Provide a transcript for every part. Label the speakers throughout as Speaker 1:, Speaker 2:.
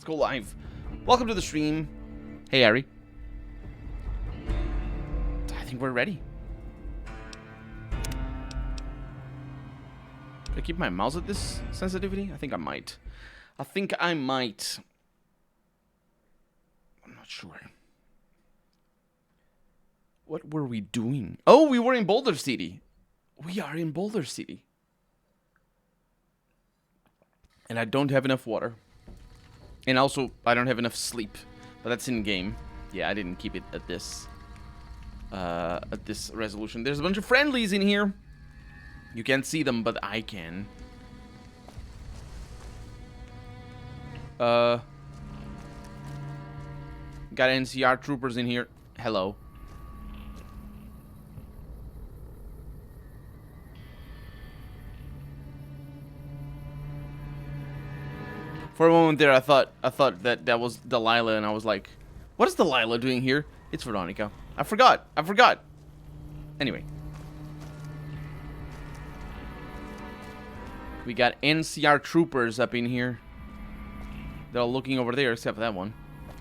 Speaker 1: Let's go live. Welcome to the stream. Hey, Ari. I think we're ready. Do I keep my mouse at this sensitivity? I think I might. I'm not sure. What were we doing? Oh, we were in Boulder City. We are in Boulder City. And I don't have enough water. And also, I don't have enough sleep. But that's in-game. Yeah, I didn't keep it at this resolution. There's a bunch of friendlies in here. You can't see them, but I can. Got NCR troopers in here. Hello. For a moment there, I thought that was Delilah, and I was like, what is Delilah doing here? It's Veronica. I forgot. Anyway. We got NCR troopers up in here. They're all looking over there, except for that one.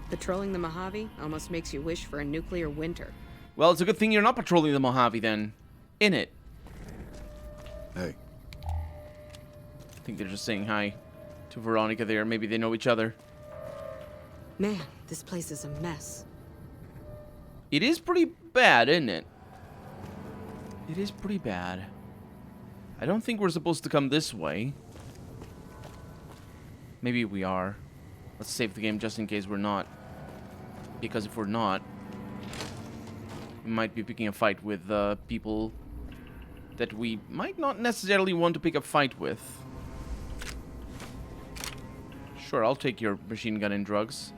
Speaker 2: Patrolling the Mojave almost makes you wish for a nuclear winter.
Speaker 1: Well, it's a good thing you're not patrolling the Mojave, then. In it.
Speaker 3: Hey.
Speaker 1: I think they're just saying hi to Veronica there. Maybe they know each other.
Speaker 2: Man, this place is a mess.
Speaker 1: It is pretty bad, isn't it? It is pretty bad. I don't think we're supposed to come this way. Maybe we are. Let's save the game just in case we're not. Because if we're not, we might be picking a fight with people that we might not necessarily want to pick a fight with. Sure, I'll take your machine gun and drugs.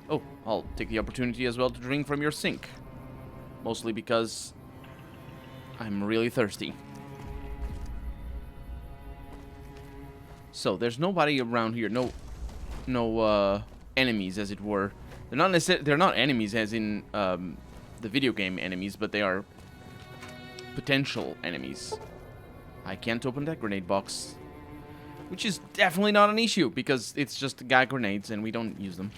Speaker 1: Oh, I'll take the opportunity as well to drink from your sink. Mostly because I'm really thirsty. So, there's nobody around here. No enemies, as it were. They're not enemies as in the video game enemies, but they are potential enemies. I can't open that grenade box. Which is definitely not an issue, because it's just guy grenades and we don't use them.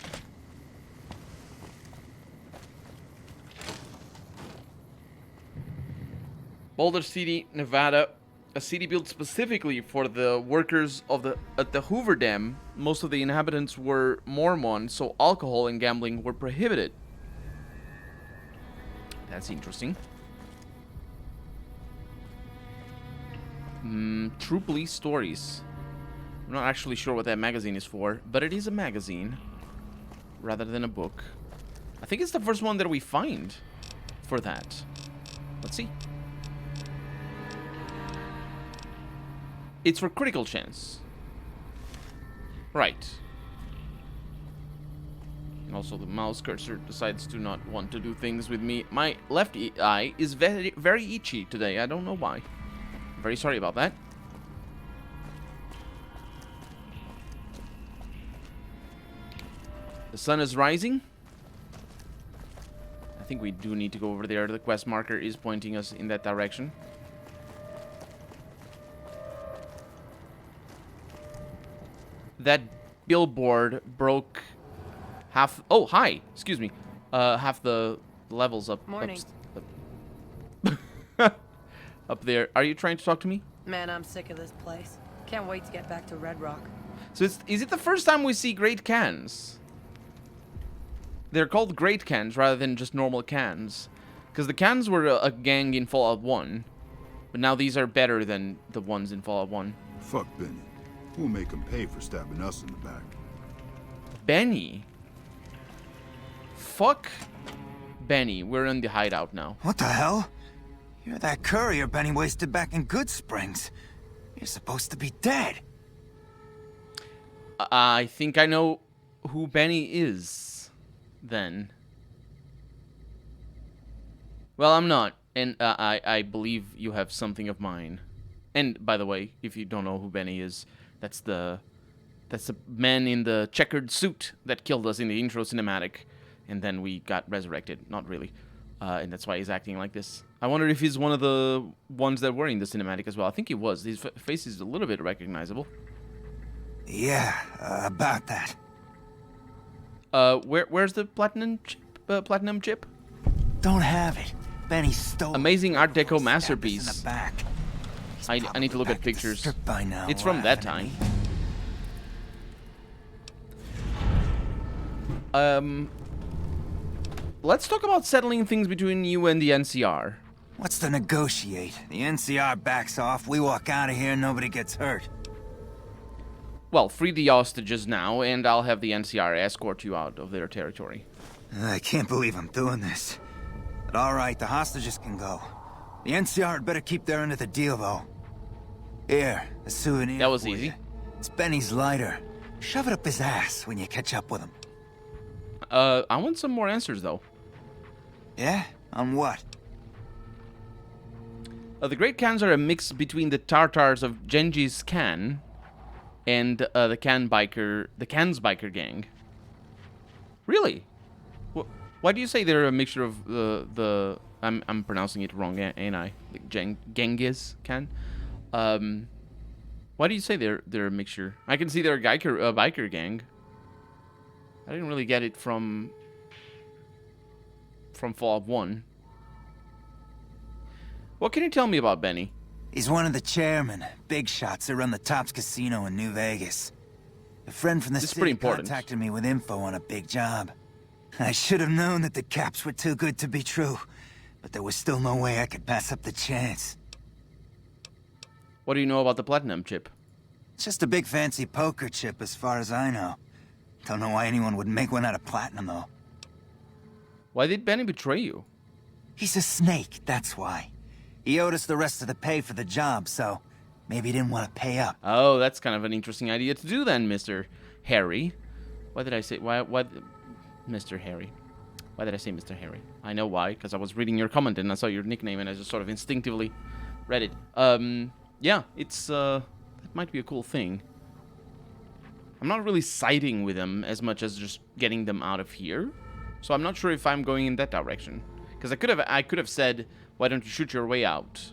Speaker 1: Boulder City, Nevada. A city built specifically for the workers at the Hoover Dam. Most of the inhabitants were Mormon, so alcohol and gambling were prohibited. That's interesting. True police stories. I'm not actually sure what that magazine is for, but it is a magazine rather than a book. I think it's the first one that we find for that. Let's see. It's for critical chance. Right. And also the mouse cursor decides to not want to do things with me. My left eye is very, very itchy today. I don't know why. I'm very sorry about that. The sun is rising. I think we do need to go over there. The quest marker is pointing us in that direction. That billboard broke half... Oh, hi. Excuse me. Half the levels up.
Speaker 4: Morning.
Speaker 1: Up there. Are you trying to talk to me?
Speaker 4: Man, I'm sick of this place. Can't wait to get back to Red Rock.
Speaker 1: So is it the first time we see great cans? They're called great cans rather than just normal cans. Because the cans were a gang in Fallout 1. But now these are better than the ones in Fallout 1.
Speaker 3: Fuck Benny. We'll make him pay for stabbing us in the back.
Speaker 1: Benny? Fuck Benny. We're in the hideout now.
Speaker 5: What the hell? You're that courier Benny wasted back in Good Springs. You're supposed to be dead.
Speaker 1: I think I know who Benny is, then. Well, I'm not, and I believe you have something of mine. And, by the way, if you don't know who Benny is, that's the man in the checkered suit that killed us in the intro cinematic, and then we got resurrected. Not really. And that's why he's acting like this. I wonder if he's one of the ones that were in the cinematic as well. I think he was. His face is a little bit recognizable.
Speaker 5: Yeah, about that.
Speaker 1: Where's the platinum chip? Platinum chip?
Speaker 5: Don't have it. Benny stole it.
Speaker 1: Amazing Art Deco
Speaker 5: Stabbed us in
Speaker 1: masterpiece.
Speaker 5: the back. He's
Speaker 1: I need to look
Speaker 5: probably
Speaker 1: at
Speaker 5: back the
Speaker 1: pictures.
Speaker 5: strip by now,
Speaker 1: It's from that
Speaker 5: laughing
Speaker 1: time.
Speaker 5: at me.
Speaker 1: Let's talk about settling things between you and the NCR.
Speaker 5: What's to negotiate? The NCR backs off, we walk out of here, nobody gets hurt.
Speaker 1: Well, free the hostages now, and I'll have the NCR escort you out of their territory.
Speaker 5: I can't believe I'm doing this. But alright, the hostages can go. The NCR had better keep their end of the deal, though. Here, a souvenir.
Speaker 1: That was
Speaker 5: for
Speaker 1: easy.
Speaker 5: you. It's Benny's lighter. Shove it up his ass when you catch up with him.
Speaker 1: I want some more answers, though.
Speaker 5: Yeah? On what?
Speaker 1: The Great Khans are a mix between the Tartars of Genghis Khan and the Khans biker gang. Really? Why do you say they're a mixture of the I'm pronouncing it wrong, ain't I? Like Genghis Khan. Why do you say they're a mixture? I can see they're a biker gang. I didn't really get it from Fallout 1. What can you tell me about Benny?
Speaker 5: He's one of the chairmen, big shots that run the Tops Casino in New Vegas. A friend from the
Speaker 1: This is
Speaker 5: city
Speaker 1: pretty important.
Speaker 5: contacted me with info on a big job. I should have known that the caps were too good to be true, but there was still no way I could pass up the chance.
Speaker 1: What do you know about the platinum chip?
Speaker 5: It's just a big fancy poker chip as far as I know. Don't know why anyone would make one out of platinum, though.
Speaker 1: Why did Benny betray you?
Speaker 5: He's a snake, that's why. He owed us the rest of the pay for the job, so maybe he didn't want to pay up.
Speaker 1: Oh, that's kind of an interesting idea to do then, Mr. Harry. Why did I say why Mr. Harry? Why did I say Mr. Harry? I know why, because I was reading your comment and I saw your nickname and I just sort of instinctively read it. Yeah, it's that might be a cool thing. I'm not really siding with them as much as just getting them out of here. So I'm not sure if I'm going in that direction. Because I could have said, why don't you shoot your way out?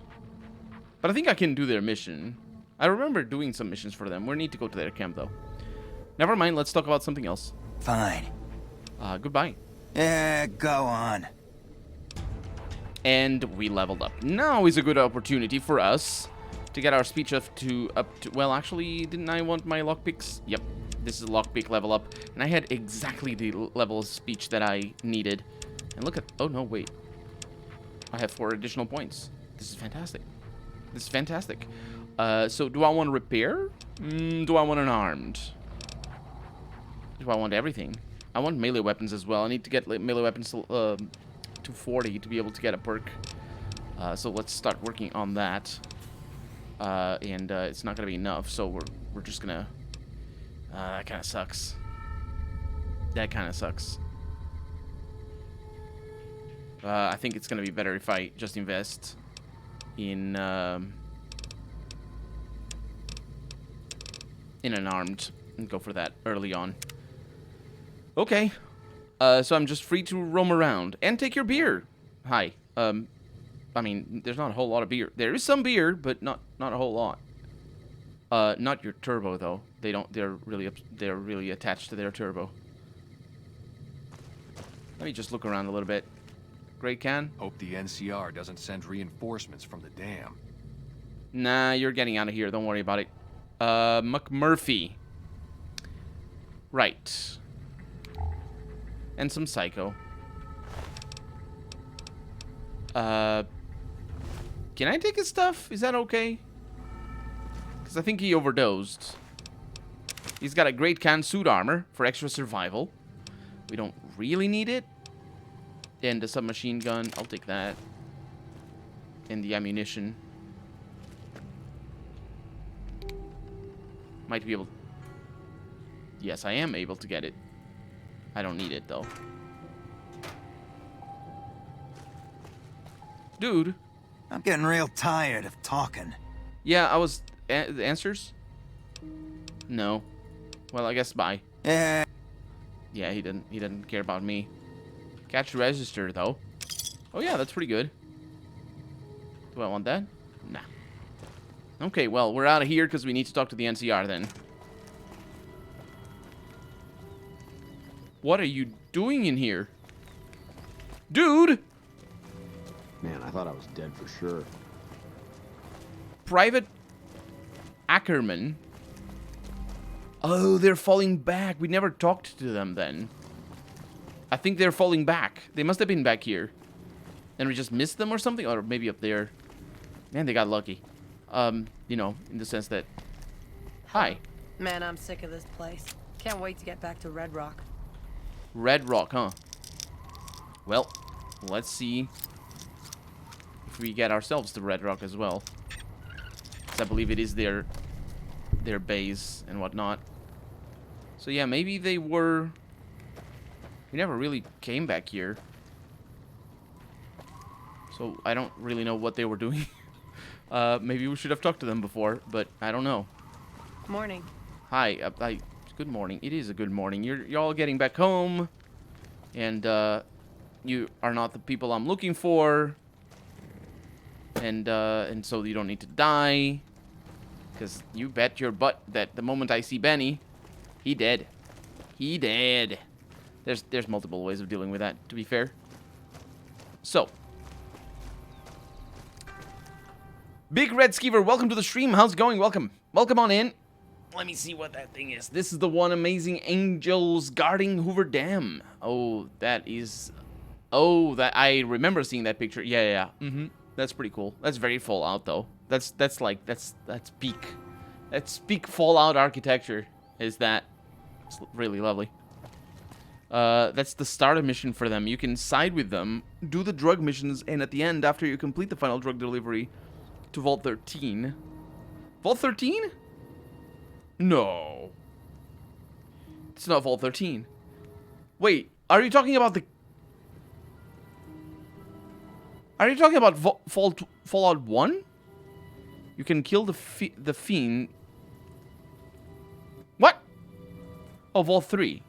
Speaker 1: But I think I can do their mission. I remember doing some missions for them. We need to go to their camp, though. Never mind, let's talk about something else.
Speaker 5: Fine.
Speaker 1: Goodbye.
Speaker 5: Yeah, go on.
Speaker 1: And we leveled up. Now is a good opportunity for us to get our speech up to well, actually, didn't I want my lockpicks? Yep, this is a lockpick level up. And I had exactly the level of speech that I needed. And look at, oh no, wait. I have 4 additional points. This is fantastic. This is fantastic. So do I want repair? Do I want an armed? Do I want everything? I want melee weapons as well. I need to get melee weapons to 40 to be able to get a perk. So let's start working on that. And it's not gonna be enough, so we're just gonna. That kind of sucks. That kind of sucks. I think it's gonna be better if I just invest in an armed and go for that early on. Okay. So I'm just free to roam around and take your beer. Hi. I mean, there's not a whole lot of beer. There is some beer, but not a whole lot. Not your turbo though. They don't. They're really attached to their turbo. Let me just look around a little bit. Great Khan.
Speaker 6: Hope the NCR doesn't send reinforcements from the dam.
Speaker 1: Nah, you're getting out of here. Don't worry about it. McMurphy. Right. And some Psycho. Can I take his stuff? Is that okay? Because I think he overdosed. He's got a Great Khan suit armor for extra survival. We don't really need it. And the submachine gun, I'll take that. And the ammunition. Might be able... Yes, I am able to get it. I don't need it, though. Dude.
Speaker 5: I'm getting real tired of talking.
Speaker 1: Yeah, I was... the answers? No. Well, I guess bye.
Speaker 5: Yeah.
Speaker 1: Yeah, he didn't care about me. Catch register, though. Oh, yeah, that's pretty good. Do I want that? Nah. Okay, well, we're out of here because we need to talk to the NCR then. What are you doing in here? Dude!
Speaker 7: Man, I thought I was dead for sure.
Speaker 1: Private Ackerman. Oh, they're falling back. We never talked to them then. I think they're falling back. They must have been back here. And we just missed them or something? Or maybe up there. Man, they got lucky. You know, in the sense that... Hi.
Speaker 4: Man, I'm sick of this place. Can't wait to get back to Red Rock.
Speaker 1: Red Rock, huh? Well, let's see if we get ourselves to Red Rock as well. Because I believe it is their base and whatnot. So yeah, maybe they were... We never really came back here. So I don't really know what they were doing. Maybe we should have talked to them before, but I don't know.
Speaker 4: Morning.
Speaker 1: Hi, good morning. It is a good morning. You're all getting back home, and you are not the people I'm looking for, and so you don't need to die, because you bet your butt that the moment I see Benny, he dead. He dead. There's multiple ways of dealing with that, to be fair. So. Big Red Skeever, welcome to the stream. How's it going? Welcome. Welcome on in. Let me see what that thing is. This is the one amazing angels guarding Hoover Dam. Oh, that is... Oh, that I remember seeing that picture. Yeah. Mm-hmm. That's pretty cool. That's very Fallout, though. That's peak. That's peak Fallout architecture, is that. It's really lovely. That's the starter mission for them. You can side with them, do the drug missions, and at the end, after you complete the final drug delivery to Vault 13... Vault 13? No. It's not Vault 13. Wait, are you talking about the... Are you talking about Fallout 1? You can kill the Fiend... What? Oh, Vault 3.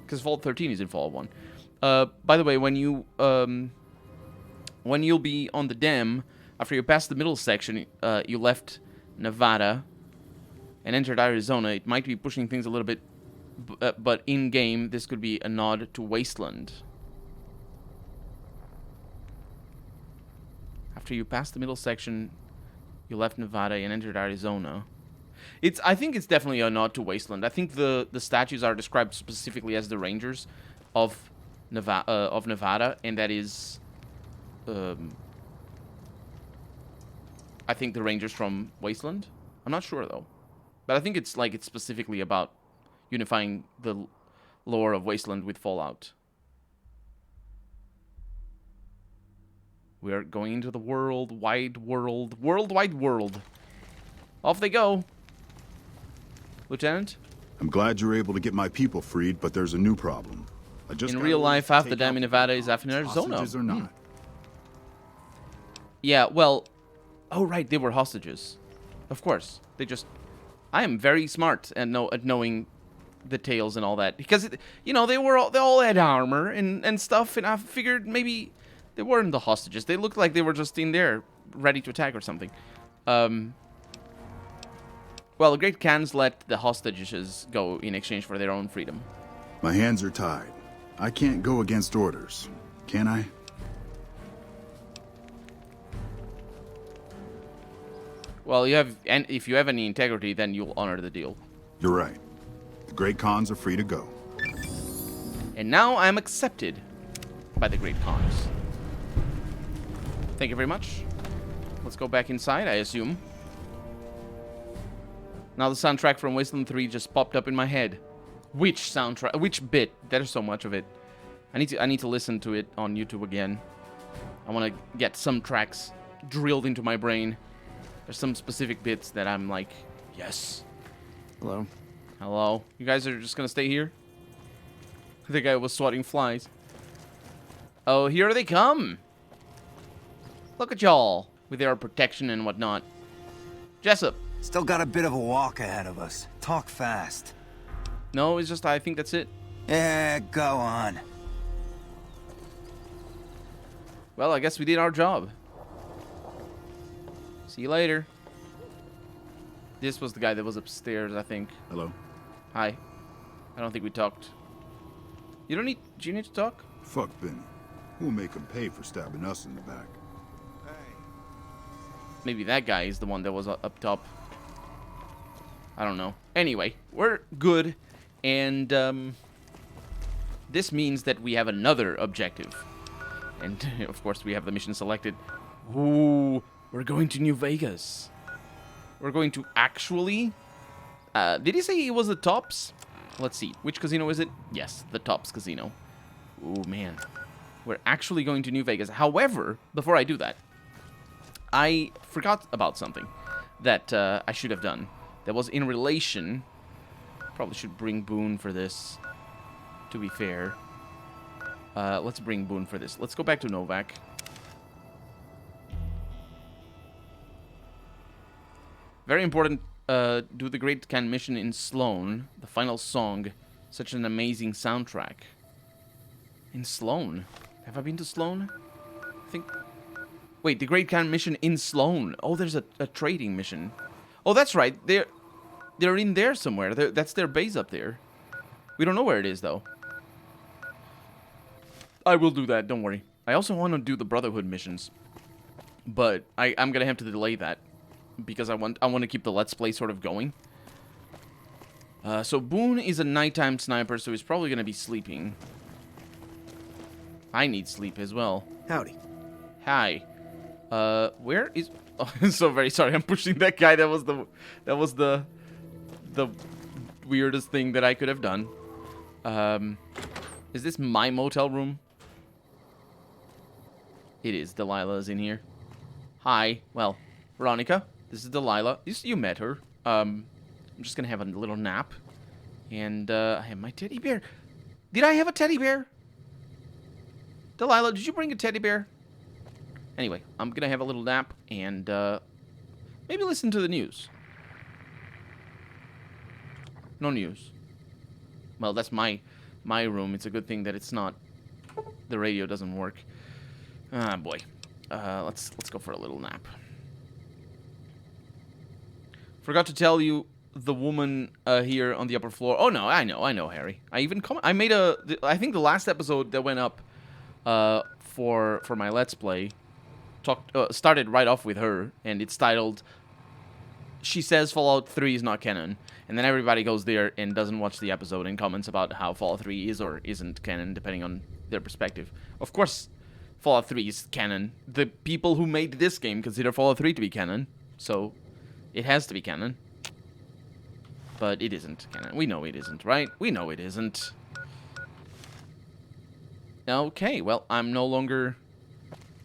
Speaker 1: Because Vault 13 is in Fallout 1. By the way, when you'll be on the dam, after you pass the middle section, you left Nevada and entered Arizona. It might be pushing things a little bit, but in-game, this could be a nod to Wasteland. After you pass the middle section, you left Nevada and entered Arizona. I think it's definitely a nod to Wasteland. I think the statues are described specifically as the Rangers of Nevada, and that is... I think the Rangers from Wasteland. I'm not sure though, but I think it's specifically about unifying the lore of Wasteland with Fallout. We are going into the worldwide world. Off they go, Lieutenant.
Speaker 3: I'm glad you're able to get my people freed, but there's a new problem.
Speaker 1: In real life, half the dam in Nevada is half in Arizona.
Speaker 3: Hostages or not.
Speaker 1: Yeah, well... Oh, right, they were hostages. Of course. I am very smart at knowing the tales and all that. Because, they all had armor and stuff, and I figured maybe they weren't the hostages. They looked like they were just in there, ready to attack or something. Well, the Great Khans let the hostages go in exchange for their own freedom.
Speaker 3: My hands are tied. I can't go against orders, can I?
Speaker 1: Well, if you have any integrity, then you'll honor the deal.
Speaker 3: You're right. The Great Khans are free to go.
Speaker 1: And now I'm accepted by the Great Khans. Thank you very much. Let's go back inside, I assume. Now the soundtrack from Wasteland 3 just popped up in my head. Which soundtrack? Which bit? There's so much of it. I need to listen to it on YouTube again. I want to get some tracks drilled into my brain. There's some specific bits that I'm like, yes.
Speaker 7: Hello.
Speaker 1: Hello. You guys are just gonna stay here? I think I was swatting flies. Oh, here they come. Look at y'all with their protection and whatnot. Jessup.
Speaker 5: Still got a bit of a walk ahead of us. Talk fast.
Speaker 1: No, it's just I think that's it.
Speaker 5: Yeah, go on.
Speaker 1: Well, I guess we did our job. See you later. This was the guy that was upstairs, I think.
Speaker 3: Hello?
Speaker 1: Hi. I don't think we talked. You don't need... Do you need to talk?
Speaker 3: Fuck Benny. We'll make him pay for stabbing us in the back.
Speaker 1: Maybe that guy is the one that was up top. I don't know. Anyway, we're good. And this means that we have another objective. And, of course, we have the mission selected. Ooh, we're going to New Vegas. We're going to actually... did he say it was the Tops? Let's see. Which casino is it? Yes, the Tops Casino. Ooh, man. We're actually going to New Vegas. However, before I do that, I forgot about something that I should have done. That was in relation... Probably should bring Boone for this, to be fair. Let's bring Boone for this. Let's go back to Novak. Very important, do the Great Can mission in Sloan. The final song. Such an amazing soundtrack. In Sloan? Have I been to Sloan? I think... Wait, the Great Can mission in Sloan. Oh, there's a trading mission. Oh, that's right. They're in there somewhere. That's their base up there. We don't know where it is, though. I will do that, don't worry. I also want to do the Brotherhood missions. But I'm going to have to delay that. Because I want to keep the Let's Play sort of going. So Boone is a nighttime sniper, so he's probably going to be sleeping. I need sleep as well.
Speaker 8: Howdy.
Speaker 1: Hi. Where is... Oh, I'm so very sorry. I'm pushing that guy. That was the weirdest thing that I could have done. Is this my motel room? It is. Delilah's in here. Hi. Well, Veronica, this is Delilah. You met her. I'm just gonna have a little nap. And, I have my teddy bear. Did I have a teddy bear? Delilah, did you bring a teddy bear? Anyway, I'm gonna have a little nap and, maybe listen to the news. No news. Well, that's my room. It's a good thing that it's not... The radio doesn't work. Ah, boy. Let's go for a little nap. Forgot to tell you the woman here on the upper floor. Oh, no, I know, Harry. I made I think the last episode that went up for my Let's Play started right off with her, and it's titled... She says Fallout 3 is not canon. And then everybody goes there and doesn't watch the episode and comments about how Fallout 3 is or isn't canon, depending on their perspective. Of course, Fallout 3 is canon. The people who made this game consider Fallout 3 to be canon, so it has to be canon. But it isn't canon. We know it isn't, right? We know it isn't. Okay, well, I'm no longer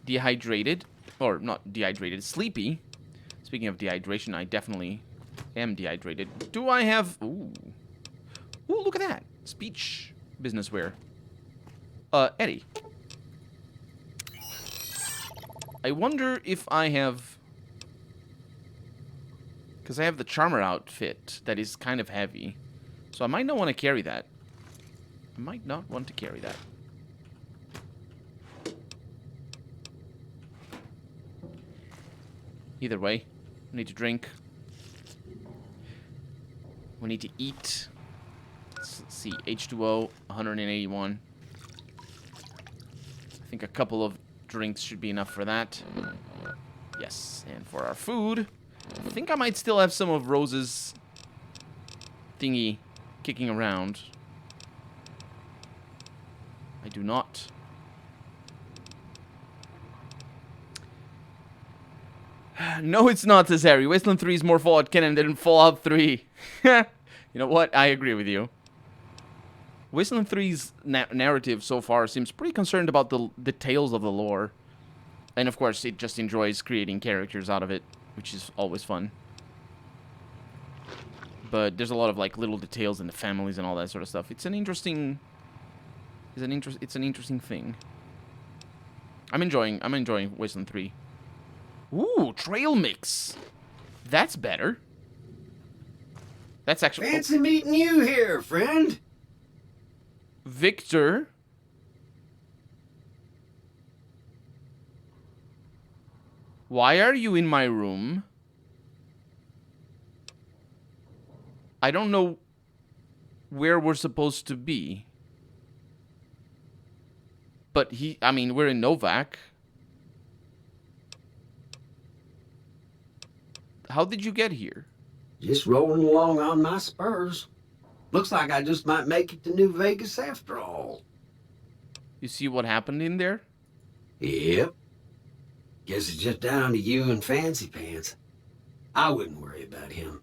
Speaker 1: dehydrated. Or, not dehydrated, sleepy. Speaking of dehydration, I definitely am dehydrated. Do I have... Ooh. Ooh, look at that. Speech business wear. Eddie. I wonder if I have... Because I have the Charmer outfit that is kind of heavy. So I might not want to carry that. I might not want to carry that. Either way, we need to drink. We need to eat. Let's see, H2O, 181. I think a couple of drinks should be enough for that. Yes, and for our food, I think I might still have some of Rose's thingy kicking around. I do not. No, it's not, says Harry. Wasteland 3 is more Fallout canon than Fallout 3. You know what? I agree with you. Wasteland 3's narrative so far seems pretty concerned about the details of the lore. And of course, it just enjoys creating characters out of it, which is always fun. But there's a lot of like little details in the families and all that sort of stuff. It's an interesting... It's an interesting thing. I'm enjoying Wasteland 3. Ooh, trail mix. That's better. That's actually...
Speaker 8: Fancy meeting you here, friend.
Speaker 1: Victor. Why are you in my room? I don't know where we're supposed to be. But I mean, we're in Novak. How did you get here?
Speaker 8: Just rolling along on my spurs. Looks like I just might make it to New Vegas after all.
Speaker 1: You see what happened in there?
Speaker 8: Yep. Guess it's just down to you and Fancy Pants. I wouldn't worry about him.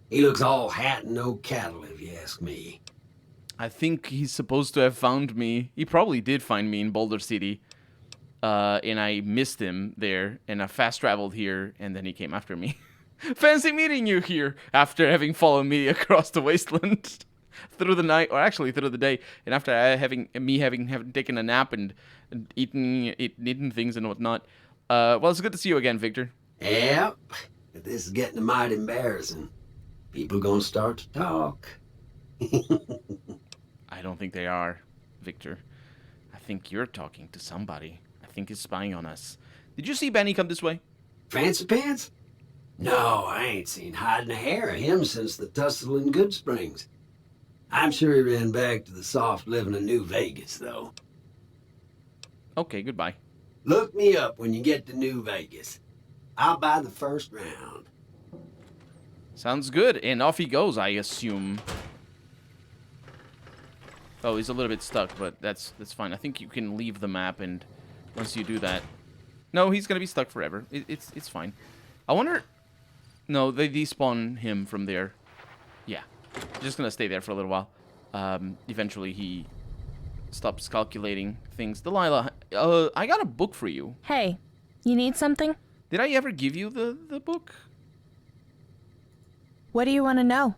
Speaker 8: He looks all hat and no cattle, if you ask me.
Speaker 1: I think he's supposed to have found me. He probably did find me in Boulder City. And I missed him there, and I fast traveled here, and then he came after me. Fancy meeting you here, after having followed me across the wasteland through the night, or actually through the day, and after having taken a nap and eaten things and whatnot. Well, it's good to see you again, Victor.
Speaker 8: Yep. But this is getting mighty embarrassing. People gonna start to talk.
Speaker 1: I don't think they are, Victor. I think you're talking to somebody. I think he's spying on us. Did you see Benny come this way?
Speaker 8: Fancy Pants? No, I ain't seen hiding a hair of him since the tussle in Good Springs. I'm sure he ran back to the soft living of New Vegas, though.
Speaker 1: Okay, goodbye.
Speaker 8: Look me up when you get to New Vegas. I'll buy the first round.
Speaker 1: Sounds good. And off he goes, I assume. Oh, he's a little bit stuck, but that's fine. I think you can leave the map, and once you do that... No, he's gonna be stuck forever. It's fine. I wonder... No, they despawn him from there. Yeah. Just gonna stay there for a little while. Eventually he stops calculating things. Delilah, I got a book for you.
Speaker 9: Hey, you need something?
Speaker 1: Did I ever give you the book?
Speaker 9: What do you want to know?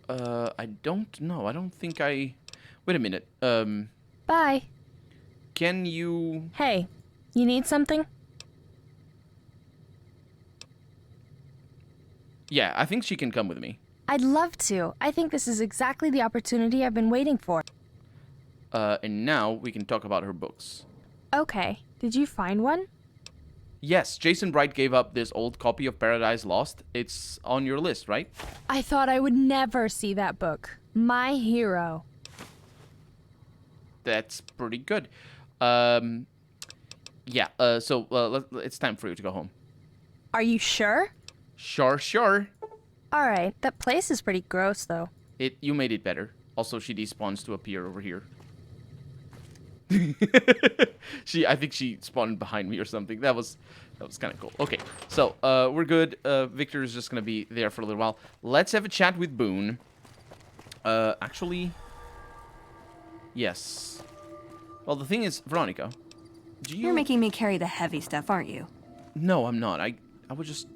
Speaker 1: I don't know. I don't think I... Wait a minute.
Speaker 9: Bye.
Speaker 1: Can you...
Speaker 9: Hey, you need something?
Speaker 1: Yeah, I think she can come with me.
Speaker 9: I'd love to. I think this is exactly the opportunity I've been waiting for.
Speaker 1: And now we can talk about her books.
Speaker 9: Okay. Did you find one?
Speaker 1: Yes, Jason Bright gave up this old copy of Paradise Lost. It's on your list, right?
Speaker 9: I thought I would never see that book. My hero.
Speaker 1: That's pretty good. Yeah, so it's time for you to go home.
Speaker 9: Are you sure?
Speaker 1: Sure.
Speaker 9: Alright, that place is pretty gross, though.
Speaker 1: You made it better. Also, she despawns to appear over here. I think she spawned behind me or something. That was kind of cool. Okay, so we're good. Victor is just gonna be there for a little while. Let's have a chat with Boone. Actually, yes. Well, the thing is, Veronica,
Speaker 10: You're making me carry the heavy stuff, aren't you?
Speaker 1: No, I'm not. I was just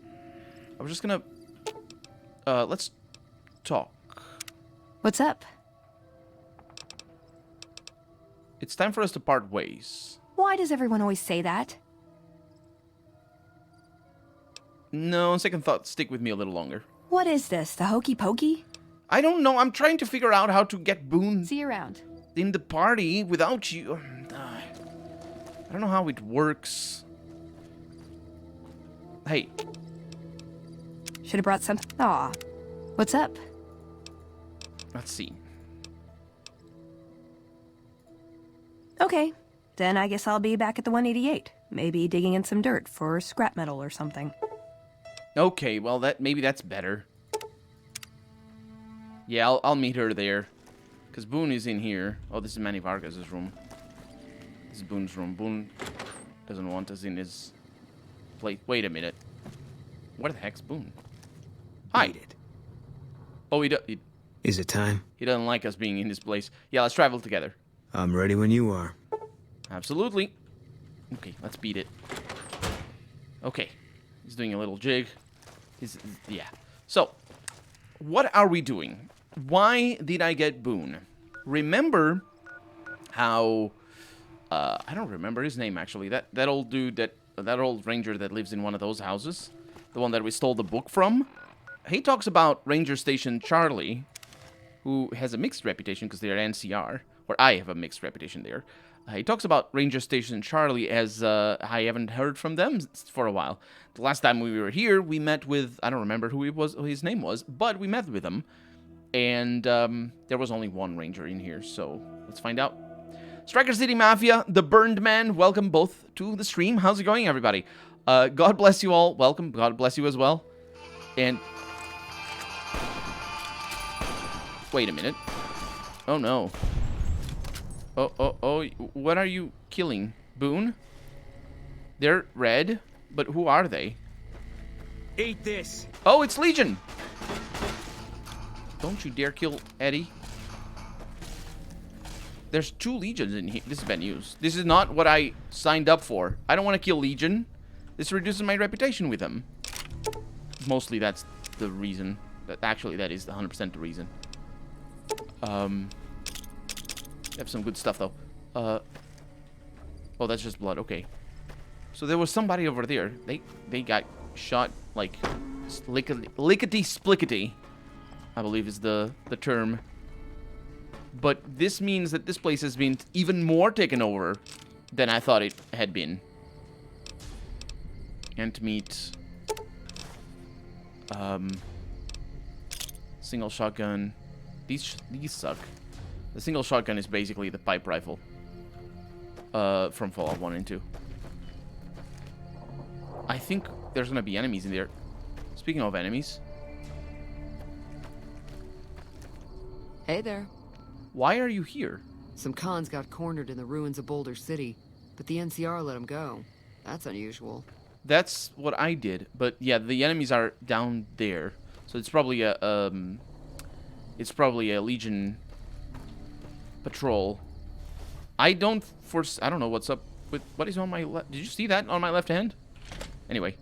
Speaker 1: gonna. Let's talk.
Speaker 10: What's up?
Speaker 1: It's time for us to part ways.
Speaker 10: Why does everyone always say that?
Speaker 1: No, on second thought, stick with me a little longer.
Speaker 10: What is this, the hokey pokey?
Speaker 1: I don't know. I'm trying to figure out how to get Boone
Speaker 10: See you around.
Speaker 1: in the party without you. I don't know how it works. Hey.
Speaker 10: Should have brought some. Aw. What's up?
Speaker 1: Let's see.
Speaker 10: Okay. Then I guess I'll be back at the 188. Maybe digging in some dirt for scrap metal or something.
Speaker 1: Okay, well, maybe that's better. Yeah, I'll meet her there. Because Boone is in here. Oh, this is Manny Vargas' room. This is Boone's room. Boone doesn't want us in his place. Wait a minute. What the heck's Boone? Hi. Oh,
Speaker 11: Is it time?
Speaker 1: He doesn't like us being in his place. Yeah, let's travel together.
Speaker 11: I'm ready when you are.
Speaker 1: Absolutely. Okay, let's beat it. Okay. He's doing a little jig. Yeah. So, what are we doing? Why did I get Boone? Remember how... I don't remember his name, actually. That old dude, that old ranger that lives in one of those houses. The one that we stole the book from. He talks about Ranger Station Charlie, who has a mixed reputation because they're NCR. Or I have a mixed reputation there. He talks about Ranger Station Charlie as I haven't heard from them for a while. The last time we were here, we met with... I don't remember who his name was, but we met with him. And there was only one ranger in here, so let's find out. Striker City Mafia, The Burned Man, welcome both to the stream. How's it going, everybody? God bless you all. Welcome. God bless you as well. And... wait a minute. Oh, no. Oh, what are you killing? Boone? They're red, but who are they?
Speaker 11: Eat this.
Speaker 1: Oh, it's Legion! Don't you dare kill Eddie. There's 2 Legions in here. This is bad news. This is not what I signed up for. I don't want to kill Legion. This reduces my reputation with them. Mostly that's the reason. Actually, that is 100% the reason. Have some good stuff, though. Oh, that's just blood. Okay. So there was somebody over there. They got shot, like, lickety-splickety, I believe is the term. But this means that this place has been even more taken over than I thought it had been. And meet... single shotgun. These suck. The single shotgun is basically the pipe rifle. From Fallout 1 and 2. I think there's gonna be enemies in there. Speaking of enemies.
Speaker 2: Hey there.
Speaker 1: Why are you here?
Speaker 2: Some cons got cornered in the ruins of Boulder City, but the NCR let them go. That's unusual.
Speaker 1: That's what I did, but yeah, the enemies are down there. So it's probably a Legion patrol. I don't know what's up with what is on my left. Did you see that on my left hand? Anyway.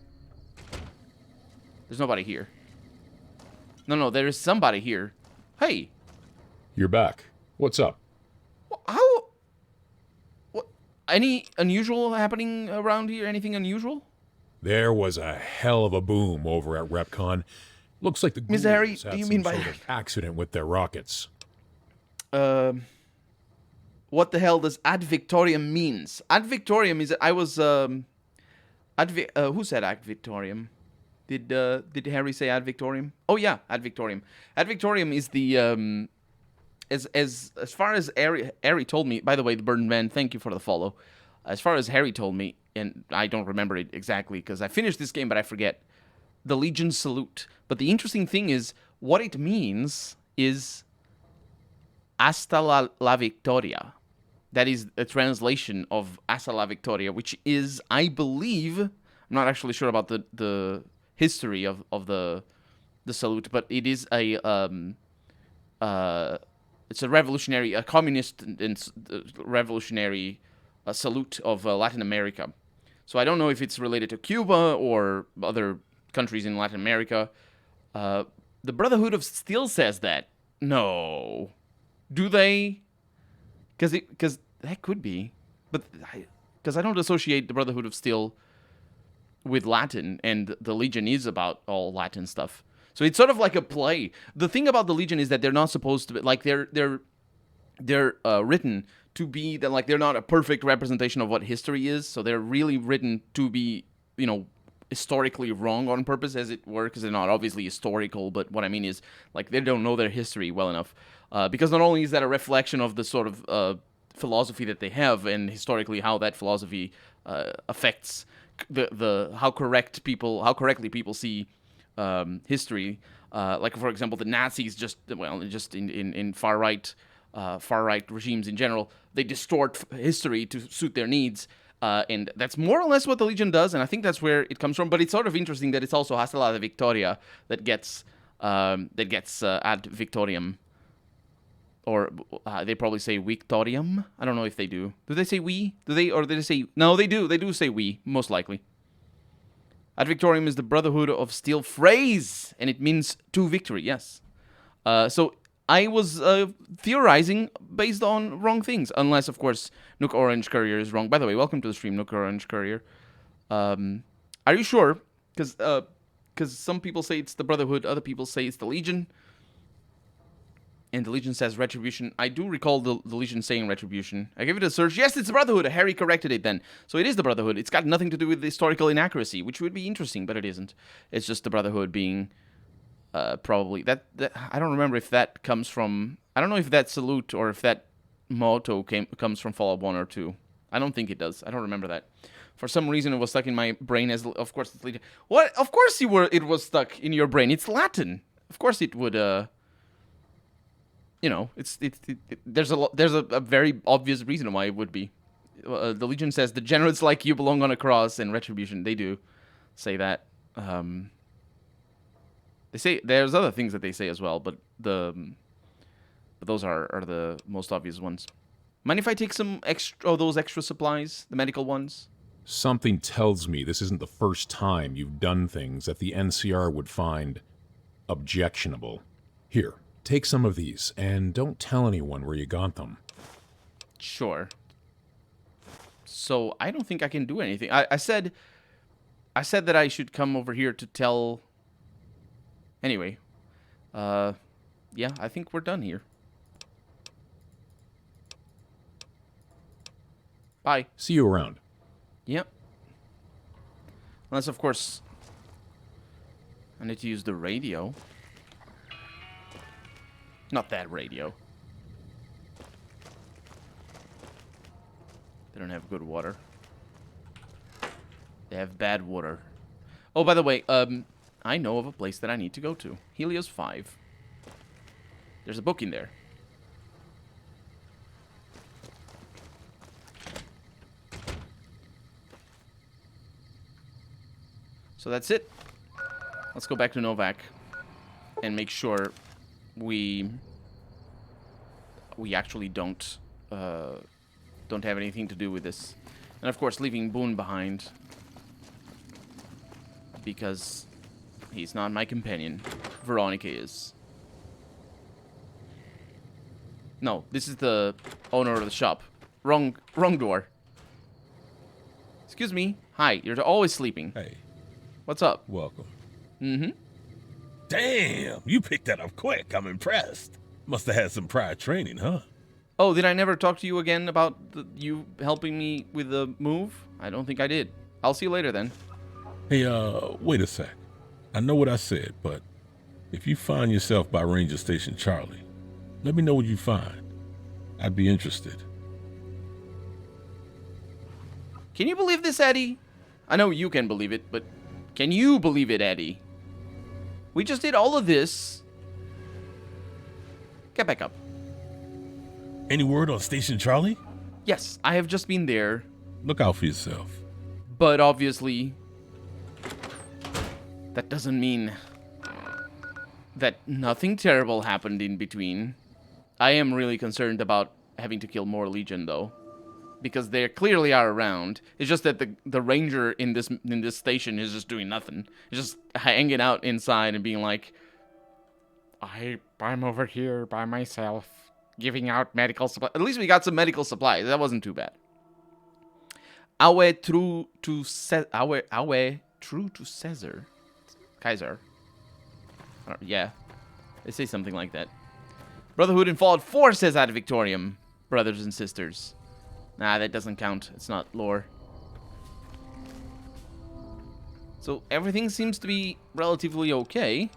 Speaker 1: There's nobody here. No, there is somebody here. Hey.
Speaker 6: You're back. What's up?
Speaker 1: How? What? Any unusual happening around here? Anything unusual?
Speaker 6: There was a hell of a boom over at RepCon. Looks like the
Speaker 1: Mr. Harry,
Speaker 6: ghouls had
Speaker 1: do you
Speaker 6: some
Speaker 1: mean by
Speaker 6: sort of accident with their rockets.
Speaker 1: What the hell does ad victorium means? Ad victorium is I was who said ad victorium? Did Harry say ad victorium? Oh yeah, ad victorium. Ad victorium is the as far as Harry told me. By the way, the Burned Man, thank you for the follow. As far as Harry told me, and I don't remember it exactly because I finished this game, but I forget. The Legion salute. But the interesting thing is, what it means is hasta la victoria. That is a translation of hasta la victoria, which is, I believe, I'm not actually sure about the history of the salute, but it is a it's a revolutionary, a communist and revolutionary salute of Latin America. So I don't know if it's related to Cuba or other countries in Latin America. The Brotherhood of Steel says that. No. Do they? Because that could be. But because I don't associate the Brotherhood of Steel with Latin, and the Legion is about all Latin stuff. So it's sort of like a play. The thing about the Legion is that they're not supposed to be, like, they're written to be, that, like, they're not a perfect representation of what history is. So they're really written to be, you know, historically wrong on purpose, as it were, because they're not obviously historical, but what I mean is, like, they don't know their history well enough, because not only is that a reflection of the sort of philosophy that they have, and historically how that philosophy affects the how correctly people see history, like, for example, the Nazis just in far right regimes in general, they distort history to suit their needs. And that's more or less what the Legion does, and I think that's where it comes from. But it's sort of interesting that it's also hasta la victoria that gets ad victorium, or they probably say victorium. I don't know if they do. Do they say we? Do they, or do they say no? They do. They do say we, most likely. Ad victorium is the Brotherhood of Steel phrase, and it means to victory. Yes. So I was theorizing based on wrong things, unless, of course, Ncr Orange Courier is wrong. By the way, welcome to the stream, Ncr Orange Courier. Are you sure? Because some people say it's the Brotherhood, other people say it's the Legion. And the Legion says Retribution. I do recall the Legion saying Retribution. I gave it a search. Yes, it's the Brotherhood. Harry corrected it then. So it is the Brotherhood. It's got nothing to do with the historical inaccuracy, which would be interesting, but it isn't. It's just the Brotherhood being Probably. That I don't remember if that comes from... I don't know if that salute or if that motto comes from Fallout 1 or 2. I don't think it does. I don't remember that. For some reason, it was stuck in my brain as... Of course, it's... What? Of course it was stuck in your brain. It's Latin. Of course it would... You know, there's a very obvious reason why it would be. The Legion says, "The degenerates like you belong on a cross," and Retribution, they do say that. They say there's other things that they say as well, but those are the most obvious ones. Mind if I take some those extra supplies, the medical ones?
Speaker 6: Something tells me this isn't the first time you've done things that the NCR would find objectionable. Here, take some of these, and don't tell anyone where you got them.
Speaker 1: Sure. So I don't think I can do anything. I said that I should come over here to tell. Anyway, yeah, I think we're done here. Bye.
Speaker 6: See you around.
Speaker 1: Yep. Unless, of course, I need to use the radio. Not that radio. They don't have good water. They have bad water. Oh, by the way, I know of a place that I need to go to. Helios 5. There's a book in there. So that's it. Let's go back to Novak and make sure we actually don't have anything to do with this. And of course, leaving Boone behind, because he's not my companion. Veronica is. No, this is the owner of the shop. Wrong door. Excuse me. Hi, you're always sleeping.
Speaker 12: Hey.
Speaker 1: What's up?
Speaker 12: Welcome.
Speaker 1: Mm-hmm.
Speaker 12: Damn, you picked that up quick. I'm impressed. Must have had some prior training, huh?
Speaker 1: Oh, did I never talk to you again about you helping me with the move? I don't think I did. I'll see you later then.
Speaker 12: Hey, wait a sec. I know what I said, but if you find yourself by Ranger Station Charlie, let me know what you find. I'd be interested.
Speaker 1: Can you believe this, Eddie? I know you can believe it, but can you believe it, Eddie? We just did all of this. Get back up.
Speaker 12: Any word on Station Charlie?
Speaker 1: Yes, I have just been there.
Speaker 12: Look out for yourself.
Speaker 1: But obviously, that doesn't mean that nothing terrible happened in between. I am really concerned about having to kill more Legion, though, because they clearly are around. It's just that the ranger in this station is just doing nothing. He's just hanging out inside and being like, I'm over here by myself, giving out medical supplies. At least we got some medical supplies. That wasn't too bad. Awe true to Caesar. Kaiser. Yeah. They say something like that. Brotherhood in Fallout 4 says ad Victorium, brothers and sisters. Nah, that doesn't count. It's not lore. So everything seems to be relatively okay.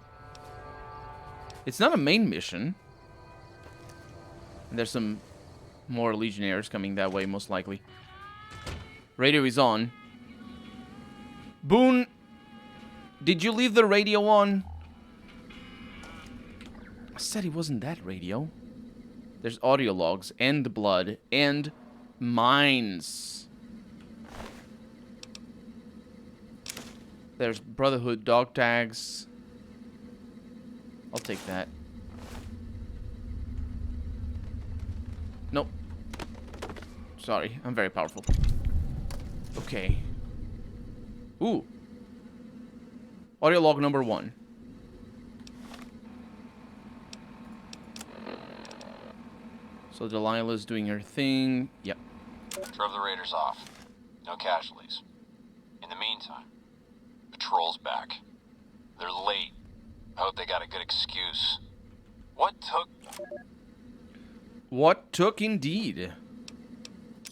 Speaker 1: It's not a main mission. And there's some more Legionnaires coming that way, most likely. Radio is on. Boone, did you leave the radio on? I said it wasn't that radio. There's audio logs and blood and mines. There's Brotherhood dog tags. I'll take that. Nope. Sorry, I'm very powerful. Okay. Ooh. Audio log number 1. So Delilah's doing her thing. Yep.
Speaker 13: Drove the raiders off. No casualties. In the meantime, patrol's back. They're late. I hope they got a good excuse. What took indeed?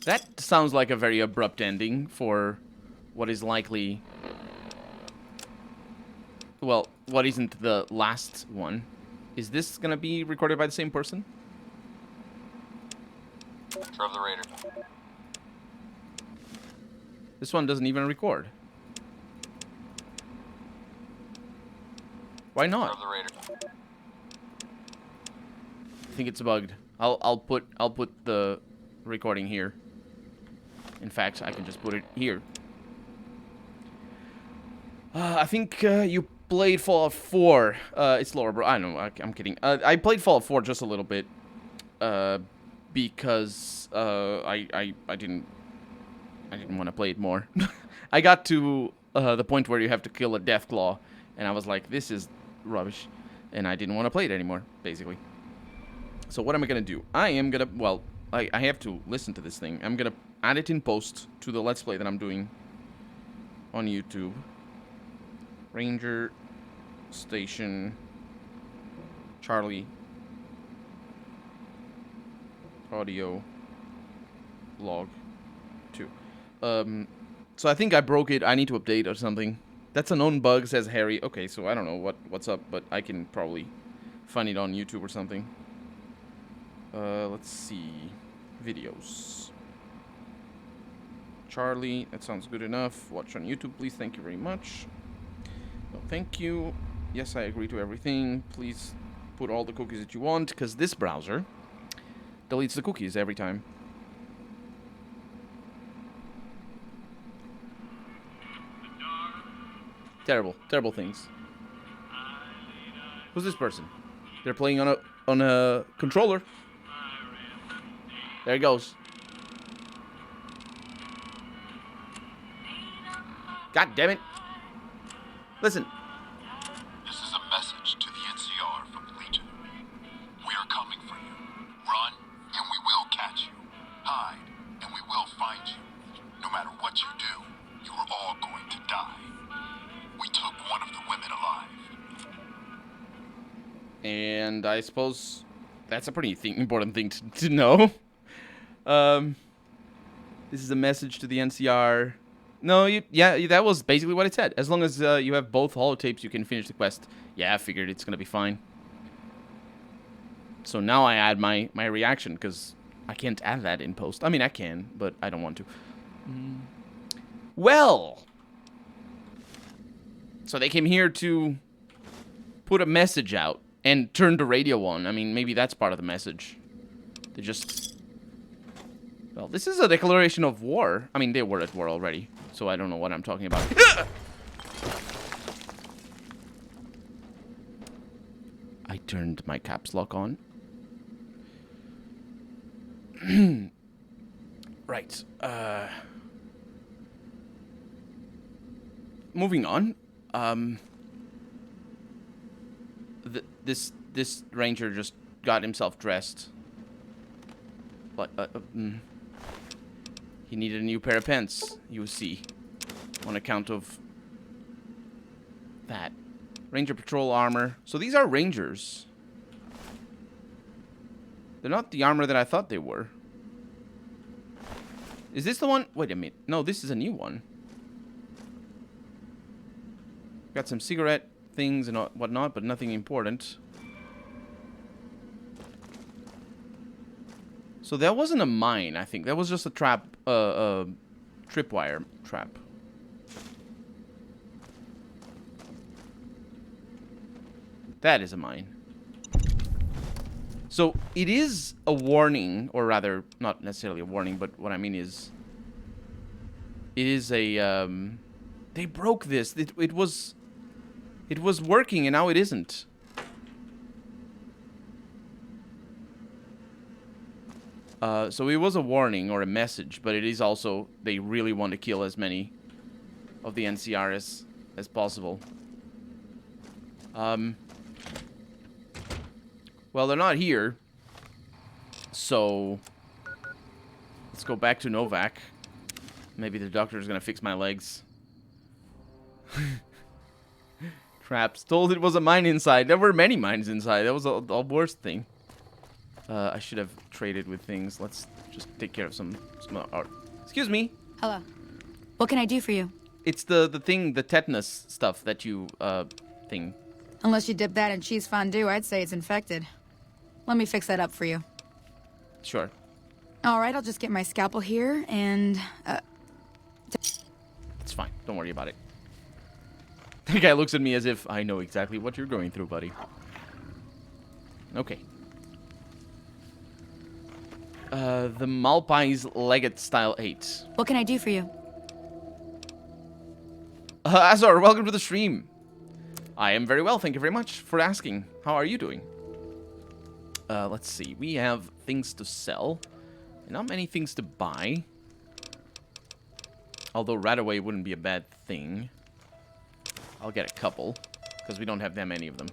Speaker 1: That sounds like a very abrupt ending for what is likely... well, what isn't the last one? Is this gonna be recorded by the same person?
Speaker 13: Drove the Raider.
Speaker 1: This one doesn't even record. Why not?
Speaker 13: Drove the Raider.
Speaker 1: I think it's bugged. I'll put the recording here. In fact, I can just put it here. I think you played Fallout 4. It's lower, bro. I know. I'm kidding. I played Fallout 4 just a little bit. Because I didn't want to play it more. I got to the point where you have to kill a Deathclaw, and I was like, this is rubbish, and I didn't want to play it anymore, basically. So what am I gonna do? I am gonna, well, I have to listen to this thing. I'm gonna add it in post to the Let's Play that I'm doing on YouTube. Ranger Station Charlie audio log 2. So I think I broke it. I need to update or something. That's a known bug, says Harry. Okay, so I don't know what's up, but I can probably find it on YouTube or something. Let's see. Videos. Charlie, that sounds good enough. Watch on YouTube, please. Thank you very much. No, thank you. Yes, I agree to everything. Please put all the cookies that you want, because this browser deletes the cookies every time. Terrible, terrible things. Who's this person? They're playing on a controller. There it goes. God damn it. Listen.
Speaker 13: This is a message to the NCR from Legion. We are coming for you. Run, and we will catch you. Hide, and we will find you. No matter what you do, you are all going to die. We took one of the women alive.
Speaker 1: And I suppose that's a pretty important thing to know. This is a message to the NCR. No, yeah, that was basically what it said. As long as you have both holotapes, you can finish the quest. Yeah, I figured it's gonna be fine. So now I add my reaction, because I can't add that in post. I mean, I can, but I don't want to. Well, so they came here to put a message out and turn the radio on. I mean, maybe that's part of the message. They just... Well, this is a declaration of war. I mean, they were at war already, so I don't know what I'm talking about. I turned my caps lock on. Right. Moving on. This ranger just got himself dressed. But he needed a new pair of pants, you see, on account of that. Ranger patrol armor. So these are rangers. They're not the armor that I thought they were. Is this the one? Wait a minute. No, this is a new one. Got some cigarette things and whatnot, but nothing important. So that wasn't a mine, I think. That was just a trap, tripwire trap. That is a mine. So it is a warning, or rather, not necessarily a warning, but what I mean is, it is a, they broke this. It was working, and now it isn't. So it was a warning or a message, but it is also, they really want to kill as many of the NCR as possible. Well, they're not here, so let's go back to Novak. Maybe the doctor is gonna fix my legs. Traps. Told it was a mine inside. There were many mines inside. That was the worst thing. I should have traded with things. Let's just take care of some art. Excuse me.
Speaker 14: Hello. What can I do for you?
Speaker 1: It's the thing, the tetanus stuff that you thing.
Speaker 14: Unless you dip that in cheese fondue, I'd say it's infected. Let me fix that up for you.
Speaker 1: Sure.
Speaker 14: All right, I'll just get my scalpel here and...
Speaker 1: It's fine. Don't worry about it. The guy looks at me as if I know exactly what you're going through, buddy. Okay. The Malpais Legate Style 8.
Speaker 14: What can I do for you?
Speaker 1: Azor, welcome to the stream. I am very well, thank you very much for asking. How are you doing? Let's see. We have things to sell. Not many things to buy. Although Radaway wouldn't be a bad thing. I'll get a couple, because we don't have that many of them.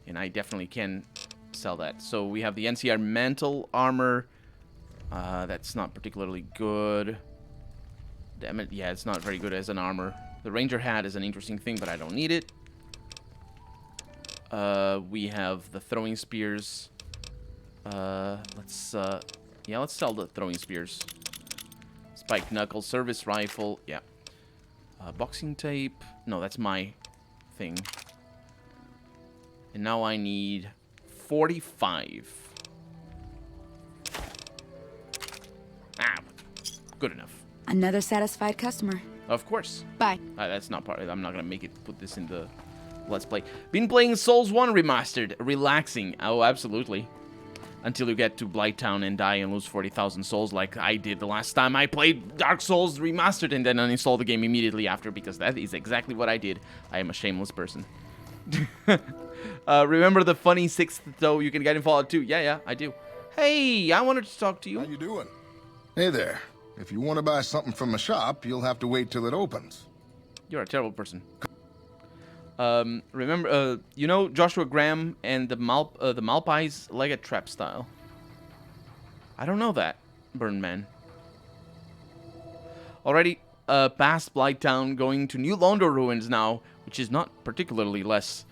Speaker 1: And I definitely can sell that. So we have the Ncr Mantle Armor. That's not particularly good. Damn it. Yeah, it's not very good as an armor. The Ranger hat is an interesting thing, but I don't need it. We have the throwing spears. Let's sell the throwing spears. Spiked knuckle, service rifle. Yeah. Boxing tape. No, that's my thing. And now I need 45. Ah, good enough.
Speaker 14: Another satisfied customer.
Speaker 1: Of course.
Speaker 14: Bye.
Speaker 1: That's not part of it. I'm not going to put this in the Let's Play. Been playing Souls 1 Remastered. Relaxing. Oh, absolutely. Until you get to Blighttown and die and lose 40,000 souls like I did the last time I played Dark Souls Remastered and then uninstalled the game immediately after, because that is exactly what I did. I am a shameless person. Remember the funny 6th though you can get in Fallout 2? Yeah, I do. Hey, I wanted to talk to you.
Speaker 15: How you doing? Hey there. If you want to buy something from a shop, you'll have to wait till it opens.
Speaker 1: You're a terrible person. Remember, you know Joshua Graham and the Malpais Legate Trap Style? I don't know that, Burnman. Already past Blighttown, going to New Londo Ruins now, which is not particularly less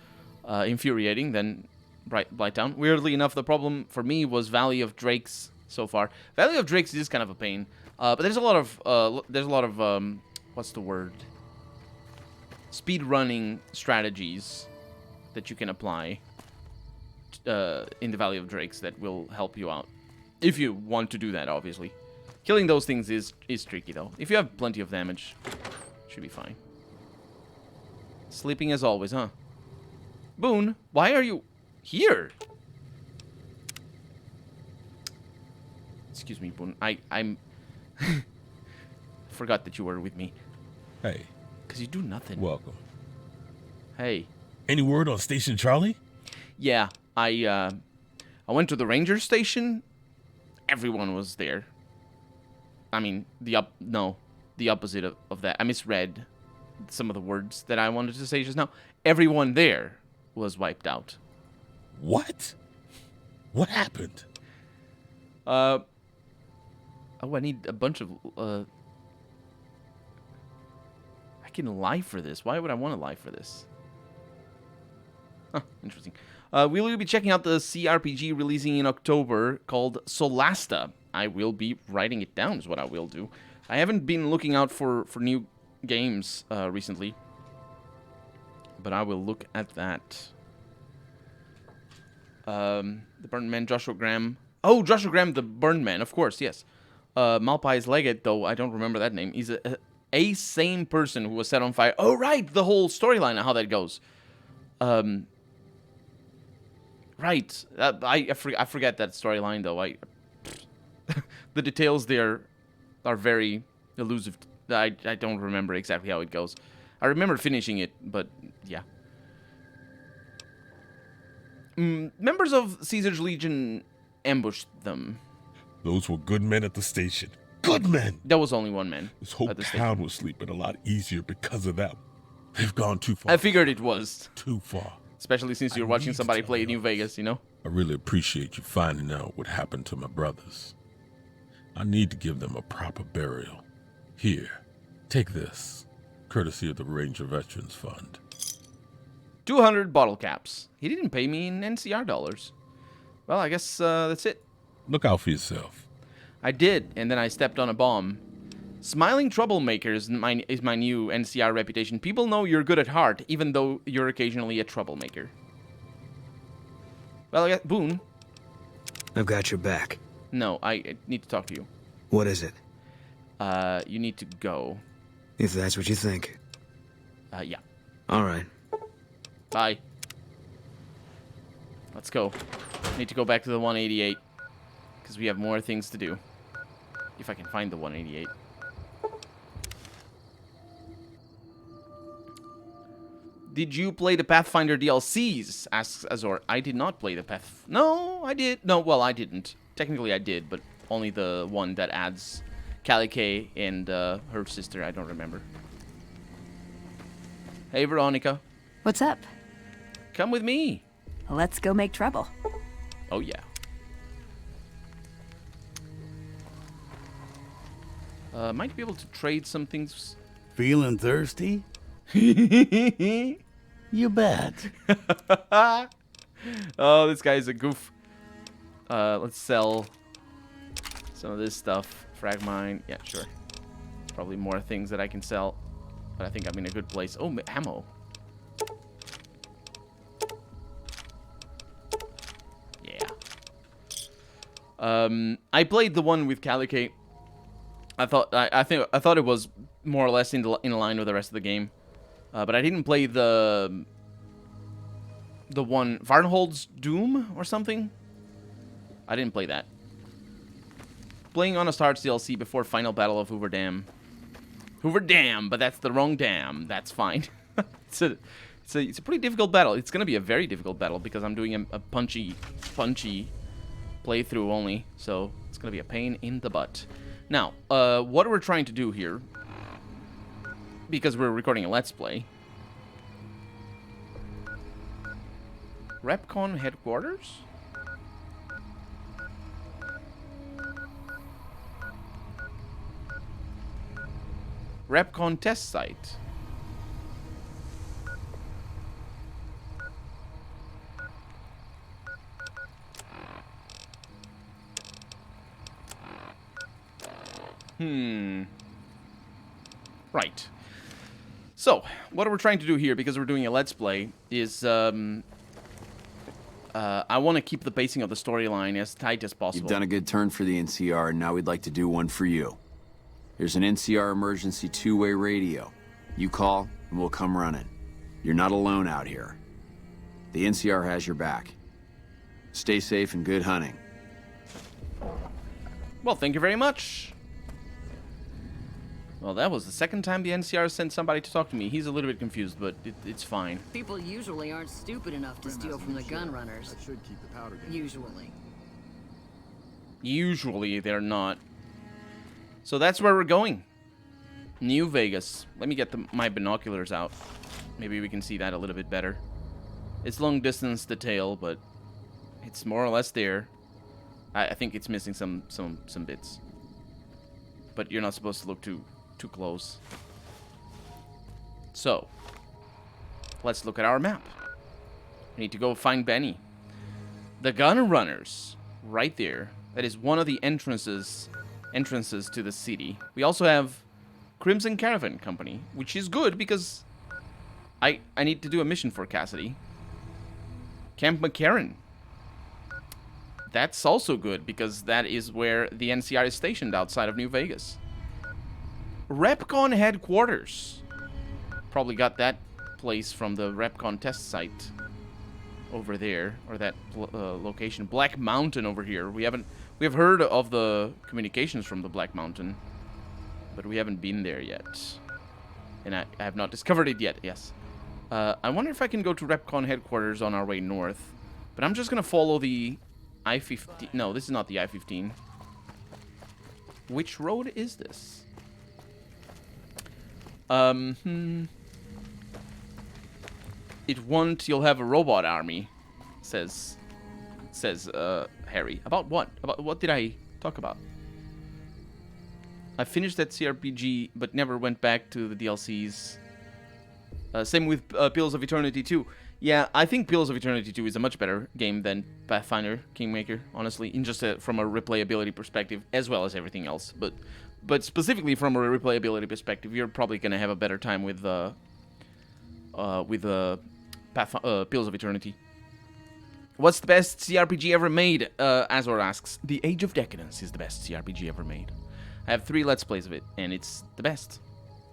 Speaker 1: infuriating than Blighttown. Weirdly enough, the problem for me was Valley of Drakes so far. Valley of Drakes is kind of a pain, but there's a lot of what's the word? Speedrunning strategies that you can apply in the Valley of Drakes that will help you out. If you want to do that, obviously. Killing those things is tricky, though. If you have plenty of damage, should be fine. Sleeping as always, huh? Boone, why are you here? Excuse me, Boone. I'm... forgot that you were with me.
Speaker 12: Hey.
Speaker 1: Because you do nothing.
Speaker 12: Welcome.
Speaker 1: Hey.
Speaker 12: Any word on Station Charlie?
Speaker 1: Yeah, I went to the ranger station. Everyone was there. I mean, the opposite of that. I misread some of the words that I wanted to say just now. Everyone there was wiped out.
Speaker 12: What? What happened?
Speaker 1: Oh, I need a bunch of I can lie for this. Why would I want to lie for this? Huh, interesting. We will be checking out the CRPG releasing in October called Solasta. I will be writing it down is what I will do. I haven't been looking out for new games recently. But I will look at that. The Burnt Man, Joshua Graham. Oh, Joshua Graham, the Burnt Man, of course, yes. Malpais Legate, though, I don't remember that name. He's a sane person who was set on fire. Oh, right, the whole storyline of how that goes. Right. I forget that storyline, though. The details there are very elusive. I don't remember exactly how it goes. I remember finishing it, but yeah. Members of Caesar's Legion ambushed them.
Speaker 12: Those were good men at the station. Good men!
Speaker 1: There was only one man.
Speaker 12: This whole town was sleeping a lot easier because of them. They've gone too far.
Speaker 1: I figured it was.
Speaker 12: Too far.
Speaker 1: Especially since you're watching somebody play New Vegas, you know?
Speaker 12: I really appreciate you finding out what happened to my brothers. I need to give them a proper burial. Here, take this, courtesy of the Ranger Veterans Fund.
Speaker 1: 200 bottle caps. He didn't pay me in NCR dollars. Well, I guess that's it.
Speaker 12: Look out for yourself.
Speaker 1: I did, and then I stepped on a bomb. Smiling troublemaker is my new NCR reputation. People know you're good at heart, even though you're occasionally a troublemaker. Well, I got Boone.
Speaker 16: I've got your back.
Speaker 1: No, I need to talk to you.
Speaker 16: What is it?
Speaker 1: You need to go.
Speaker 16: If that's what you think.
Speaker 1: Yeah.
Speaker 16: All right.
Speaker 1: Bye. Let's go. Need to go back to the 188. Because we have more things to do. If I can find the 188. Did you play the Pathfinder DLCs? Asks Azor. I did not play the Path... No, I did. No, well, I didn't. Technically, I did, but only the one that adds Calico and her sister. I don't remember. Hey, Veronica.
Speaker 10: What's up?
Speaker 1: Come with me.
Speaker 10: Let's go make trouble.
Speaker 1: Oh, yeah. Might be able to trade some things.
Speaker 17: Feeling thirsty? You bet.
Speaker 1: Oh, this guy's a goof. Let's sell some of this stuff. Frag mine. Yeah, sure. Probably more things that I can sell. But I think I'm in a good place. Oh, ammo. Yeah. I played the one with Calico. I thought it was more or less in line with the rest of the game. But I didn't play the one Varnhold's Doom or something. I didn't play that. Playing Honest Hearts DLC before Final Battle of Hoover Dam. Hoover Dam, but that's the wrong dam. That's fine. It's a pretty difficult battle. It's gonna be a very difficult battle because I'm doing a punchy playthrough only. So it's gonna be a pain in the butt. Now, what we're trying to do here, because we're recording a Let's Play. Repcon headquarters? Repcon test site. Right. So, what we're trying to do here, because we're doing a Let's Play, is I want to keep the pacing of the storyline as tight as possible.
Speaker 7: You've done a good turn for the NCR, and now we'd like to do one for you. There's an NCR emergency two-way radio. You call, and we'll come running. You're not alone out here. The NCR has your back. Stay safe and good hunting.
Speaker 1: Well, thank you very much. Well, that was the second time the NCR sent somebody to talk to me. He's a little bit confused, but it's fine.
Speaker 2: People usually aren't stupid enough to steal from the gun runners.
Speaker 3: That should keep the powder down.
Speaker 2: Usually.
Speaker 1: Usually, they're not. So that's where we're going. New Vegas. Let me get my binoculars out. Maybe we can see that a little bit better. It's long distance detail, but it's more or less there. I think it's missing some bits. But you're not supposed to look too close. So, let's look at our map. We need to go find Benny. The gun runners, right there. That is one of the entrances to the city. We also have Crimson Caravan Company, which is good because I need to do a mission for Cassidy. Camp McCarran. That's also good because that is where the NCR is stationed outside of New Vegas. Repcon headquarters. Probably got that place from the Repcon test site over there, or that location. Black Mountain over here. We have heard of the communications from the Black Mountain, but we haven't been there yet. And I have not discovered it yet, yes. I wonder if I can go to Repcon headquarters on our way north. But I'm just going to follow the I-15. No, this is not the I-15. Which road is this? It won't. You'll have a robot army, says Harry. About what? About what did I talk about? I finished that CRPG, but never went back to the DLCs. Same with Pillars of Eternity 2. Yeah, I think Pillars of Eternity 2 is a much better game than Pathfinder Kingmaker, honestly, in just from a replayability perspective, as well as everything else. But but specifically from a replayability perspective, you're probably gonna have a better time with Pillars of Eternity. What's the best CRPG ever made? Azor asks. The Age of Decadence is the best CRPG ever made. I have 3 Let's Plays of it, and it's the best.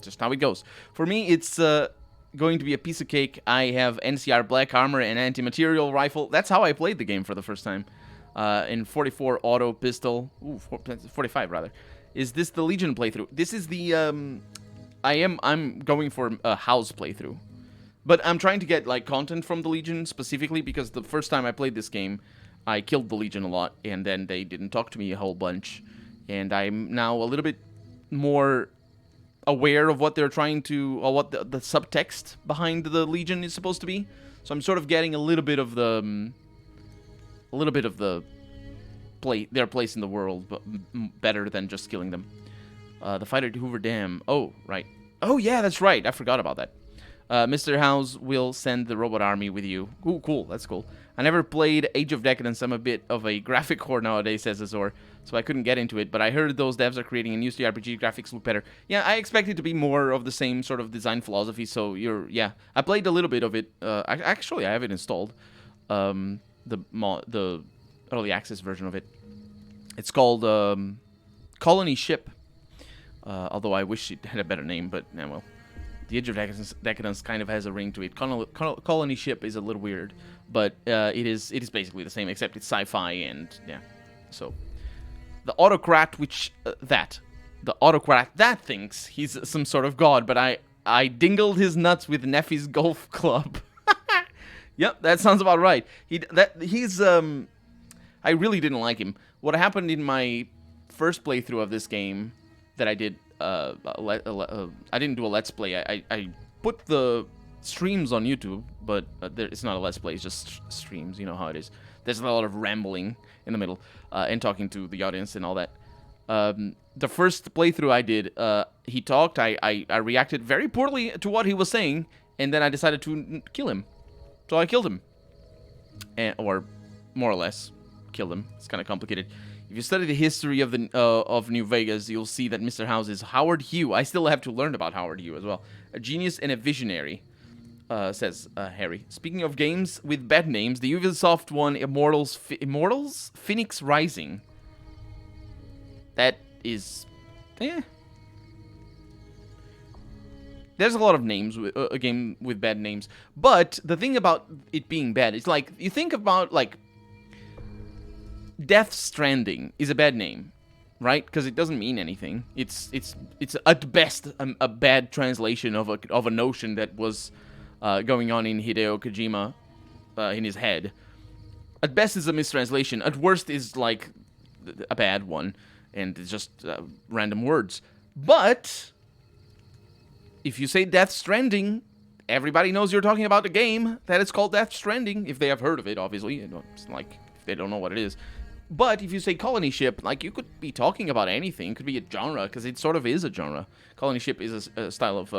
Speaker 1: Just how it goes. For me, it's going to be a piece of cake. I have NCR Black Armor and Anti-Material Rifle. That's how I played the game for the first time. In 44 Auto Pistol. Ooh, 45 rather. Is this the Legion playthrough? This is the... I'm going for a House playthrough. But I'm trying to get, like, content from the Legion specifically because the first time I played this game, I killed the Legion a lot, and then they didn't talk to me a whole bunch. And I'm now a little bit more aware of what they're trying to, or what the subtext behind the Legion is supposed to be. So I'm sort of getting a little bit of the, their place in the world, but better than just killing them. The fight at Hoover Dam. Oh, right. Oh, yeah, that's right. I forgot about that. Mr. House will send the robot army with you. Ooh, cool. That's cool. I never played Age of Decadence. I'm a bit of a graphic whore nowadays, says Azor, so I couldn't get into it. But I heard those devs are creating a new CRPG. Graphics look better. Yeah, I expect it to be more of the same sort of design philosophy. So yeah. I played a little bit of it. Actually, I have it installed. The early access version of it. It's called Colony Ship. Although I wish it had a better name, but well. The Age of Decadence kind of has a ring to it. Colony Ship is a little weird, but it is basically the same, except it's sci-fi and yeah. So the autocrat, the autocrat that thinks he's some sort of god, but I dingled his nuts with Neffy's golf club. Yep, that sounds about right. I really didn't like him. What happened in my first playthrough of this game that I did. I didn't do a Let's Play. I put the streams on YouTube, but it's not a Let's Play. It's just streams. You know how it is. There's a lot of rambling in the middle and talking to the audience and all that. The first playthrough I did, he talked. I reacted very poorly to what he was saying, and then I decided to kill him. So I killed him, or more or less killed him. It's kind of complicated. If you study the history of New Vegas, you'll see that Mr. House is Howard Hughes. I still have to learn about Howard Hughes as well. A genius and a visionary, says Harry. Speaking of games with bad names, the Ubisoft one, Immortals? Phoenix Rising. That is... There's a lot of names, a game with bad names. But the thing about it being bad is, like, you think about, like... Death Stranding is a bad name, right? Because it doesn't mean anything. It's at best a bad translation of a notion that was going on in Hideo Kojima in his head. At best, it's a mistranslation. At worst, is like a bad one, and it's just random words. But if you say Death Stranding, everybody knows you're talking about the game that it's called Death Stranding. If they have heard of it, obviously, it's like if they don't know what it is. But if you say Colony Ship, like, you could be talking about anything. It could be a genre, because it sort of is a genre. Colony Ship is a style of...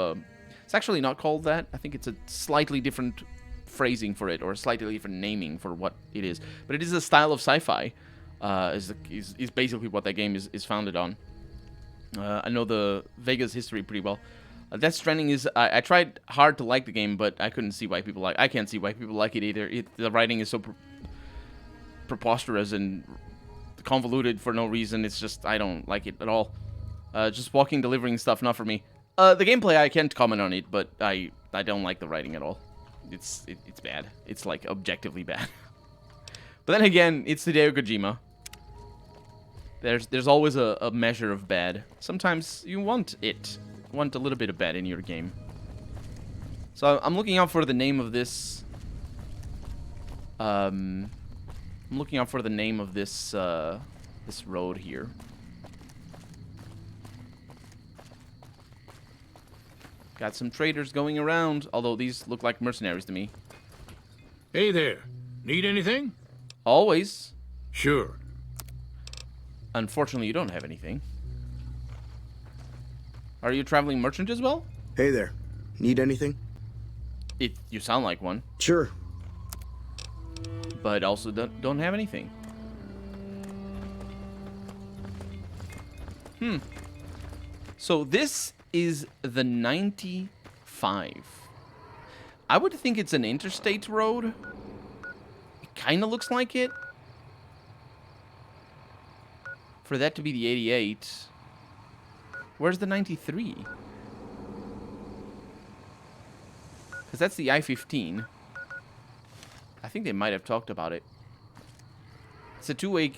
Speaker 1: it's actually not called that. I think it's a slightly different phrasing for it, or a slightly different naming for what it is. But it is a style of sci-fi. Is basically what that game is founded on. I know the Vegas history pretty well. Death Stranding is... I tried hard to like the game, but I couldn't see why people like... I can't see why people like it either. The writing is so... preposterous and convoluted for no reason. It's just, I don't like it at all. Just walking, delivering stuff, not for me. The gameplay, I can't comment on it, but I don't like the writing at all. It's bad. It's like objectively bad. But then again, it's Hideo Kojima. There's always a measure of bad. Sometimes you want a little bit of bad in your game. So I'm looking out for the name of this. I'm looking out for the name of this this road here. Got some traders going around, although these look like mercenaries to me.
Speaker 11: Hey there. Need anything?
Speaker 1: Always.
Speaker 11: Sure.
Speaker 1: Unfortunately, you don't have anything. Are you a traveling merchant as well?
Speaker 16: Hey there. Need anything?
Speaker 1: You sound like one.
Speaker 16: Sure.
Speaker 1: But also don't have anything. So this is the 95. I would think it's an interstate road. It kind of looks like it. For that to be the 88. Where's the 93? Because that's the I-15. I think they might have talked about it. It's a two-way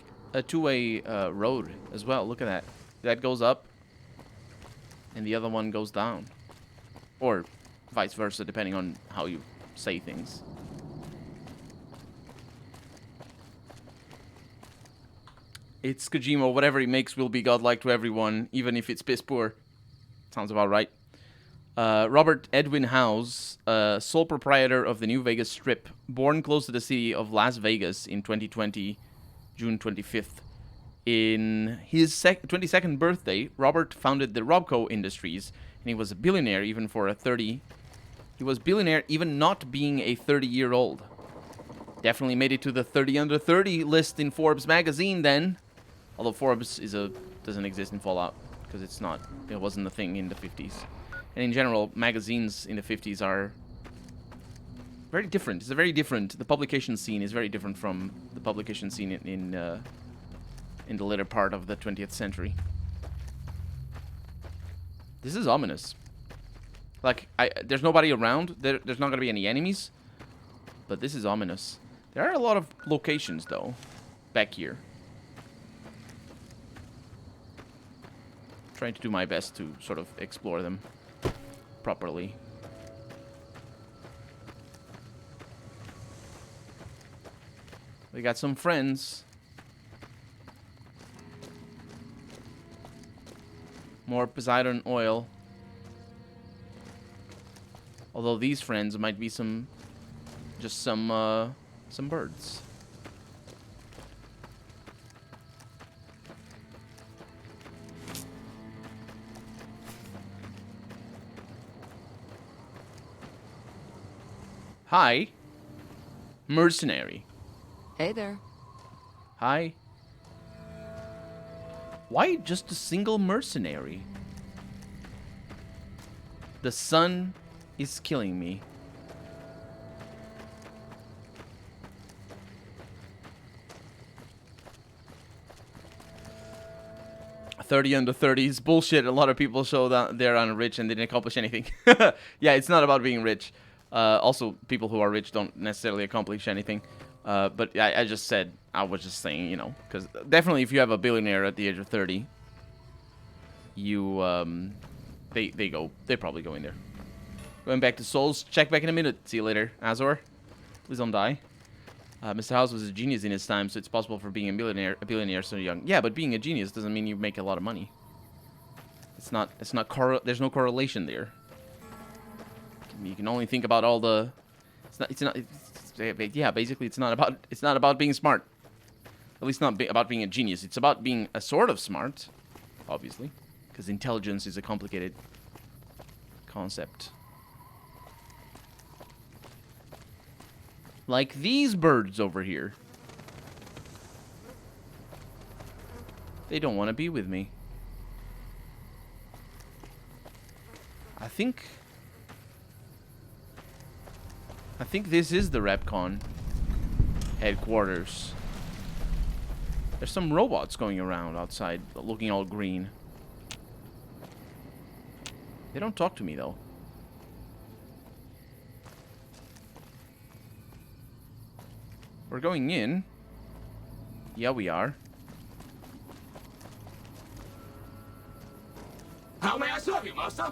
Speaker 1: road as well. Look at that. That goes up. And the other one goes down. Or vice versa, depending on how you say things. It's Kojima. Whatever he makes will be godlike to everyone, even if it's piss poor. Sounds about right. Robert Edwin Howes, sole proprietor of the New Vegas Strip, born close to the city of Las Vegas in 2020, June 25th. In his 22nd birthday, Robert founded the Robco Industries, and he was a billionaire even for a 30. He was billionaire even not being a 30-year-old. Definitely made it to the 30 under 30 list in Forbes magazine then. Although Forbes doesn't exist in Fallout because it wasn't a thing in the 50s. And in general, magazines in the 50s are very different. It's very different. The publication scene is very different from the publication scene in the later part of the 20th century. This is ominous. Like, there's nobody around. There's not going to be any enemies. But this is ominous. There are a lot of locations, though, back here. Trying to do my best to sort of explore them properly. We got some friends. More Poseidon oil. Although these friends might be some birds. Hi. Mercenary.
Speaker 2: Hey there.
Speaker 1: Hi. Why just a single mercenary? The sun is killing me. "30 under 30s bullshit. A lot of people show that they're unrich and they didn't accomplish anything." Yeah, it's not about being rich. Also, people who are rich don't necessarily accomplish anything. But I was just saying, you know, because definitely if you have a billionaire at the age of 30, they probably go in there. Going back to Souls, check back in a minute. See you later, Azor. Please don't die. Mr. House was a genius in his time, so it's possible for being a billionaire so young. Yeah, but being a genius doesn't mean you make a lot of money. There's no correlation there. You can only think about all the. Basically, it's not about being smart. At least not about being a genius. It's about being a sort of smart, obviously, because intelligence is a complicated concept. Like these birds over here. They don't want to be with me. I think this is the Repcon headquarters. There's some robots going around outside looking all green. They don't talk to me though. We're going in. Yeah, we are.
Speaker 18: How may I serve you, master?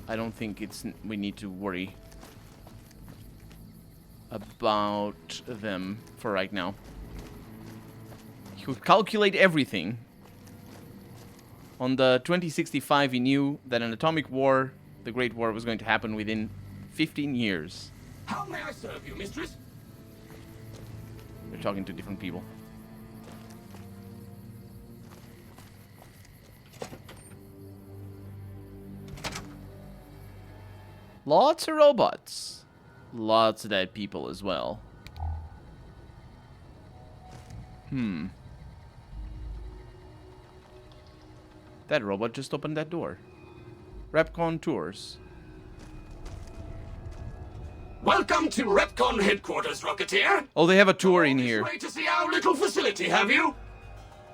Speaker 1: I don't think we need to worry about them for right now. He would calculate everything. On the 2065, he knew that an atomic war, the Great War, was going to happen within 15 years.
Speaker 18: How may I serve you, mistress?
Speaker 1: They're talking to different people. Lots of robots. Lots of dead people as well. That robot just opened that door. Repcon Tours.
Speaker 18: Welcome to Repcon headquarters, Rocketeer.
Speaker 1: Oh, they have a tour in here.
Speaker 18: Way to see our little facility, have you?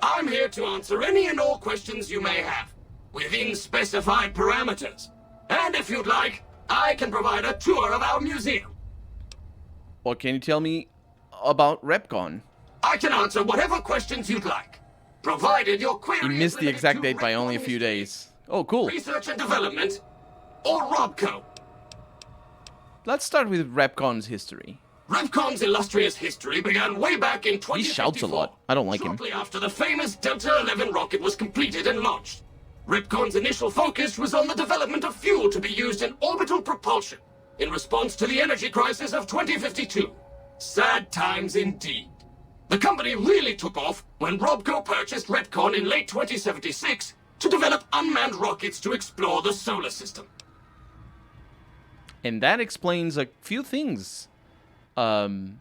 Speaker 18: I'm here to answer any and all questions you may have, within specified parameters. And if you'd like, I can provide a tour of our museum.
Speaker 1: What can you tell me about Repcon?
Speaker 18: I can answer whatever questions you'd like, provided your query
Speaker 1: You missed the exact date by only a few days. Oh, cool.
Speaker 18: Research and development, or Robco.
Speaker 1: Let's start with Repcon's history.
Speaker 18: Repcon's illustrious history began way back in 2054.
Speaker 1: He shouts a lot. I don't like him.
Speaker 18: Shortly after the famous Delta 11 rocket was completed and launched. Repcon's initial focus was on the development of fuel to be used in orbital propulsion in response to the energy crisis of 2052. Sad times indeed. The company really took off when Robco purchased Repcon in late 2076 to develop unmanned rockets to explore the solar system.
Speaker 1: And that explains a few things. Well,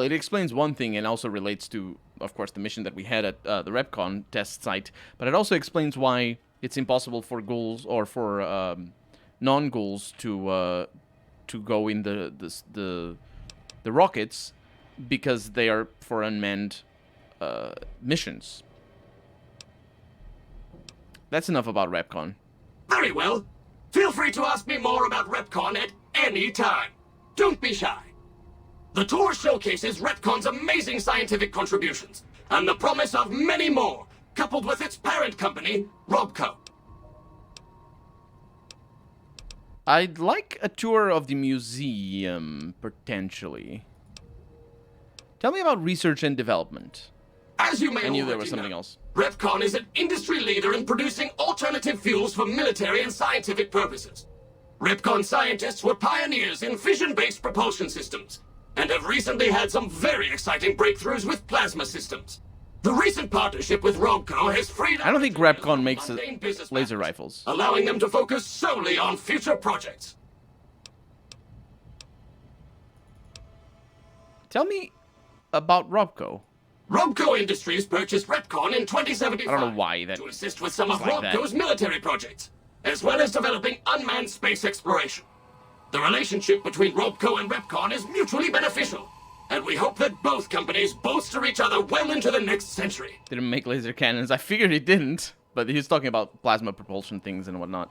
Speaker 1: it explains one thing and also relates to, of course, the mission that we had at the Repcon test site. But it also explains why it's impossible for ghouls or for non-ghouls to go in the rockets because they are for unmanned missions. That's enough about Repcon.
Speaker 18: Very well. Feel free to ask me more about Repcon at any time. Don't be shy. The tour showcases Repcon's amazing scientific contributions and the promise of many more, coupled with its parent company, Robco.
Speaker 1: I'd like a tour of the museum, potentially. Tell me about research and development.
Speaker 18: As you may
Speaker 1: I knew there
Speaker 18: already
Speaker 1: was something
Speaker 18: know,
Speaker 1: else.
Speaker 18: Repcon is an industry leader in producing alternative fuels for military and scientific purposes. Repcon scientists were pioneers in fission-based propulsion systems, and have recently had some very exciting breakthroughs with plasma systems. The recent partnership with Robco has freed up
Speaker 1: I don't think Repcon makes laser rifles.
Speaker 18: allowing them to focus solely on future projects.
Speaker 1: Tell me about Robco.
Speaker 18: Robco Industries purchased Repcon in 2075
Speaker 1: I don't know why that
Speaker 18: to assist with some of
Speaker 1: like that.
Speaker 18: Robco's military projects, as well as developing unmanned space exploration. The relationship between Robco and Repcon is mutually beneficial, and we hope that both companies bolster each other well into the next century.
Speaker 1: Didn't make laser cannons. I figured he didn't, but he was talking about plasma propulsion things and whatnot.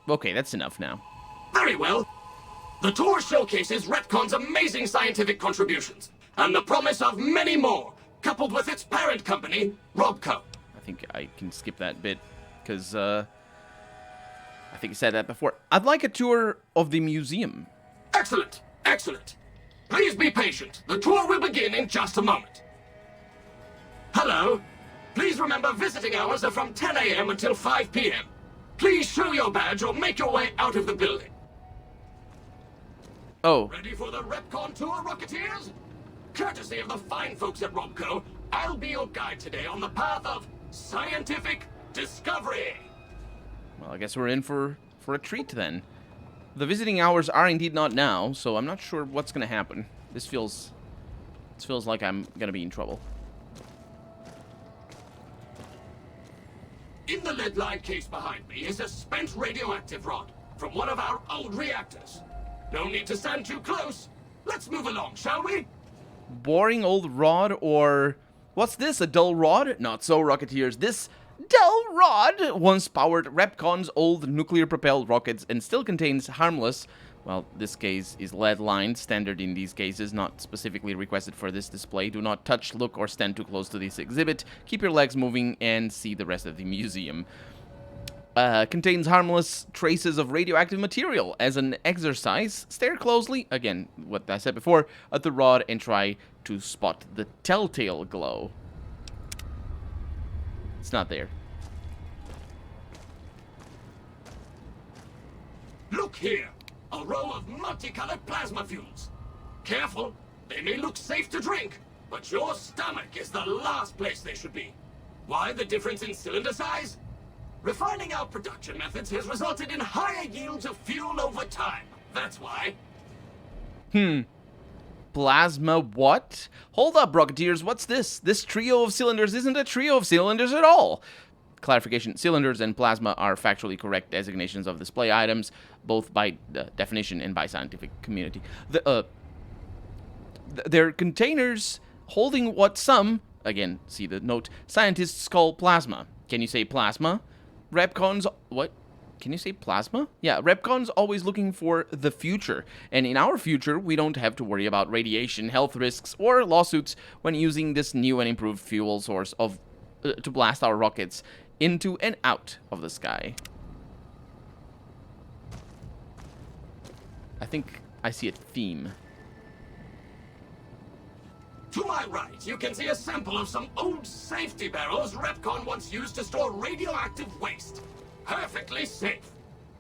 Speaker 1: Okay, that's enough now.
Speaker 18: Very well. The tour showcases Repcon's amazing scientific contributions and the promise of many more, coupled with its parent company, Robco.
Speaker 1: I think I can skip that bit, because, I think I said that before. I'd like a tour of the museum.
Speaker 18: Excellent, excellent. Please be patient. The tour will begin in just a moment. Hello. Please remember visiting hours are from 10 a.m. until 5 p.m. Please show your badge or make your way out of the building.
Speaker 1: Oh.
Speaker 18: Ready for the Repcon tour, Rocketeers? Courtesy of the fine folks at Robco, I'll be your guide today on the path of scientific discovery.
Speaker 1: Well, I guess we're in for a treat then. The visiting hours are indeed not now, so I'm not sure what's going to happen. This feels like I'm going to be in trouble.
Speaker 18: In the lead-lined case behind me is a spent radioactive rod from one of our old reactors. No need to stand too close. Let's move along, shall we?
Speaker 1: Boring old rod, or what's this, a dull rod? Not so, Rocketeers. This dull rod once powered Repcon's old nuclear-propelled rockets and still contains harmless, well, this case is lead-lined, standard in these cases, not specifically requested for this display. Do not touch, look, or stand too close to this exhibit. Keep your legs moving and see the rest of the museum. Contains harmless traces of radioactive material. As an exercise, stare closely, again, what I said before, at the rod and try to spot the telltale glow. It's not there.
Speaker 18: Look here, a row of multicolored plasma fuels. Careful, they may look safe to drink, but your stomach is the last place they should be. Why the difference in cylinder size? Refining our production methods has resulted in higher yields of fuel over time. That's why.
Speaker 1: plasma what? Hold up, Rocketeers, what's this? This trio of cylinders isn't a trio of cylinders at all. Clarification, cylinders and plasma are factually correct designations of display items, both by definition and by scientific community. They're containers holding what some, again, see the note, scientists call plasma. Can you say plasma? Repcons, what? Can you say plasma? Yeah, Repcon's always looking for the future. And in our future, we don't have to worry about radiation, health risks, or lawsuits when using this new and improved fuel source of to blast our rockets into and out of the sky. I think I see a theme.
Speaker 18: To my right, you can see a sample of some old safety barrels Repcon once used to store radioactive waste. Perfectly safe.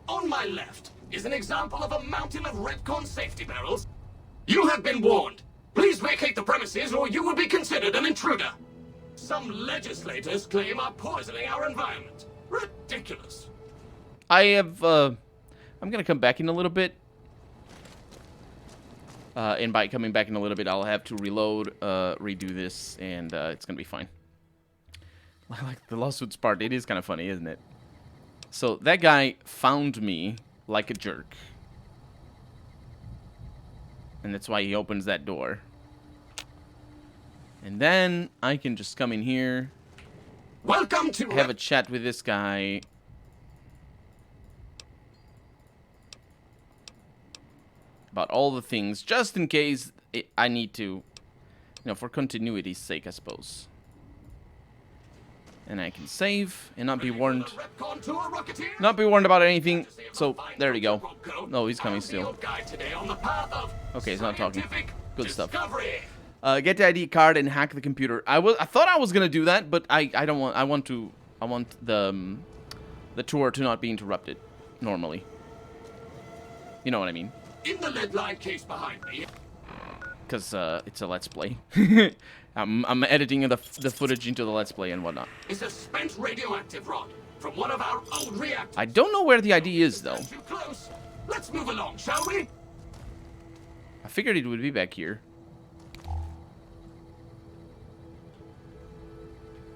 Speaker 18: On my left is an example of a mountain of Repcon safety barrels. You have been warned. Please vacate the premises or you will be considered an intruder. Some legislators claim are poisoning our environment. Ridiculous.
Speaker 1: I'm gonna come back in a little bit. And by coming back in a little bit, I'll have to reload, redo this, and it's gonna be fine. I like the lawsuits part. It is kind of funny, isn't it? So that guy found me like a jerk. And that's why he opens that door. And then I can just come in here.
Speaker 18: Welcome to
Speaker 1: have a chat with this guy. About all the things, just in case I need to, you know, for continuity's sake, I suppose. And I can save and not be warned. Not be warned about anything. So there you go. No, he's coming still. Okay, he's not talking. Good stuff. Get the ID card and hack the computer. I thought I was gonna do that, but I don't want. I want the tour to not be interrupted normally. You know what I mean?
Speaker 18: In the lead line case behind me.
Speaker 1: Because it's a Let's Play. I'm editing the footage into the Let's Play and whatnot.
Speaker 18: It's a spent radioactive rod from one of our old reactors.
Speaker 1: I don't know where the ID is, though.
Speaker 18: Too close. Let's move along, shall we?
Speaker 1: I figured it would be back here.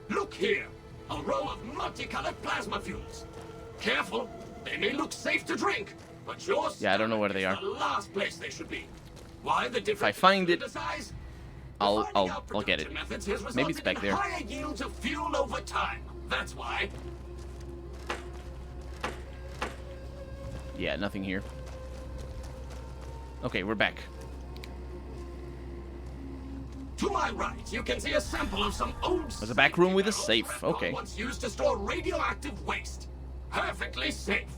Speaker 18: Look here. A row of multicolored plasma fuels. Careful. They may look safe to drink, but yours.
Speaker 1: Yeah, I don't know where they are.
Speaker 18: The last place they should be. Why the difference?
Speaker 1: If I find it,
Speaker 18: size?
Speaker 1: I'll get it. Maybe it's back there.
Speaker 18: Higher yields of fuel over time. That's why.
Speaker 1: Yeah, nothing here. Okay, we're back.
Speaker 18: To my right, you can see a sample of some old.
Speaker 1: There's a back room with a safe. Okay.
Speaker 18: Once used to store radioactive waste. Perfectly safe.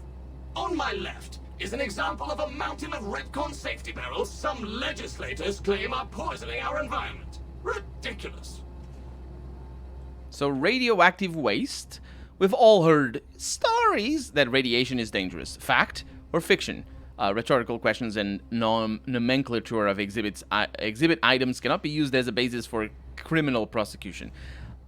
Speaker 18: On my left is an example of a mountain of Repcon safety barrels some legislators claim are poisoning our environment. Ridiculous.
Speaker 1: So radioactive waste. We've all heard stories that radiation is dangerous. Fact or fiction? Rhetorical questions and nomenclature of exhibit items cannot be used as a basis for criminal prosecution.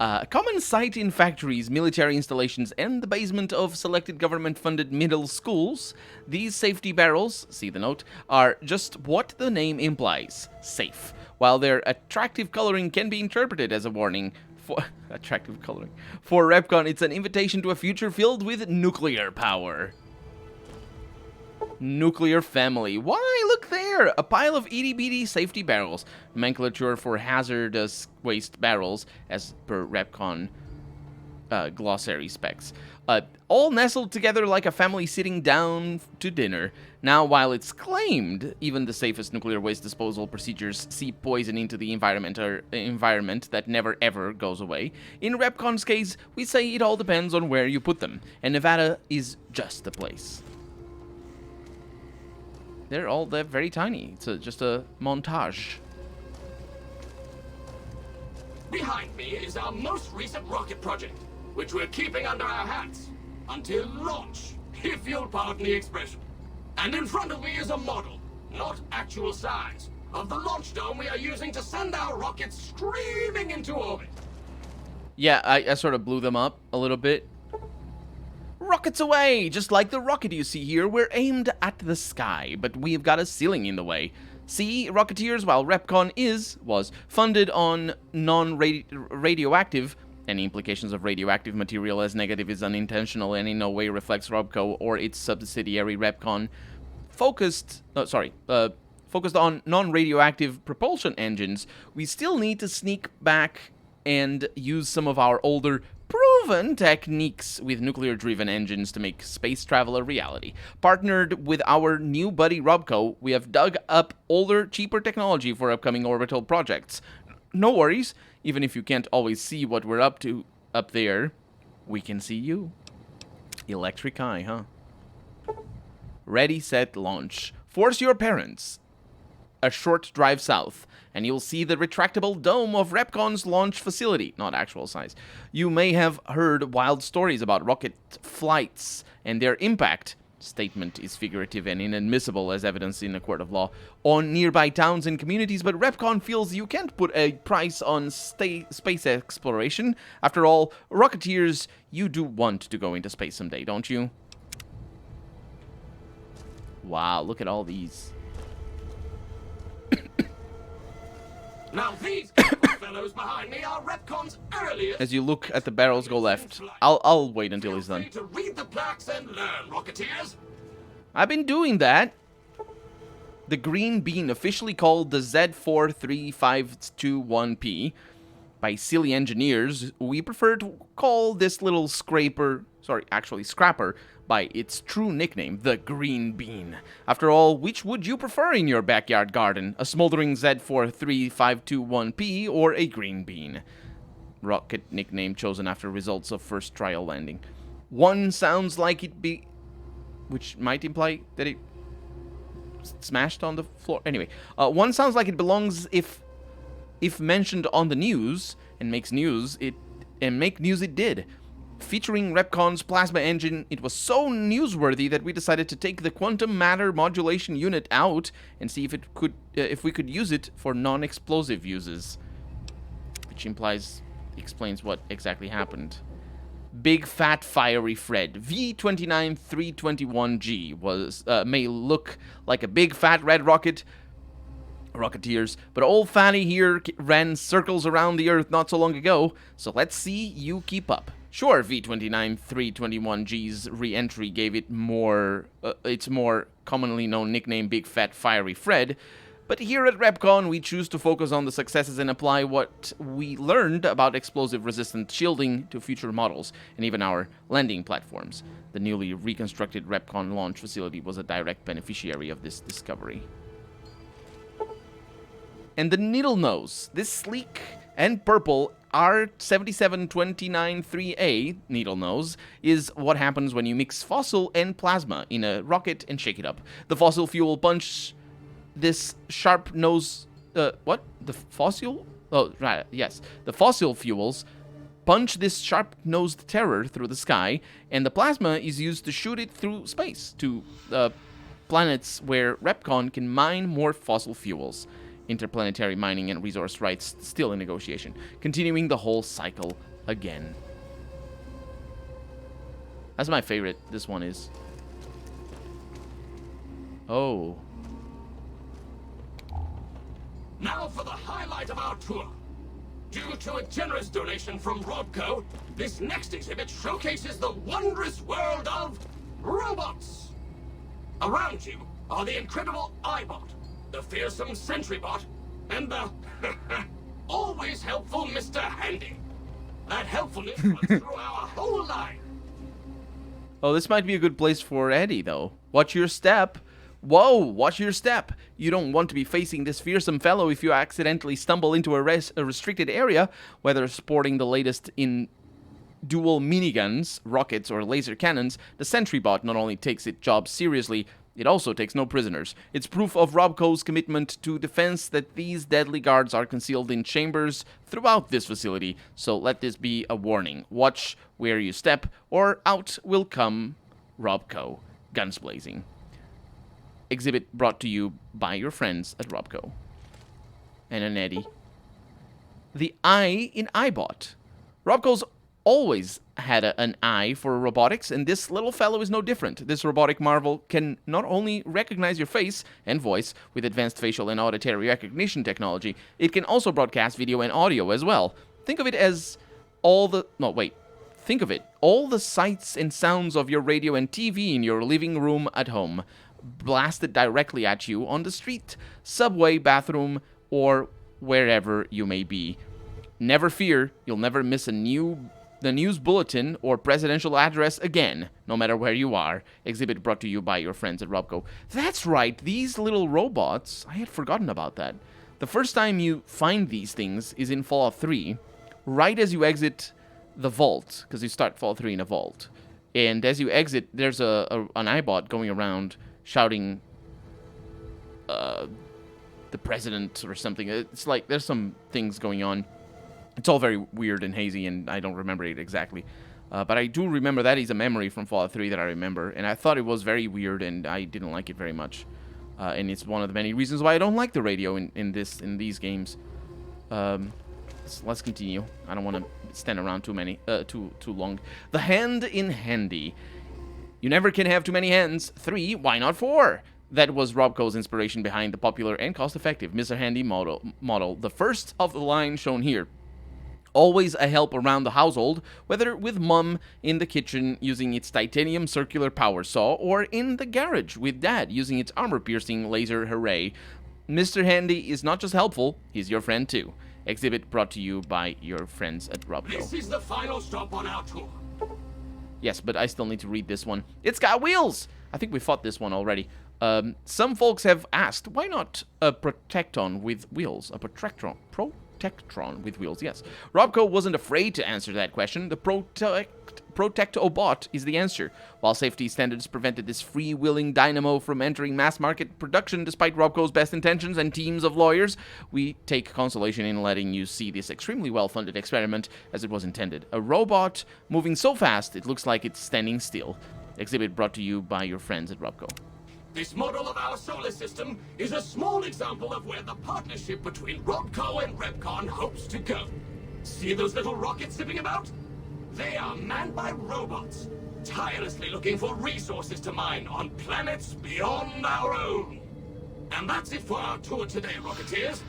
Speaker 1: A common sight in factories, military installations, and the basement of selected government-funded middle schools, these safety barrels, see the note, are just what the name implies, safe, while their attractive coloring can be interpreted as a warning for attractive coloring. For Repcon, it's an invitation to a future filled with nuclear power. Nuclear family. Why, look there! A pile of itty-bitty safety barrels. Nomenclature for hazardous waste barrels, as per Repcon glossary specs. All nestled together like a family sitting down to dinner. Now, while it's claimed even the safest nuclear waste disposal procedures seep poison into the environment that never ever goes away, in Repcon's case, we say it all depends on where you put them, and Nevada is just the place. They're all very tiny. It's just a montage.
Speaker 18: Behind me is our most recent rocket project, which we're keeping under our hats until launch, if you'll pardon the expression. And in front of me is a model, not actual size, of the launch dome we are using to send our rockets screaming into orbit.
Speaker 1: Yeah, I sort of blew them up a little bit. Rockets away! Just like the rocket you see here, we're aimed at the sky, but we've got a ceiling in the way. See, Rocketeers, while REPCONN was funded on non-radioactive, any implications of radioactive material as negative is unintentional and in no way reflects RobCo or its subsidiary REPCONN, focused on non-radioactive propulsion engines, we still need to sneak back and use some of our older proven techniques with nuclear-driven engines to make space travel a reality. Partnered with our new buddy RobCo, we have dug up older, cheaper technology for upcoming orbital projects. No worries, even if you can't always see what we're up to up there, we can see you. Electric eye, huh? Ready, set, launch. Force your parents a short drive south, and you'll see the retractable dome of REPCONN's launch facility, not actual size. You may have heard wild stories about rocket flights and their impact. Statement is figurative and inadmissible as evidence in a court of law on nearby towns and communities, but REPCONN feels you can't put a price on space exploration. After all, Rocketeers, you do want to go into space someday, don't you? Wow, look at all these.
Speaker 18: Now these fellows behind me are REPCONN's earliest.
Speaker 1: As you look at the barrels go left, I'll wait until he's done.
Speaker 18: To read the plaques and learn, Rocketeers.
Speaker 1: I've been doing that. The green bean, officially called the Z43521P by silly engineers, we prefer to call this little scraper by its true nickname, the green bean. After all, which would you prefer in your backyard garden? A smoldering Z43521P or a green bean? Rocket nickname chosen after results of first trial landing. One sounds like it be... which might imply that it smashed on the floor. Anyway, one sounds like it belongs if mentioned on the news and make news it did. Featuring REPCONN's plasma engine, it was so newsworthy that we decided to take the quantum matter modulation unit out and see if we could use it for non-explosive uses, which explains what exactly happened. Big Fat Fiery Fred V29321G may look like a big fat red rocket, Rocketeers, but old Fatty here ran circles around the Earth not so long ago, so let's see you keep up. Sure, V29321G's re-entry gave it its more commonly known nickname Big Fat Fiery Fred, but here at REPCONN we choose to focus on the successes and apply what we learned about explosive-resistant shielding to future models, and even our landing platforms. The newly reconstructed REPCONN launch facility was a direct beneficiary of this discovery. And the needle nose, this sleek and purple R77293A needle nose, is what happens when you mix fossil and plasma in a rocket and shake it up. The fossil fuel punch this sharp nose... what? The fossil? Oh, right, yes. The fossil fuels punch this sharp-nosed terror through the sky, and the plasma is used to shoot it through space to planets where REPCONN can mine more fossil fuels. Interplanetary mining and resource rights still in negotiation, continuing the whole cycle again. That's my favorite, this one is. Oh.
Speaker 18: Now for the highlight of our tour. Due to a generous donation from RobCo, this next exhibit showcases the wondrous world of robots. Around you are the incredible iBot, the fearsome SentryBot, and the always helpful Mr. Handy. That helpfulness runs through our whole line.
Speaker 1: Oh, this might be a good place for Eddie, though. Watch your step. Whoa, watch your step. You don't want to be facing this fearsome fellow if you accidentally stumble into a restricted area, whether sporting the latest in dual miniguns, rockets, or laser cannons. The SentryBot not only takes its job seriously, it also takes no prisoners. It's proof of RobCo's commitment to defense that these deadly guards are concealed in chambers throughout this facility, so let this be a warning. Watch where you step, or out will come RobCo. Guns blazing. Exhibit brought to you by your friends at RobCo. And an Eddie. The I in iBot. RobCo's always had an eye for robotics, and this little fellow is no different. This robotic marvel can not only recognize your face and voice with advanced facial and auditory recognition technology, it can also broadcast video and audio as well. Think of it as all the... No, wait. Think of it. All the sights and sounds of your radio and TV in your living room at home, blasted directly at you on the street, subway, bathroom, or wherever you may be. Never fear, you'll never miss the news bulletin or presidential address again, no matter where you are. Exhibit brought to you by your friends at Robco. That's right, these little robots, I had forgotten about that. The first time you find these things is in Fallout 3, right as you exit the vault, because you start Fallout 3 in a vault. And as you exit, there's an iBot going around shouting the president or something. It's like there's some things going on. It's all very weird and hazy, and I don't remember it exactly. But I do remember that is a memory from Fallout 3 that I remember, and I thought it was very weird, and I didn't like it very much. And it's one of the many reasons why I don't like the radio in these games. Let's continue. I don't want to stand around too long. The hand in handy. You never can have too many hands. 3, why not 4? That was Robco's inspiration behind the popular and cost-effective Mr. Handy model, the first of the line shown here. Always a help around the household, whether with Mum in the kitchen using its titanium circular power saw, or in the garage with Dad using its armor-piercing laser hooray. Mr. Handy is not just helpful, he's your friend too. Exhibit brought to you by your friends at Robco.
Speaker 18: This is the final stop on our tour.
Speaker 1: Yes, but I still need to read this one. It's got wheels! I think we fought this one already. Some folks have asked, why not a Protecton with wheels? A Protectron with wheels, yes. Robco wasn't afraid to answer that question. The Protectobot is the answer. While safety standards prevented this free-willing dynamo from entering mass-market production despite Robco's best intentions and teams of lawyers, we take consolation in letting you see this extremely well-funded experiment as it was intended. A robot moving so fast it looks like it's standing still. Exhibit brought to you by your friends at Robco.
Speaker 18: This model of our solar system is a small example of where the partnership between Robco and Repcon hopes to go. See those little rockets zipping about? They are manned by robots, tirelessly looking for resources to mine on planets beyond our own. And that's it for our tour today, Rocketeers.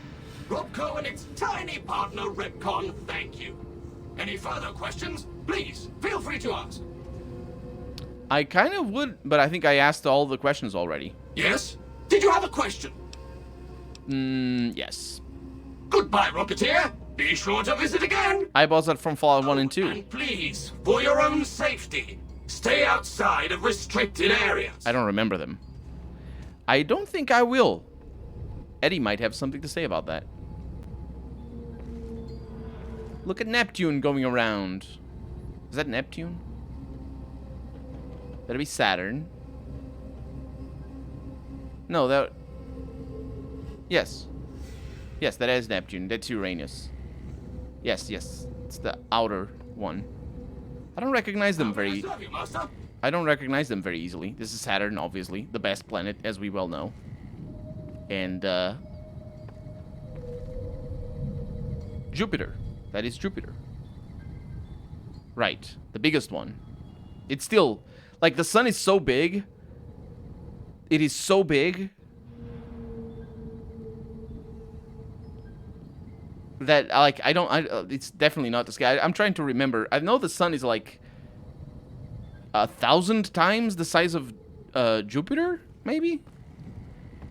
Speaker 18: Robco and its tiny partner Repcon thank you. Any further questions? Please, feel free to ask.
Speaker 1: I kind of would, but I think I asked all the questions already.
Speaker 18: Yes? Did you have a question?
Speaker 1: Yes.
Speaker 18: Goodbye, Rocketeer. Be sure to visit again.
Speaker 1: Eyeballs are from Fallout 1 and 2.
Speaker 18: And please, for your own safety, stay outside of restricted areas.
Speaker 1: I don't remember them. I don't think I will. Eddie might have something to say about that. Look at Neptune going around. Is that Neptune? That'd be Saturn. No, that... Yes. Yes, that is Neptune. That's Uranus. Yes, yes. It's the outer one. I don't recognize them very... I don't recognize them very easily. This is Saturn, obviously. The best planet, as we well know. And, Jupiter. That is Jupiter. Right. The biggest one. It's still... Like, the sun is so big. It is so big that, like, it's definitely not the sky. I'm trying to remember. I know the sun is, like, 1,000 times the size of Jupiter, maybe?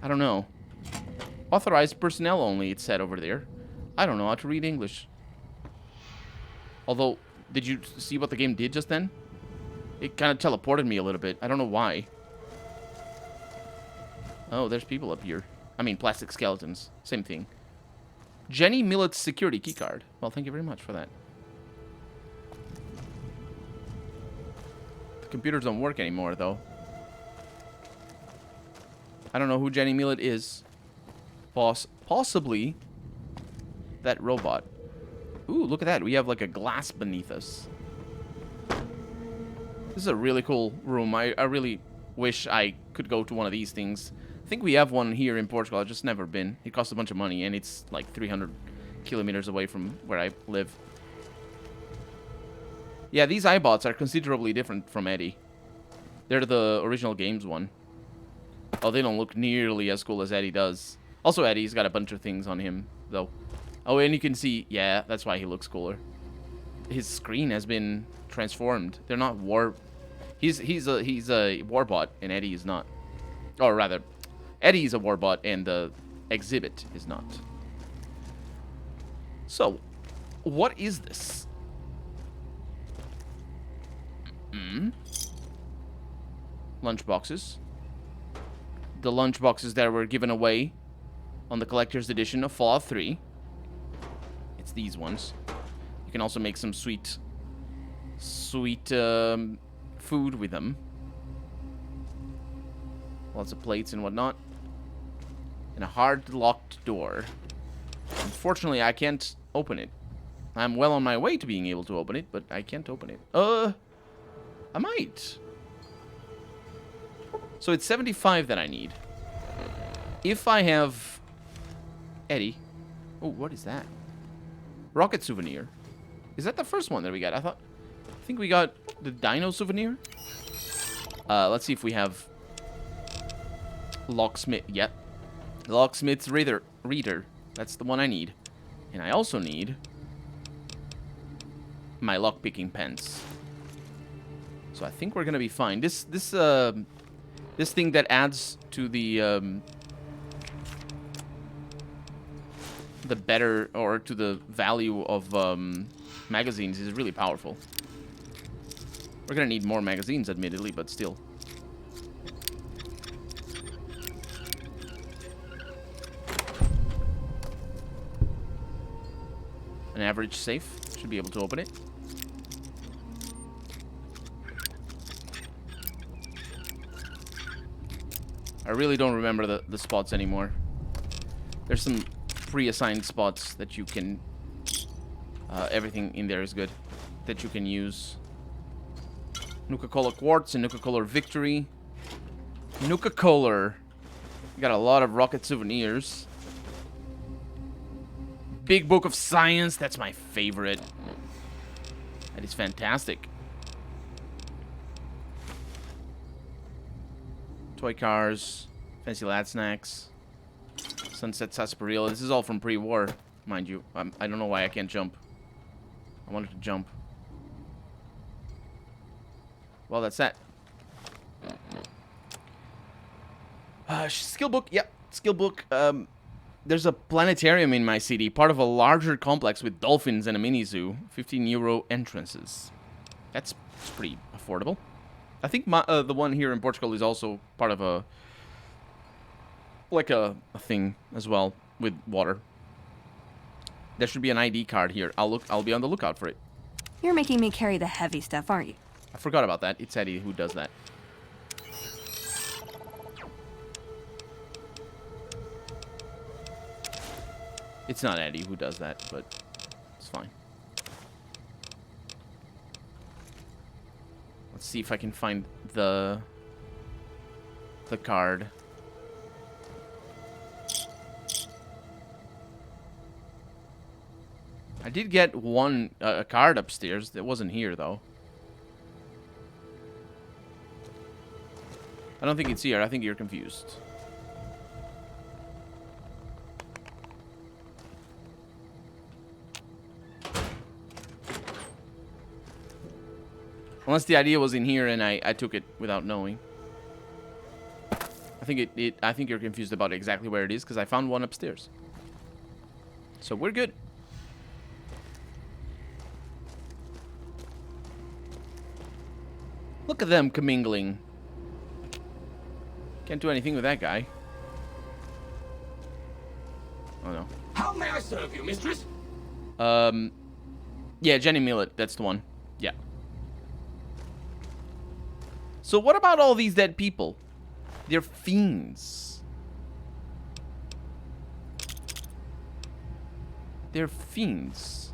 Speaker 1: I don't know. Authorized personnel only, it said over there. I don't know how to read English. Although, did you see what the game did just then? It kind of teleported me a little bit. I don't know why. Oh, there's people up here. I mean, plastic skeletons. Same thing. Jenny Millett's security keycard. Well, thank you very much for that. The computers don't work anymore, though. I don't know who Jenny Millett is. Possibly that robot. Ooh, look at that. We have, like, a glass beneath us. This is a really cool room. I really wish I could go to one of these things. I think we have one here in Portugal. I've just never been. It costs a bunch of money, and it's like 300 kilometers away from where I live. Yeah, these iBots are considerably different from Eddie. They're the original games one. Oh, they don't look nearly as cool as Eddie does. Also, Eddie's got a bunch of things on him, though. Oh, and you can see, yeah, that's why he looks cooler. His screen has been transformed. They're not war. He's a warbot, and Eddie is not. Or rather, Eddie is a warbot, and the exhibit is not. So, what is this? Lunchboxes. The lunchboxes that were given away on the collector's edition of Fallout 3. It's these ones. You can also make some sweet food with them. Lots of plates and whatnot. And a hard locked door. Unfortunately, I can't open it. I'm well on my way to being able to open it, but I can't open it. I might. So it's 75 that I need. If I have Eddie. Oh, what is that? Rocket souvenir. Is that the first one that we got? I think we got the Dino souvenir. Let's see if we have Locksmith. Yep. Locksmith's reader. That's the one I need. And I also need my lockpicking pens. So I think we're gonna be fine. This thing that adds to the better, or to the value of magazines is really powerful. We're gonna need more magazines, admittedly, but still. An average safe should be able to open it. I really don't remember the spots anymore. There's some pre-assigned spots that you can... everything in there is good. That you can use. Nuka-Cola Quartz and Nuka-Cola Victory. Nuka-Cola. Got a lot of rocket souvenirs. Big Book of Science. That's my favorite. That is fantastic. Toy cars, fancy lad snacks, Sunset Sarsaparilla. This is all from pre-war, mind you. I don't know why I can't jump. I wanted to jump. Well, that's that. Skill book. Yep, skill book. There's a planetarium in my city, part of a larger complex with dolphins and a mini zoo. €15 entrances. That's pretty affordable. I think the one here in Portugal is also part of a thing as well with water. There should be an ID card here. I'll be on the lookout for it.
Speaker 10: You're making me carry the heavy stuff, aren't you?
Speaker 1: I forgot about that. It's Eddie who does that. It's not Eddie who does that, but it's fine. Let's see if I can find the card. I did get a card upstairs that wasn't here, though. I don't think it's here. I think you're confused. Unless the idea was in here and I took it without knowing. I think you're confused about exactly where it is because I found one upstairs. So we're good. Look at them commingling. Can't do anything with that guy. Oh no.
Speaker 18: How may I serve you, mistress?
Speaker 1: Yeah, Jenny Millet, that's the one. Yeah. So what about all these dead people? They're fiends. They're fiends.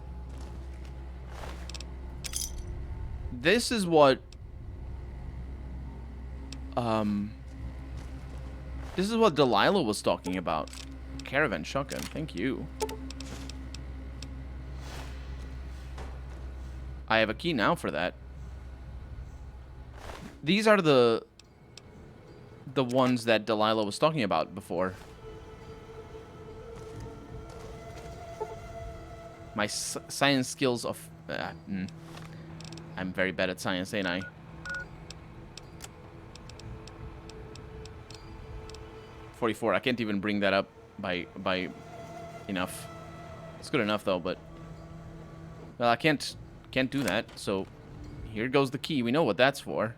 Speaker 1: This is what... This is what Delilah was talking about. Caravan shotgun, thank you. I have a key now for that. These are the ones that Delilah was talking about before. My science skills of... I'm very bad at science, ain't I? 44. I can't even bring that up by enough. It's good enough, though, but... Well, I can't do that, so... Here goes the key. We know what that's for.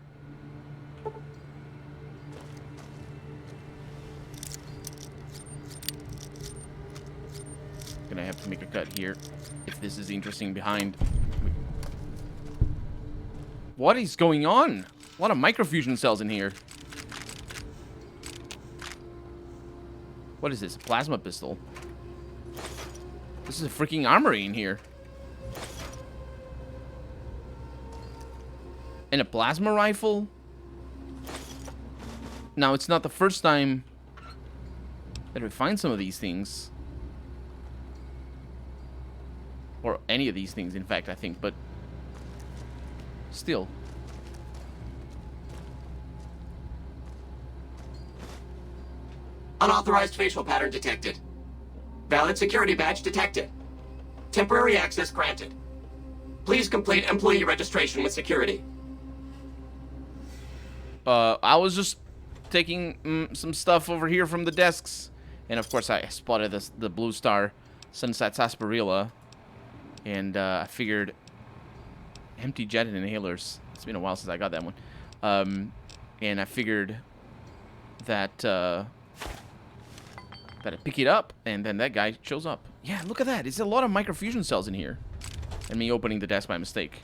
Speaker 1: Gonna have to make a cut here if this is interesting behind. What is going on? A lot of microfusion cells in here. What is this? A plasma pistol. This is a freaking armory in here. And a plasma rifle? Now, it's not the first time that we find some of these things. Or any of these things, in fact, I think, but still.
Speaker 18: Unauthorized facial pattern detected. Valid security badge detected. Temporary access granted. Please complete employee registration with security.
Speaker 1: I was just taking some stuff over here from the desks. And of course I spotted the blue star Sunset Sarsaparilla. And I figured empty jet inhalers. It's been a while since I got that one. And I figured that that I'd pick it up, and then that guy shows up. Yeah, look at that. It's a lot of microfusion cells in here. And me opening the desk by mistake.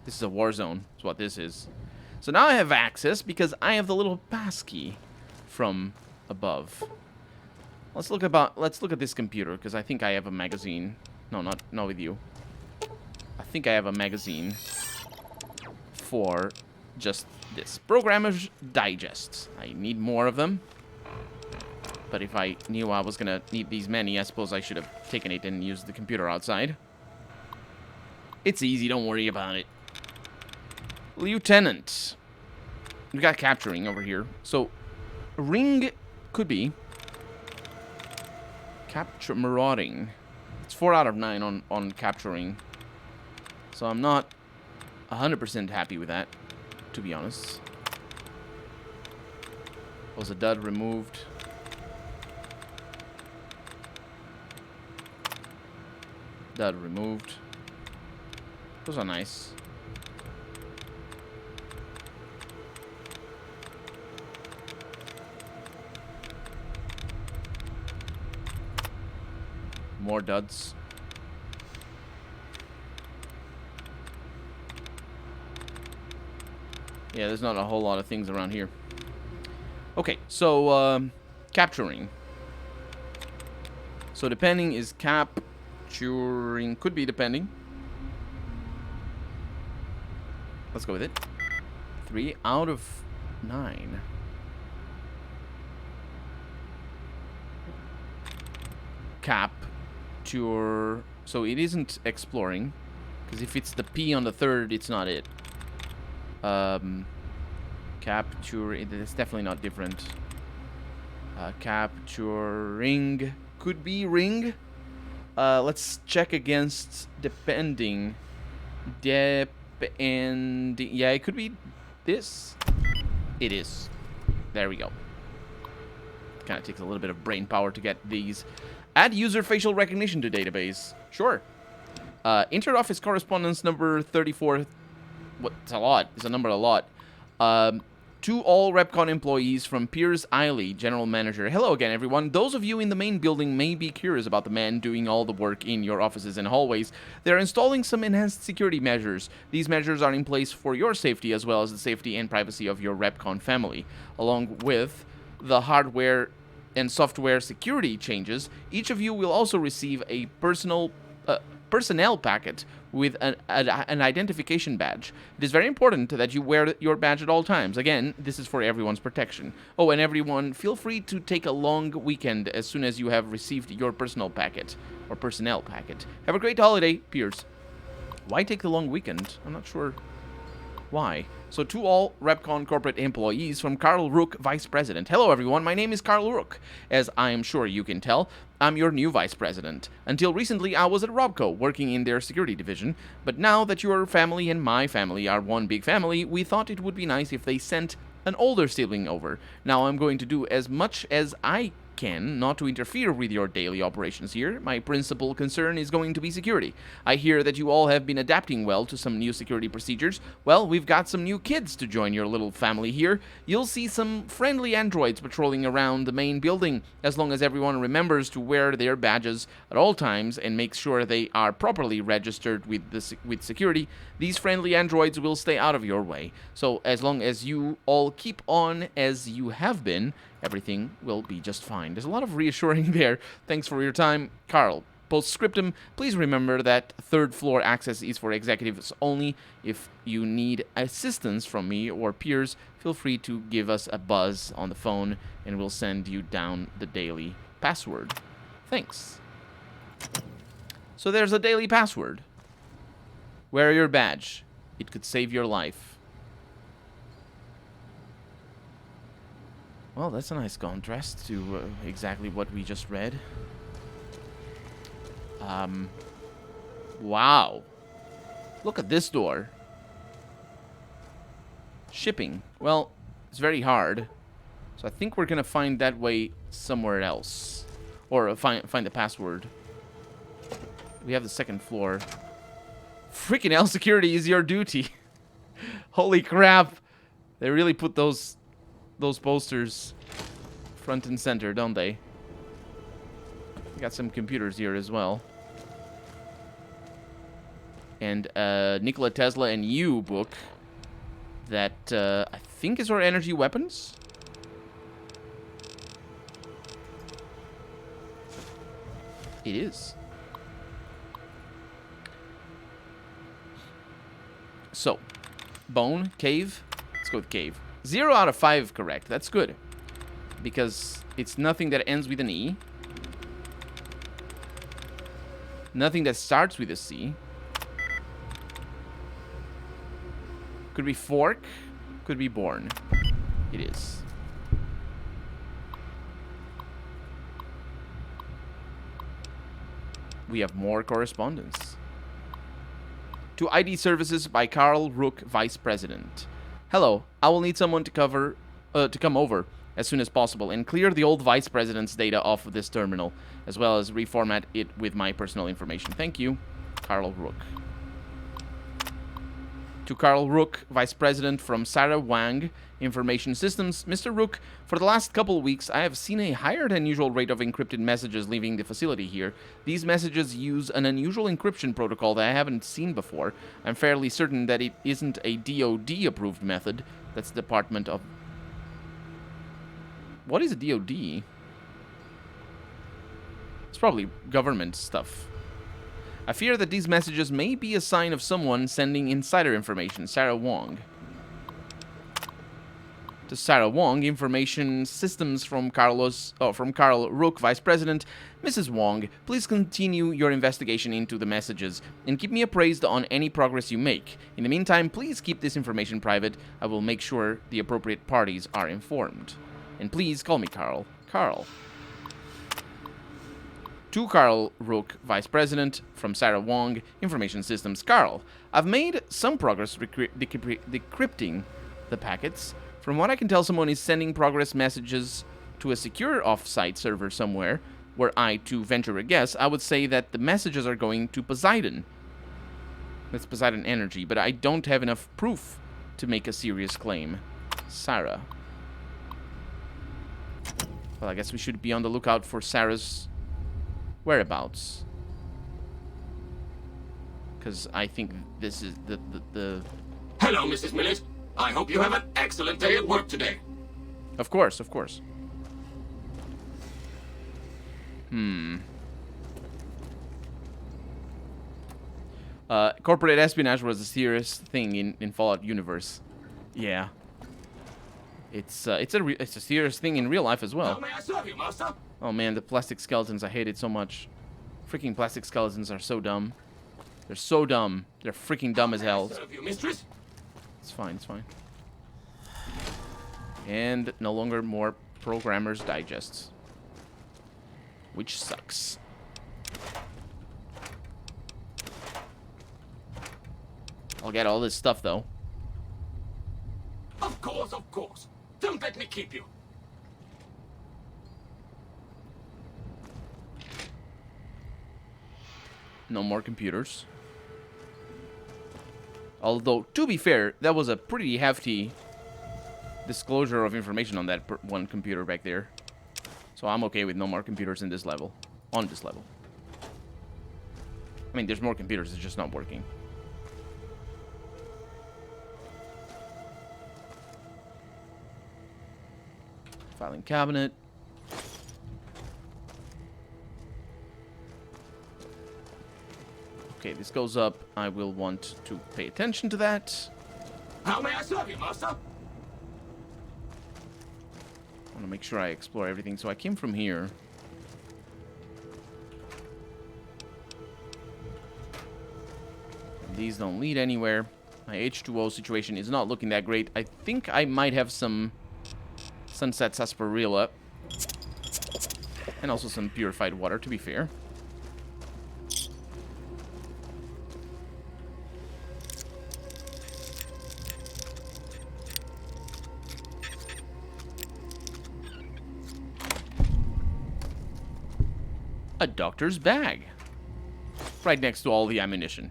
Speaker 1: This is a war zone. That's what this is. So now I have access because I have the little passkey from above. Let's look at this computer, because I think I have a magazine. No, not with you. I think I have a magazine for just this. Programmer's Digest. I need more of them. But if I knew I was gonna need these many, I suppose I should have taken it and used the computer outside. It's easy, don't worry about it. Lieutenant. We got capturing over here. So, ring could be capture marauding. It's 4 out of 9 on capturing. So I'm not 100% happy with that, to be honest. Was a dud removed? Dud removed. Those are nice. More duds. Yeah, there's not a whole lot of things around here. Okay, so capturing. So depending is capturing. Could be depending. Let's go with it. 3 out of 9. Capture. So it isn't exploring, because if it's the P on the third, it's not it. Capture. It's definitely not different. Capturing could be ring. Let's check against depending. Yeah, it could be this. It is. There we go. Kind of takes a little bit of brain power to get these. Add user facial recognition to database. Sure. Interoffice correspondence number 34. What? It's a lot. It's a number a lot. To all Repcon employees from Piers Eiley, General Manager. Hello again, everyone. Those of you in the main building may be curious about the man doing all the work in your offices and hallways. They're installing some enhanced security measures. These measures are in place for your safety as well as the safety and privacy of your Repcon family. Along with the hardware and software security changes, each of you will also receive a personal personnel packet with an identification badge. It is very important that you wear your badge at all times. Again, this is for everyone's protection. Oh, and everyone, feel free to take a long weekend as soon as you have received your personal packet, or personnel packet. Have a great holiday, Piers. Why take the long weekend? I'm not sure why. So to all Repcon corporate employees from Carl Rook, Vice President. Hello everyone, my name is Carl Rook. As I am sure you can tell, I'm your new Vice President. Until recently, I was at Robco, working in their security division, but now that your family and my family are one big family, we thought it would be nice if they sent an older sibling over. Now I'm going to do as much as I can not to interfere with your daily operations here. My principal concern is going to be security. I hear that you all have been adapting well to some new security procedures. Well, we've got some new kids to join your little family here. You'll see some friendly androids patrolling around the main building. As long as everyone remembers to wear their badges at all times and make sure they are properly registered with security, these friendly androids will stay out of your way. So as long as you all keep on as you have been, everything will be just fine. There's a lot of reassuring there. Thanks for your time, Carl. Postscriptum, please remember that third floor access is for executives only. If you need assistance from me or peers, feel free to give us a buzz on the phone and we'll send you down the daily password. Thanks. So there's a daily password. Wear your badge. It could save your life. Well, that's a nice contrast to exactly what we just read. Wow. Look at this door. Shipping. Well, it's very hard. So I think we're going to find that way somewhere else. Or find the password. We have the second floor. Freaking hell, security is your duty. Holy crap. They really put those posters front and center, don't they? We got some computers here as well. And Nikola Tesla and You book that I think is our energy weapons. It is. So, bone, cave. Let's go with cave. 0 out of 5 correct. That's good. Because it's nothing that ends with an E. Nothing that starts with a C. Could be fork. Could be born. It is. We have more correspondence. To ID Services by Carl Rook, Vice President. Hello, I will need someone to come over as soon as possible and clear the old Vice President's data off of this terminal, as well as reformat it with my personal information. Thank you, Carl Rook. To Carl Rook, Vice President from Sarah Wang, Information Systems. Mr. Rook, for the last couple of weeks, I have seen a higher than usual rate of encrypted messages leaving the facility here. These messages use an unusual encryption protocol that I haven't seen before. I'm fairly certain that it isn't a DoD-approved method. That's the Department of... What is a DoD? It's probably government stuff. I fear that these messages may be a sign of someone sending insider information. Sarah Wong. To Sarah Wong, Information Systems from Carl Rook, Vice President. Mrs. Wong, please continue your investigation into the messages and keep me appraised on any progress you make. In the meantime, please keep this information private. I will make sure the appropriate parties are informed. And please call me Carl. Carl. To Carl Rook, Vice President, from Sarah Wong, Information Systems. Carl, I've made some progress decrypting the packets. From what I can tell, someone is sending progress messages to a secure off-site server somewhere. Were I to venture a guess, I would say that the messages are going to Poseidon. That's Poseidon Energy, but I don't have enough proof to make a serious claim. Sarah. Well, I guess we should be on the lookout for Sarah's whereabouts. Because I think this is the...
Speaker 18: Hello, Mrs. Millett. I hope you have an excellent day at work today.
Speaker 1: Of course, of course. Corporate espionage was a serious thing in Fallout universe. Yeah. It's a serious thing in real life as well.
Speaker 18: How may I serve you, master?
Speaker 1: Oh man, the plastic skeletons, I hate it so much. Freaking plastic skeletons are so dumb. They're so dumb. They're freaking dumb as hell.
Speaker 18: Serve you, mistress?
Speaker 1: It's fine, it's fine. And no longer more Programmer's Digests. Which sucks. I'll get all this stuff though.
Speaker 18: Of course, of course. Don't let me keep you.
Speaker 1: No more computers. Although, to be fair, that was a pretty hefty disclosure of information on that one computer back there. So I'm okay with no more computers in this level. On this level. I mean, there's more computers, it's just not working. Filing cabinet. Okay, this goes up. I will want to pay attention to that.
Speaker 18: How may I serve you, master?
Speaker 1: I want to make sure I explore everything. So I came from here. And these don't lead anywhere. My H2O situation is not looking that great. I think I might have some Sunset Sarsaparilla. And also some purified water, to be fair. A doctor's bag. Right next to all the ammunition.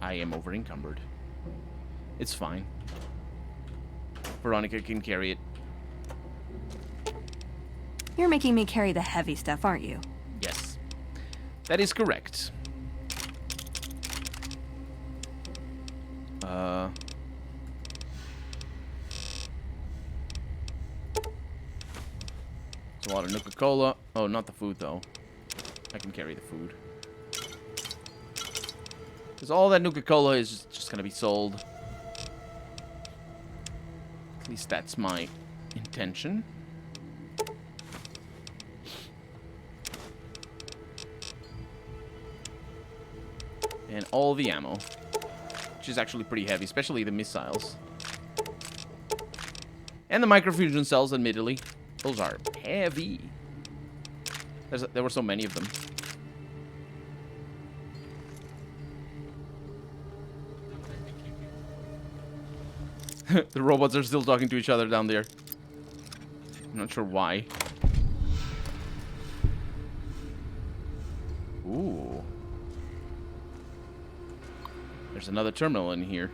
Speaker 1: I am over encumbered. It's fine. Veronica can carry it.
Speaker 10: You're making me carry the heavy stuff, aren't you?
Speaker 1: Yes. That is correct. It's a lot of Nuka-Cola. Oh, not the food, though. I can carry the food. Because all that Nuka-Cola is just going to be sold. At least that's my intention. And all the ammo. Which is actually pretty heavy, especially the missiles. And the microfusion cells, admittedly. Those are heavy. There were so many of them. The robots are still talking to each other down there. I'm not sure why. Ooh. There's another terminal in here.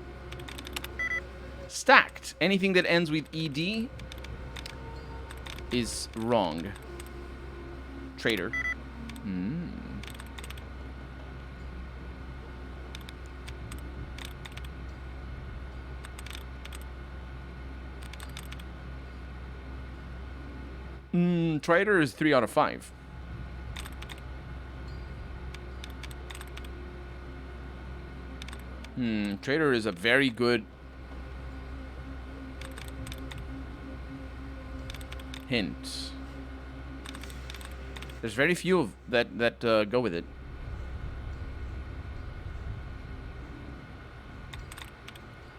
Speaker 1: Stacked. Anything that ends with ED is wrong. Trader. Trader is 3 out of 5. Trader is a very good hint. There's very few of that go with it.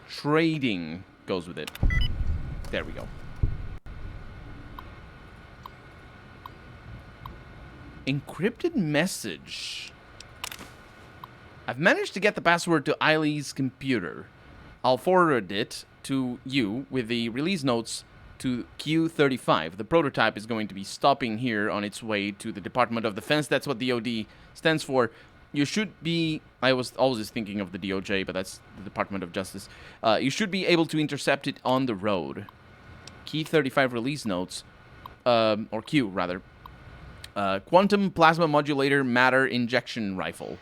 Speaker 1: Trading goes with it. There we go. Encrypted message. I've managed to get the password to Eileen's computer. I'll forward it to you with the release notes to Q35. The prototype is going to be stopping here on its way to the Department of Defense. That's what DOD stands for. You should be... I was always thinking of the DOJ, but that's the Department of Justice. You should be able to intercept it on the road. Key 35 release notes. Or Q, rather. Quantum Plasma Modulator Matter Injection Rifle.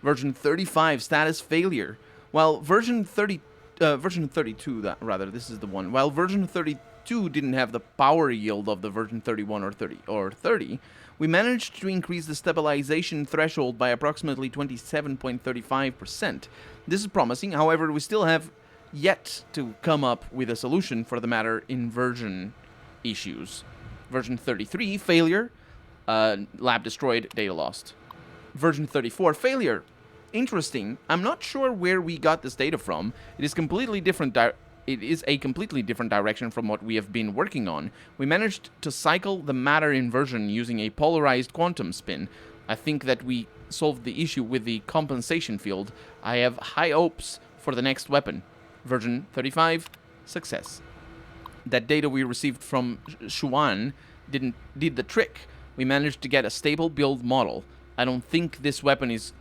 Speaker 1: Version 35, status failure. While version 32, this is the one. While version 32 didn't have the power yield of the version 31 or 30, We managed to increase the stabilization threshold by approximately 27.35%. This is promising, however, we still have yet to come up with a solution for the matter inversion issues. Version 33, failure, lab destroyed, data lost. Version 34, failure. Interesting. I'm not sure where we got this data from. It is completely different. It is a completely different direction from what we have been working on. We managed to cycle the matter inversion using a polarized quantum spin. I think that we solved the issue with the compensation field. I have high hopes for the next weapon. Version 35, success. That data we received from Xuan did the trick. We managed to get a stable build model. I don't think this weapon is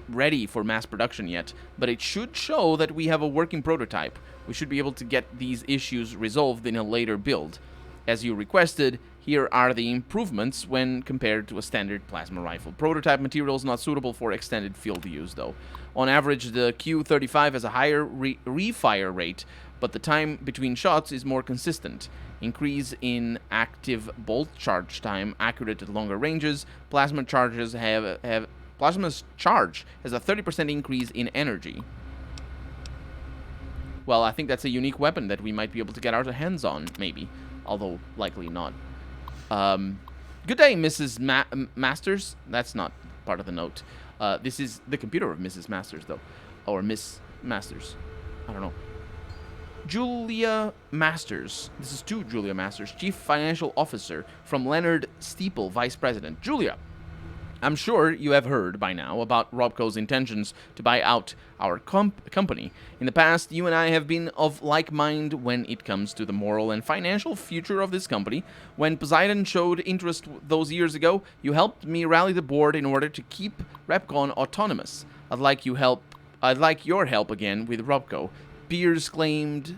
Speaker 1: ready for mass production yet, but it should show that we have a working prototype. We should be able to get these issues resolved in a later build. As you requested, here are the improvements when compared to a standard plasma rifle. Prototype material is not suitable for extended field use, though. On average, the Q35 has a higher refire rate, but the time between shots is more consistent. Increase in active bolt charge time, accurate at longer ranges. Plasma's charge has a 30% increase in energy. Well, I think that's a unique weapon that we might be able to get our hands on, maybe. Although, likely not. Good day, Mrs. Masters. That's not part of the note. This is the computer of Mrs. Masters, though. Or Miss Masters. I don't know. Julia Masters. This is to Julia Masters, Chief Financial Officer from Leonard Steeple, Vice President. Julia, I'm sure you have heard by now about Robco's intentions to buy out our company. In the past, you and I have been of like mind when it comes to the moral and financial future of this company. When Poseidon showed interest those years ago, you helped me rally the board in order to keep Repcon autonomous. I'd like your help again with Robco. Piers claimed...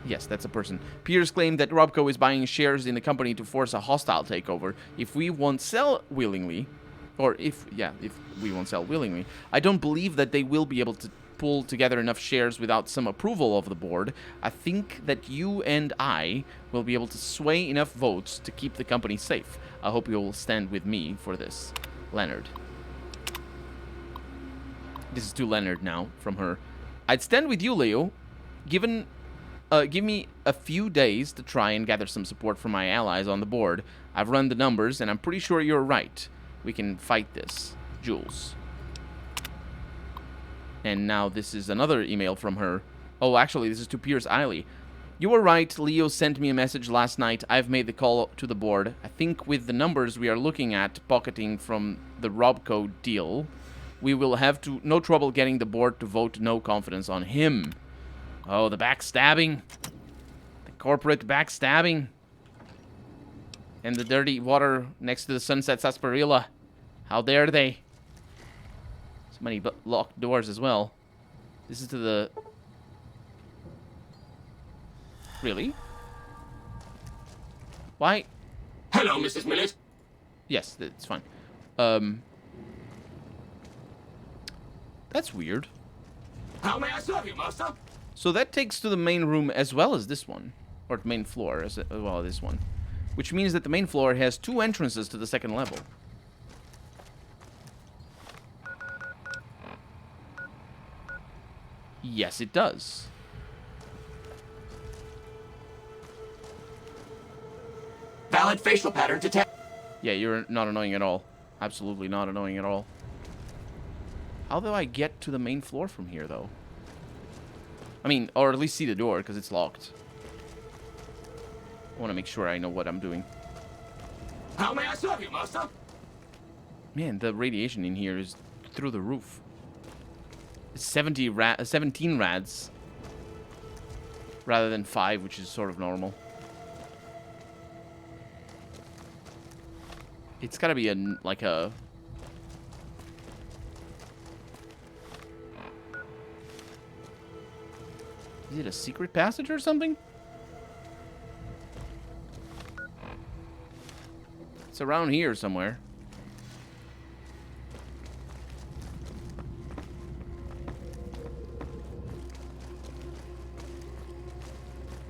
Speaker 1: Yes, that's a person. Piers claimed that Robco is buying shares in the company to force a hostile takeover. If we won't sell willingly, if we won't sell willingly, I don't believe that they will be able to pull together enough shares without some approval of the board. I think that you and I will be able to sway enough votes to keep the company safe. I hope you'll stand with me for this. Leonard. This is to Leonard now, from her. I'd stand with you, Leo. Give me a few days to try and gather some support from my allies on the board. I've run the numbers, and I'm pretty sure you're right. We can fight this. Jules. And now this is another email from her. Oh, actually, this is to Piers Eiley. You were right. Leo sent me a message last night. I've made the call to the board. I think with the numbers we are looking at pocketing from the Robco deal, we will have no trouble getting the board to vote no confidence on him. Oh, the backstabbing. The corporate backstabbing. And the dirty water next to the Sunset Sarsaparilla. How dare they? So many locked doors as well. This is to the... Really? Why?
Speaker 18: Hello, Mrs. Millett.
Speaker 1: Yes, it's fine. That's weird.
Speaker 18: How may I serve you, master?
Speaker 1: So that takes to the main room as well as this one. Or the main floor as well as this one. Which means that the main floor has 2 entrances to the second level. Yes, it does.
Speaker 18: Valid facial pattern detect.
Speaker 1: Yeah, you're not annoying at all. Absolutely not annoying at all. How do I get to the main floor from here, though? I mean, or at least see the door, because it's locked. I want to make sure I know what I'm doing.
Speaker 18: How may I serve you, master?
Speaker 1: Man, the radiation in here is through the roof. It's 17 rads. Rather than 5, which is sort of normal. It's gotta be like a... Is it a secret passage or something? It's around here somewhere.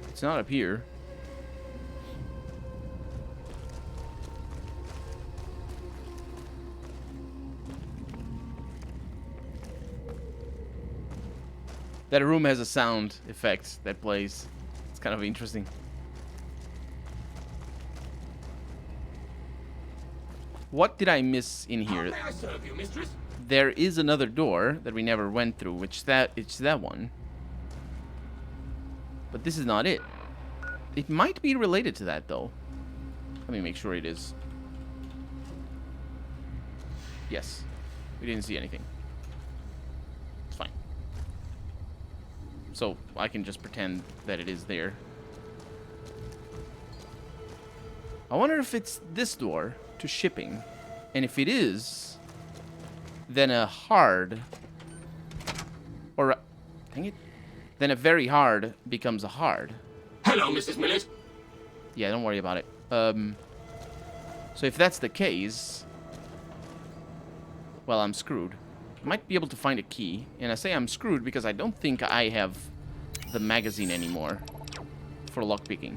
Speaker 1: It's not up here. That room has a sound effect that plays. It's kind of interesting. What did I miss in here?
Speaker 18: May I serve you, mistress?
Speaker 1: There is another door that we never went through, which it's that one. But this is not it. It might be related to that, though. Let me make sure it is. Yes. We didn't see anything. It's fine. So I can just pretend that it is there. I wonder if it's this door to shipping. And if it is, then a hard... Or a... Dang it. Then a very hard becomes a hard.
Speaker 18: Hello, Mrs. Millet.
Speaker 1: Yeah, don't worry about it. So if that's the case... Well, I'm screwed. I might be able to find a key. And I say I'm screwed because I don't think I have the magazine anymore for lockpicking.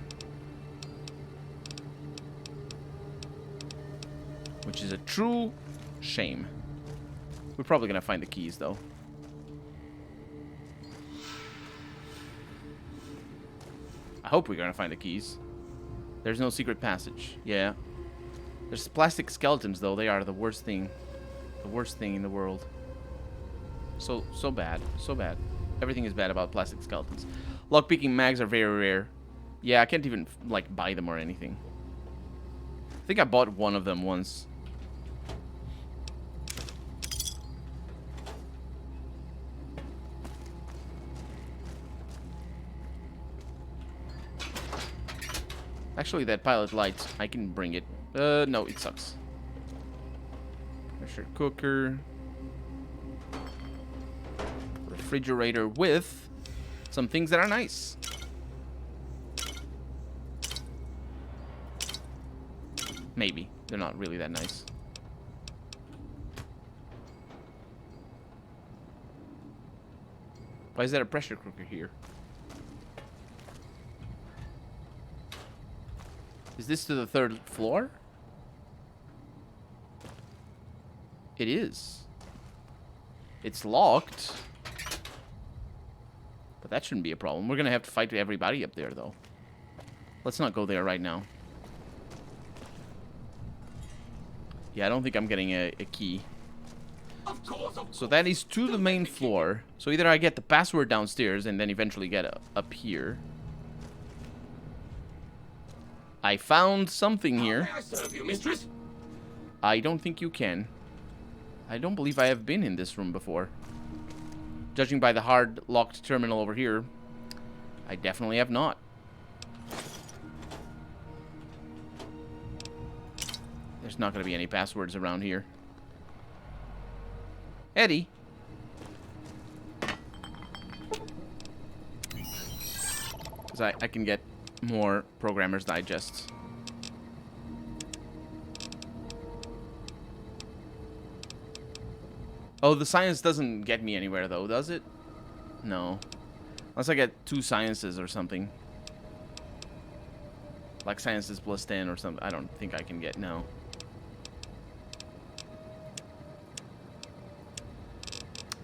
Speaker 1: Which is a true shame. We're probably gonna find the keys, though. I hope we're gonna find the keys. There's no secret passage. Yeah. There's plastic skeletons, though. They are the worst thing. The worst thing in the world. So bad. So bad. Everything is bad about plastic skeletons. Lockpicking mags are very rare. Yeah, I can't even, like, buy them or anything. I think I bought one of them once. Actually, that pilot light, I can bring it. No, it sucks. Pressure cooker. Refrigerator with some things that are nice. Maybe. They're not really that nice. Why is there a pressure cooker here? Is this to the 3rd floor? It is. It's locked. But that shouldn't be a problem. We're gonna have to fight everybody up there, though. Let's not go there right now. Yeah, I don't think I'm getting a key.
Speaker 18: Of course.
Speaker 1: So that is to the main floor. So either I get the password downstairs and then eventually get up here. I found something here.
Speaker 18: May I serve you, mistress?
Speaker 1: I don't think you can. I don't believe I have been in this room before. Judging by the hard locked terminal over here, I definitely have not. There's not going to be any passwords around here. Eddie. Because I can get more Programmer's Digests. Oh, the science doesn't get me anywhere, though, does it? No. Unless I get 2 sciences or something. Like sciences plus 10 or something. I don't think I can get, no.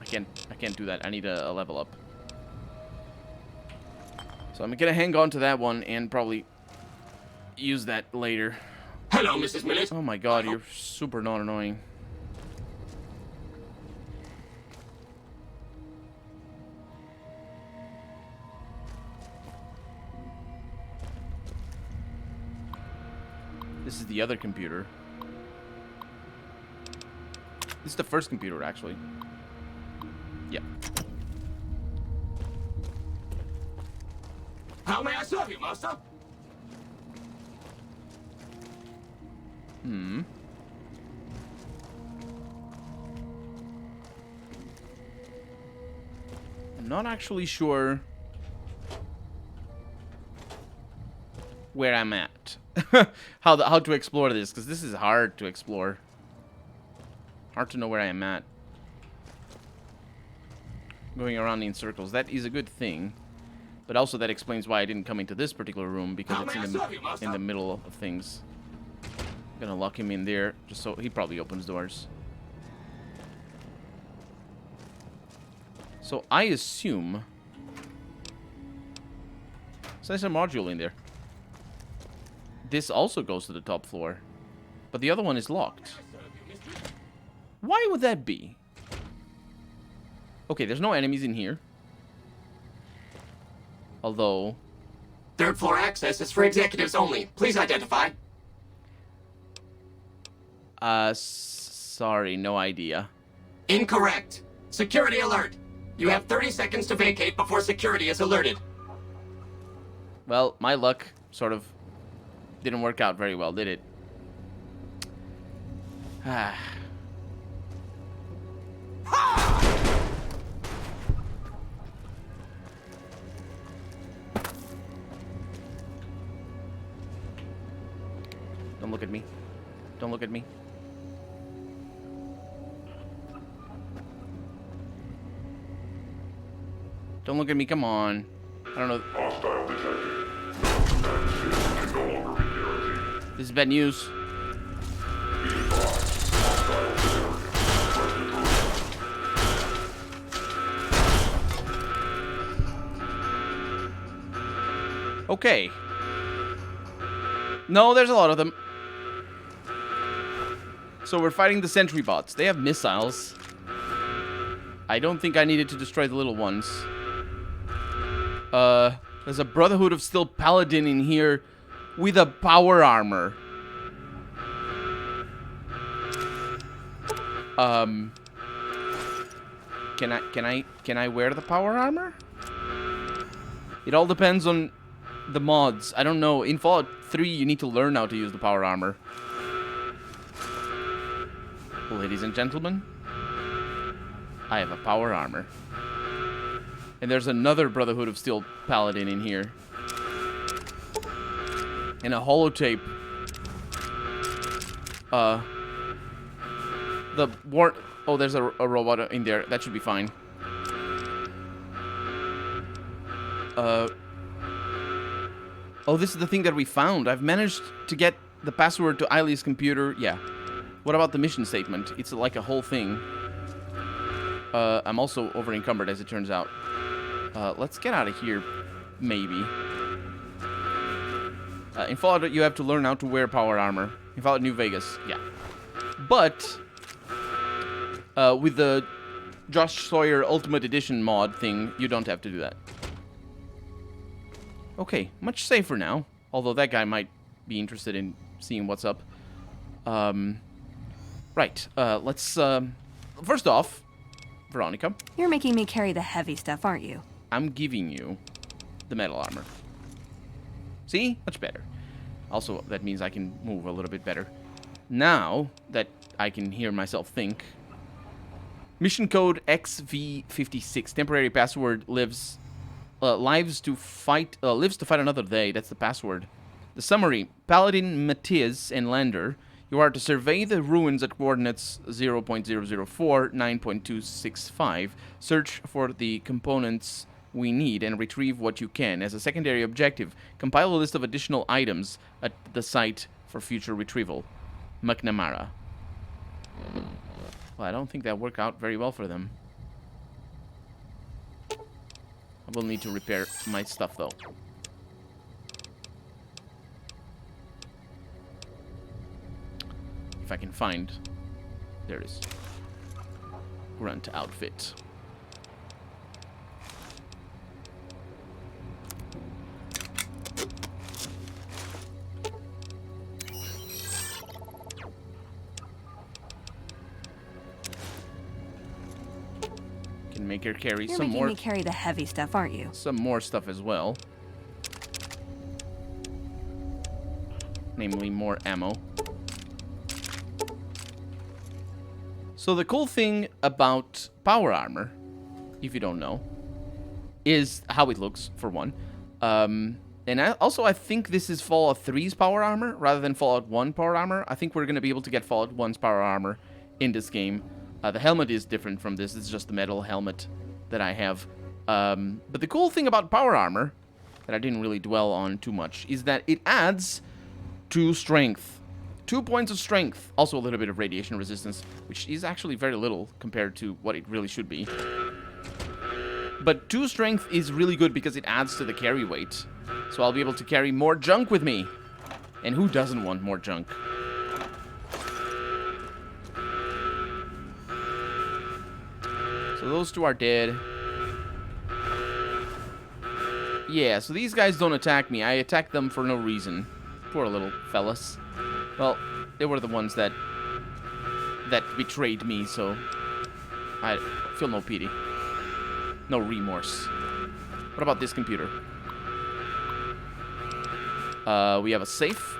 Speaker 1: I can't do that. I need a level up. So I'm gonna hang on to that one and probably use that later.
Speaker 18: Hello, Mrs. Millet.
Speaker 1: Oh my god, you're super not annoying. This is the other computer. This is the first computer, actually. Yep.
Speaker 18: How may I serve you, master?
Speaker 1: Hmm. I'm not actually sure where I'm at. how to explore this, because this is hard to explore. Hard to know where I am at. Going around in circles. That is a good thing. But also that explains why I didn't come into this particular room, because it's in the middle of things. I'm gonna lock him in there, just so he probably opens doors. So I assume Sensor module in there. This also goes to the top floor. But the other one is locked. Why would that be? Okay, there's no enemies in here. Although...
Speaker 18: Third floor access is for executives only. Please identify.
Speaker 1: Sorry, no idea.
Speaker 18: Incorrect. Security alert. You have 30 seconds to vacate before security is alerted.
Speaker 1: Well, my luck sort of didn't work out very well, did it? Ah. Don't look at me. Don't look at me. Don't look at me, come on. I don't know.
Speaker 13: Hostile detected. Can no longer be guaranteed.
Speaker 1: This is bad news. Okay. No, there's a lot of them. So we're fighting the sentry bots. They have missiles. I don't think I needed to destroy the little ones. There's a Brotherhood of Steel Paladin in here with a power armor. Can I wear the power armor? It all depends on the mods. I don't know. In Fallout 3, you need to learn how to use the power armor. Ladies and gentlemen, I have a power armor. And there's another Brotherhood of Steel Paladin in here. And a holotape. Oh, there's a robot in there. That should be fine. Oh, this is the thing that we found. I've managed to get the password to Eileen's computer. Yeah. What about the mission statement? It's like a whole thing. I'm also over-encumbered, as it turns out. Let's get out of here, maybe. In Fallout, you have to learn how to wear power armor. In Fallout New Vegas, yeah. But, with the Josh Sawyer Ultimate Edition mod thing, you don't have to do that. Okay, much safer now. Although that guy might be interested in seeing what's up. Right, let's, first off, Veronica.
Speaker 10: You're making me carry the heavy stuff, aren't you?
Speaker 1: I'm giving you the metal armor. See? Much better. Also, that means I can move a little bit better. Now that I can hear myself think. Mission code XV56. Temporary password lives to fight another day. That's the password. The summary. Paladin, Matthias, and Lander. You are to survey the ruins at coordinates 0.004, 9.265. Search for the components we need and retrieve what you can. As a secondary objective, compile a list of additional items at the site for future retrieval. McNamara. Well, I don't think that worked out very well for them. I will need to repair my stuff, though. If I can find... There it is. Grunt outfit. Can make her carry
Speaker 10: You're
Speaker 1: some
Speaker 10: making
Speaker 1: more...
Speaker 10: me carry the heavy stuff, aren't you?
Speaker 1: Some more stuff as well. Namely, more ammo. So the cool thing about power armor, if you don't know, is how it looks, for one. And I think this is Fallout 3's power armor, rather than Fallout 1 power armor. I think we're going to be able to get Fallout 1's power armor in this game. The helmet is different from this. It's just the metal helmet that I have. But the cool thing about power armor, that I didn't really dwell on too much, is that it adds 2 strength. 2 points of strength. Also a little bit of radiation resistance, which is actually very little compared to what it really should be. But 2 strength is really good because it adds to the carry weight. So I'll be able to carry more junk with me. And who doesn't want more junk? So those two are dead. Yeah, so these guys don't attack me. I attack them for no reason. Poor little fellas. Well, they were the ones that betrayed me, so I feel no pity. No remorse. What about this computer? We have a safe.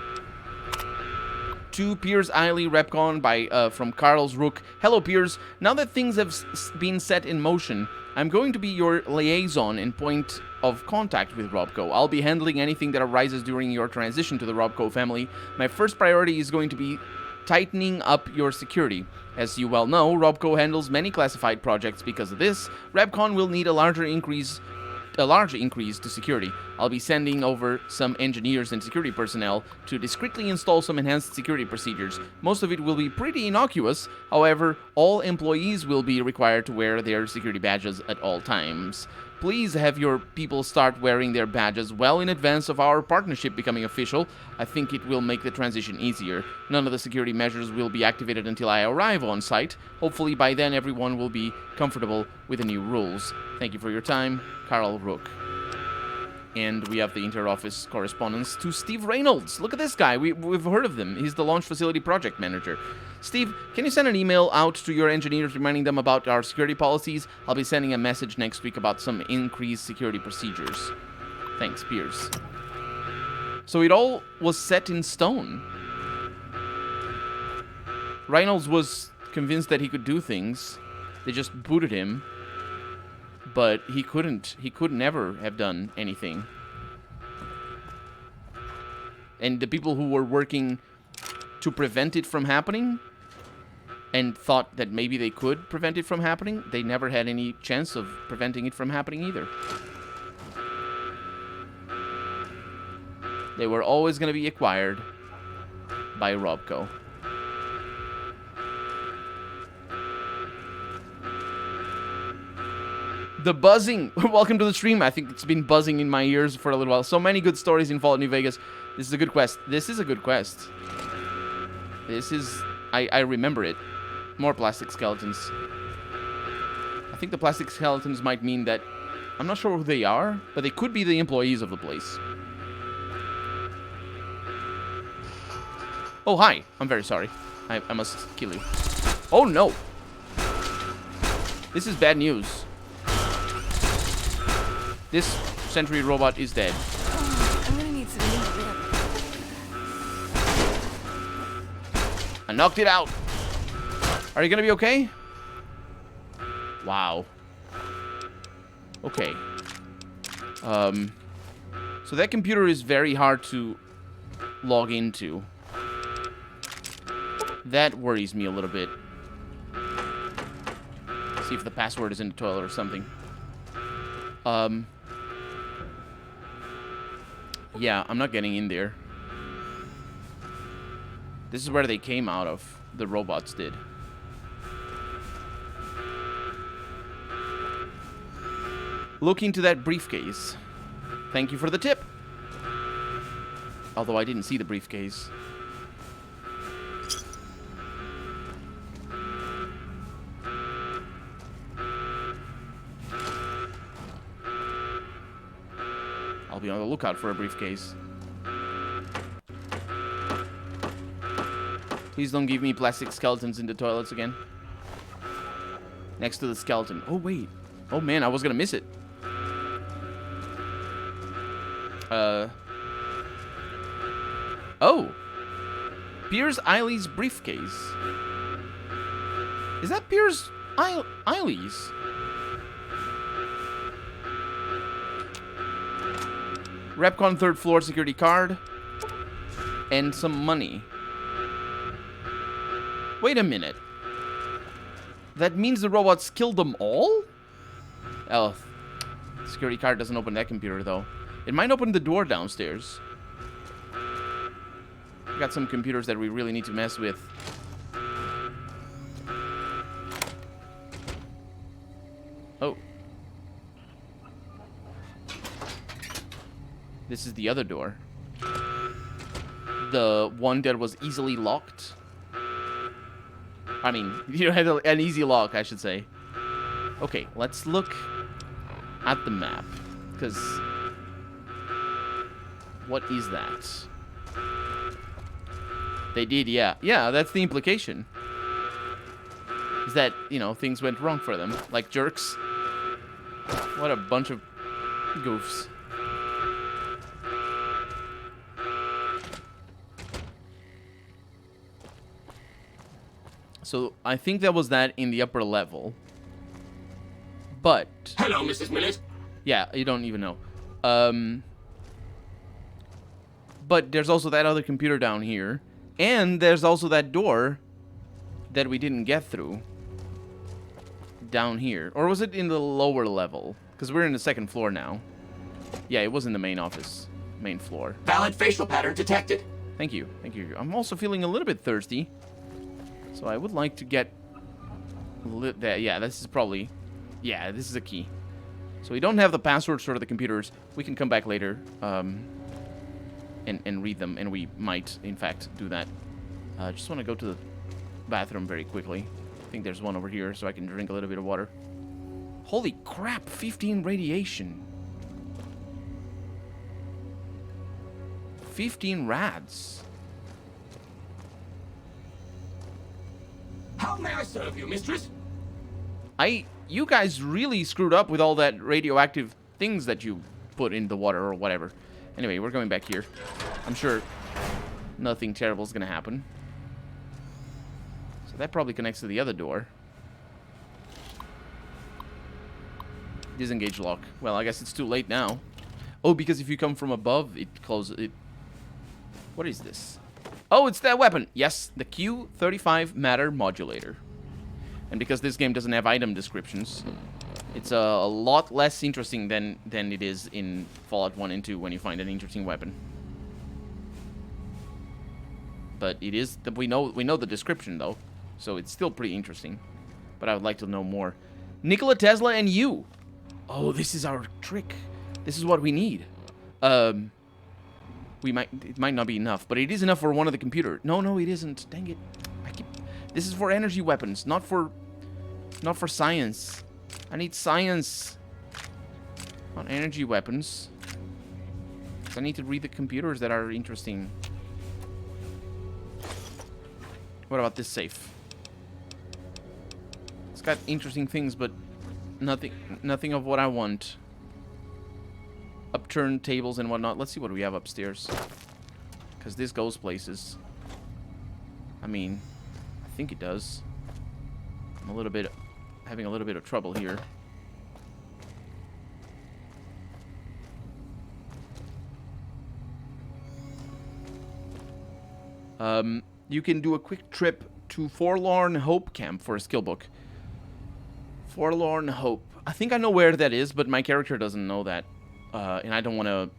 Speaker 1: To Piers Eiley, Repcon from Carl's Rook. Hello, Piers. Now that things have been set in motion, I'm going to be your liaison and point of contact with Robco. I'll be handling anything that arises during your transition to the Robco family. My first priority is going to be tightening up your security. As you well know, Robco handles many classified projects. Because of this, Repcon will need a large increase to security. I'll be sending over some engineers and security personnel to discreetly install some enhanced security procedures. Most of it will be pretty innocuous. However, all employees will be required to wear their security badges at all times. Please have your people start wearing their badges well in advance of our partnership becoming official. I think it will make the transition easier. None of the security measures will be activated until I arrive on site. Hopefully by then everyone will be comfortable with the new rules. Thank you for your time, Carl Rook. And we have the Interoffice correspondence to Steve Reynolds. Look at this guy. We've heard of him. He's the launch facility project manager. Steve, can you send an email out to your engineers reminding them about our security policies? I'll be sending a message next week about some increased security procedures. Thanks, Piers. So it all was set in stone. Reynolds was convinced that he could do things. They just booted him. But he could never have done anything. And the people who were working to prevent it from happening and thought that maybe they could prevent it from happening, they never had any chance of preventing it from happening either. They were always going to be acquired by Robco. The buzzing. Welcome to the stream. I think it's been buzzing in my ears for a little while. So many good stories in Fallout New Vegas. This is a good quest. This is a good quest. This is... I remember it. More plastic skeletons. I think the plastic skeletons might mean that... I'm not sure who they are, but they could be the employees of the place. Oh, hi. I'm very sorry. I must kill you. Oh, no. This is bad news. This sentry robot is dead.
Speaker 2: I'm gonna need some new rib.
Speaker 1: I knocked it out. Are you gonna be okay? Wow. Okay. So that computer is very hard to log into. That worries me a little bit. See if the password is in the toilet or something. Yeah, I'm not getting in there. This is where they came out of. The robots did. Look into that briefcase. Thank you for the tip. Although I didn't see the briefcase. I'll be on the lookout for a briefcase. Please don't give me plastic skeletons in the toilets again. Next to the skeleton. Oh, wait. Oh, man, I was gonna miss it. Oh. Piers Eiley's briefcase. Is that Piers Eiley's? Repcon 3rd floor security card. And some money. Wait a minute. That means the robots killed them all? Oh, security card doesn't open that computer, though. It might open the door downstairs. We got some computers that we really need to mess with. Oh. This is the other door. The one that was easily locked. I mean, you had an easy lock, I should say. Okay, let's look at the map. Because... what is that? They did, yeah. Yeah, that's the implication. Is that, you know, things went wrong for them. Like jerks. What a bunch of goofs. So, I think that was that in the upper level. But...
Speaker 18: Hello, Mrs. Millet.
Speaker 1: Yeah, you don't even know. But there's also that other computer down here. And there's also that door that we didn't get through. Down here. Or was it in the lower level? Because we're in the second floor now. Yeah, it was in the main office. Main floor.
Speaker 18: Valid facial pattern detected.
Speaker 1: Thank you. Thank you. I'm also feeling a little bit thirsty. So I would like to get... yeah, this is probably... yeah, this is a key. So we don't have the passwords for the computers. We can come back later and read them. And we might, in fact, do that. I just want to go to the bathroom very quickly. I think there's one over here so I can drink a little bit of water. Holy crap, 15 radiation. 15 rads.
Speaker 18: How may I serve you, mistress?
Speaker 1: You guys really screwed up with all that radioactive things that you put in the water or whatever. Anyway, we're going back here. I'm sure nothing terrible is going to happen. So that probably connects to the other door. Disengage lock. Well, I guess it's too late now. Oh, because if you come from above, it closes it. What is this? Oh, it's that weapon. Yes, the Q35 matter modulator. And because this game doesn't have item descriptions, it's a lot less interesting than it is in Fallout 1 and 2 when you find an interesting weapon. But it is we know the description though, so it's still pretty interesting. But I would like to know more. Nikola Tesla and you. Oh, this is our trick. This is what we need. It might not be enough, but it is enough for one of the computer. No, it isn't. Dang it. This is for energy weapons, not for science. I need science. Not energy weapons. I need to read the computers that are interesting. What about this safe? It's got interesting things, but nothing of what I want. Upturned tables and whatnot. Let's see what we have upstairs. Because this goes places. I mean, I think it does. I'm having a little bit of trouble here. You can do a quick trip to Forlorn Hope Camp for a skill book. Forlorn Hope. I think I know where that is, but my character doesn't know that. And I don't want to...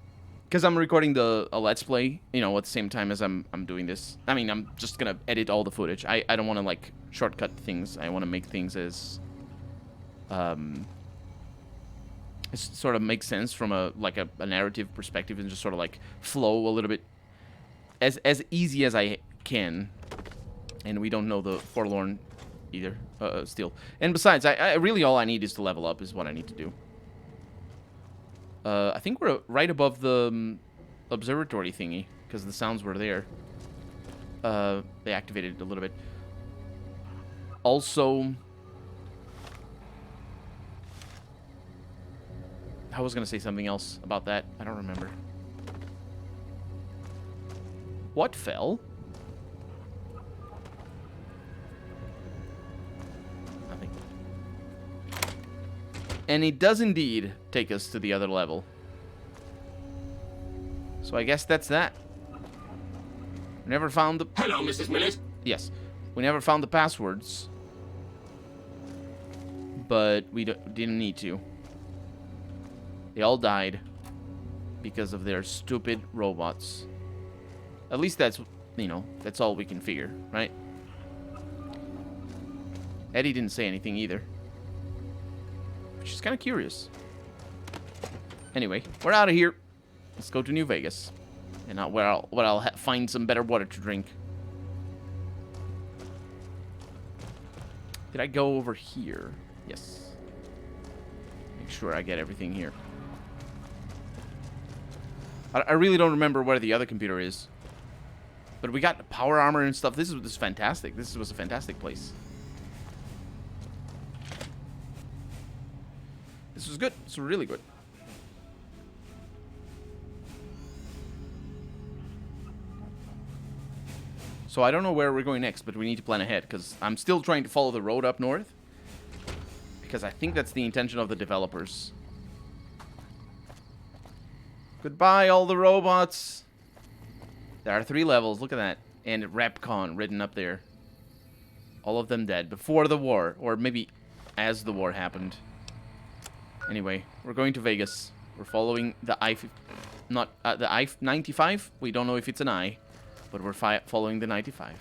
Speaker 1: because I'm recording a Let's Play, you know, at the same time as I'm doing this. I mean, I'm just going to edit all the footage. I don't want to, like, shortcut things. I want to make things as... it sort of makes sense from a narrative perspective and just sort of, like, flow a little bit as easy as I can. And we don't know the Forlorn either, still. And besides, I really all I need is to level up is what I need to do. I think we're right above the observatory thingy, because the sounds were there. They activated it a little bit. Also, I was going to say something else about that. I don't remember. What fell? Nothing. And it does indeed take us to the other level. So I guess that's that. We never found the...
Speaker 18: Hello, Mrs. Millet.
Speaker 1: Yes. We never found the passwords. But we didn't need to. They all died because of their stupid robots. At least that's, you know, that's all we can figure, right? Eddie didn't say anything either. Which is kind of curious. Anyway, we're out of here. Let's go to New Vegas. And where I'll find some better water to drink. Did I go over here? Yes. Make sure I get everything here. I really don't remember where the other computer is. But we got power armor and stuff. This is fantastic. This was a fantastic place. This was good. This was really good. So I don't know where we're going next, but we need to plan ahead, because I'm still trying to follow the road up north. Because I think that's the intention of the developers. Goodbye, all the robots. There are 3 levels, look at that. And Repcon written up there. All of them dead before the war, or maybe as the war happened. Anyway, we're going to Vegas. We're following the I-95. We don't know if it's an I. But we're following the 95.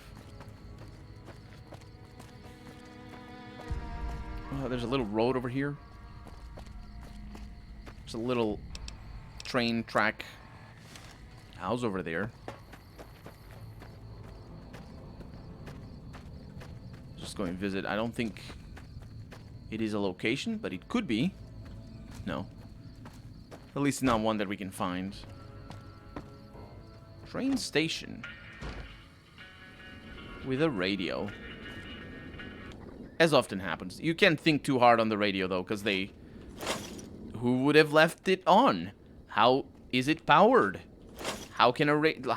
Speaker 1: Oh, there's a little road over here. There's a little train track house over there. Just going to visit. I don't think it is a location, but it could be. No. At least not one that we can find. Train station. With a radio. As often happens. You can't think too hard on the radio, though, because they... Who would have left it on? How is it powered? How can a radio...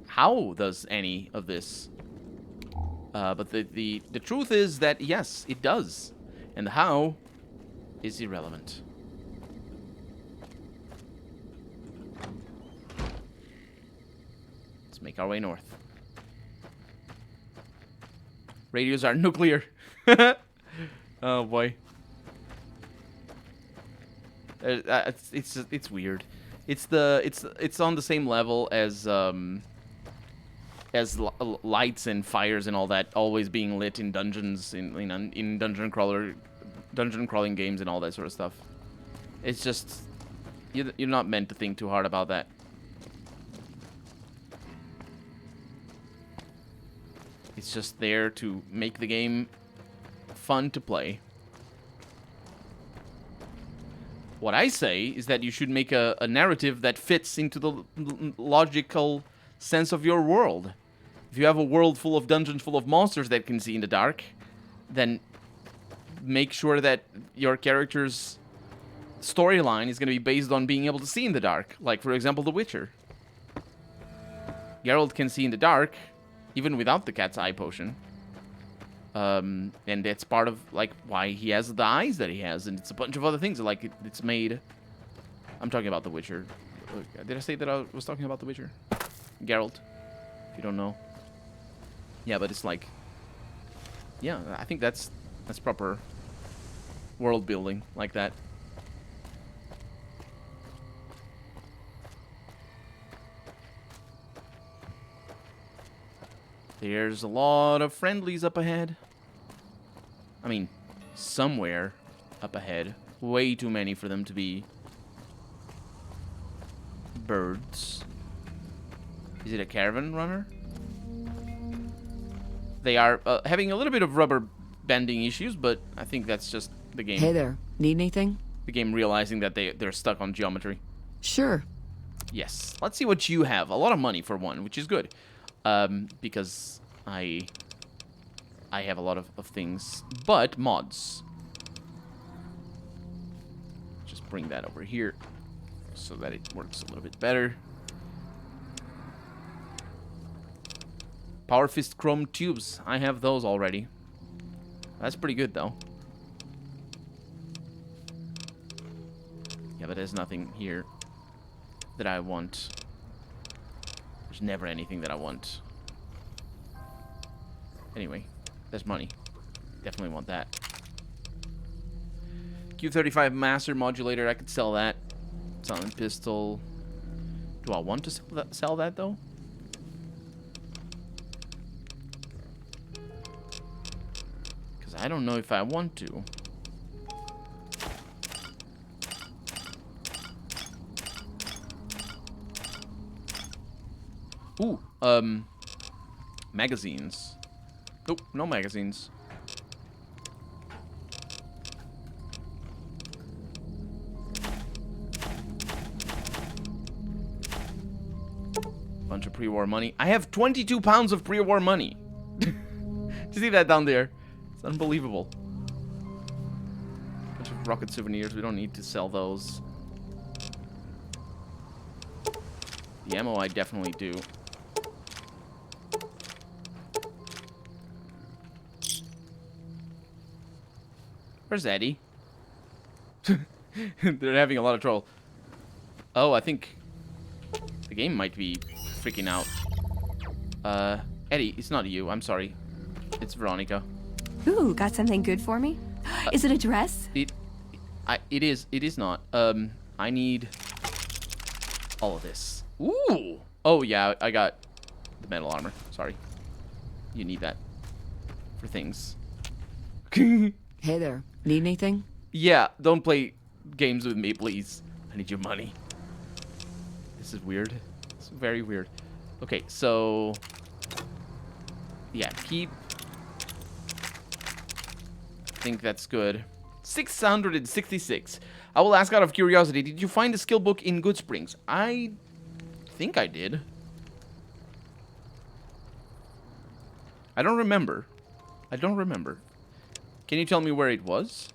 Speaker 1: How does any of this? But the truth is that, yes, it does. And the how is irrelevant. Let's make our way north. Radios are nuclear. Oh boy. It's weird. It's on the same level as lights and fires and all that always being lit in dungeons in dungeon crawling games and all that sort of stuff. It's just you're not meant to think too hard about that. It's just there to make the game fun to play. What I say is that you should make a narrative that fits into the logical sense of your world. If you have a world full of dungeons full of monsters that can see in the dark, then make sure that your character's storyline is going to be based on being able to see in the dark. Like, for example, The Witcher. Geralt can see in the dark, even without the cat's eye potion. And that's part of, like, why he has the eyes that he has. And it's a bunch of other things. Like, it's made... I'm talking about The Witcher. Did I say that I was talking about The Witcher? Geralt, if you don't know. Yeah, but it's like... Yeah, I think that's proper world building, like that. There's a lot of friendlies up ahead. I mean, somewhere up ahead. Way too many for them to be birds. Is it a caravan runner? They are having a little bit of rubber bending issues, but I think that's just the game.
Speaker 2: Hey there. Need anything?
Speaker 1: The game realizing that they're stuck on geometry.
Speaker 2: Sure.
Speaker 1: Yes. Let's see what you have. A lot of money for one, which is good. Because I have a lot of things. But mods. Just bring that over here so that it works a little bit better. Power Fist Chrome Tubes. I have those already. That's pretty good, though. Yeah, but there's nothing here that I want. There's never anything that I want. Anyway, there's money. Definitely want that. Q35 Master Modulator. I could sell that. Silent Pistol. Do I want to sell that though? Because I don't know if I want to. Ooh, magazines. Nope, no magazines. Bunch of pre-war money. I have 22 pounds of pre-war money. Did you see that down there? It's unbelievable. Bunch of rocket souvenirs. We don't need to sell those. The ammo I definitely do. Where's Eddie? They're having a lot of trouble. Oh, I think the game might be freaking out. Eddie, it's not you. I'm sorry. It's Veronica.
Speaker 10: Ooh, got something good for me? Is it a dress?
Speaker 1: It is. It is not. I need all of this. Ooh. Oh yeah, I got the metal armor. Sorry. You need that for things.
Speaker 2: Hey there. Need anything?
Speaker 1: Yeah, don't play games with me, please. I need your money. This is weird. It's very weird. Okay, so yeah, keep. I think that's good. 666. I will ask out of curiosity, did you find the skill book in Good Springs? I think I did. I don't remember. I don't remember. Can you tell me where it was?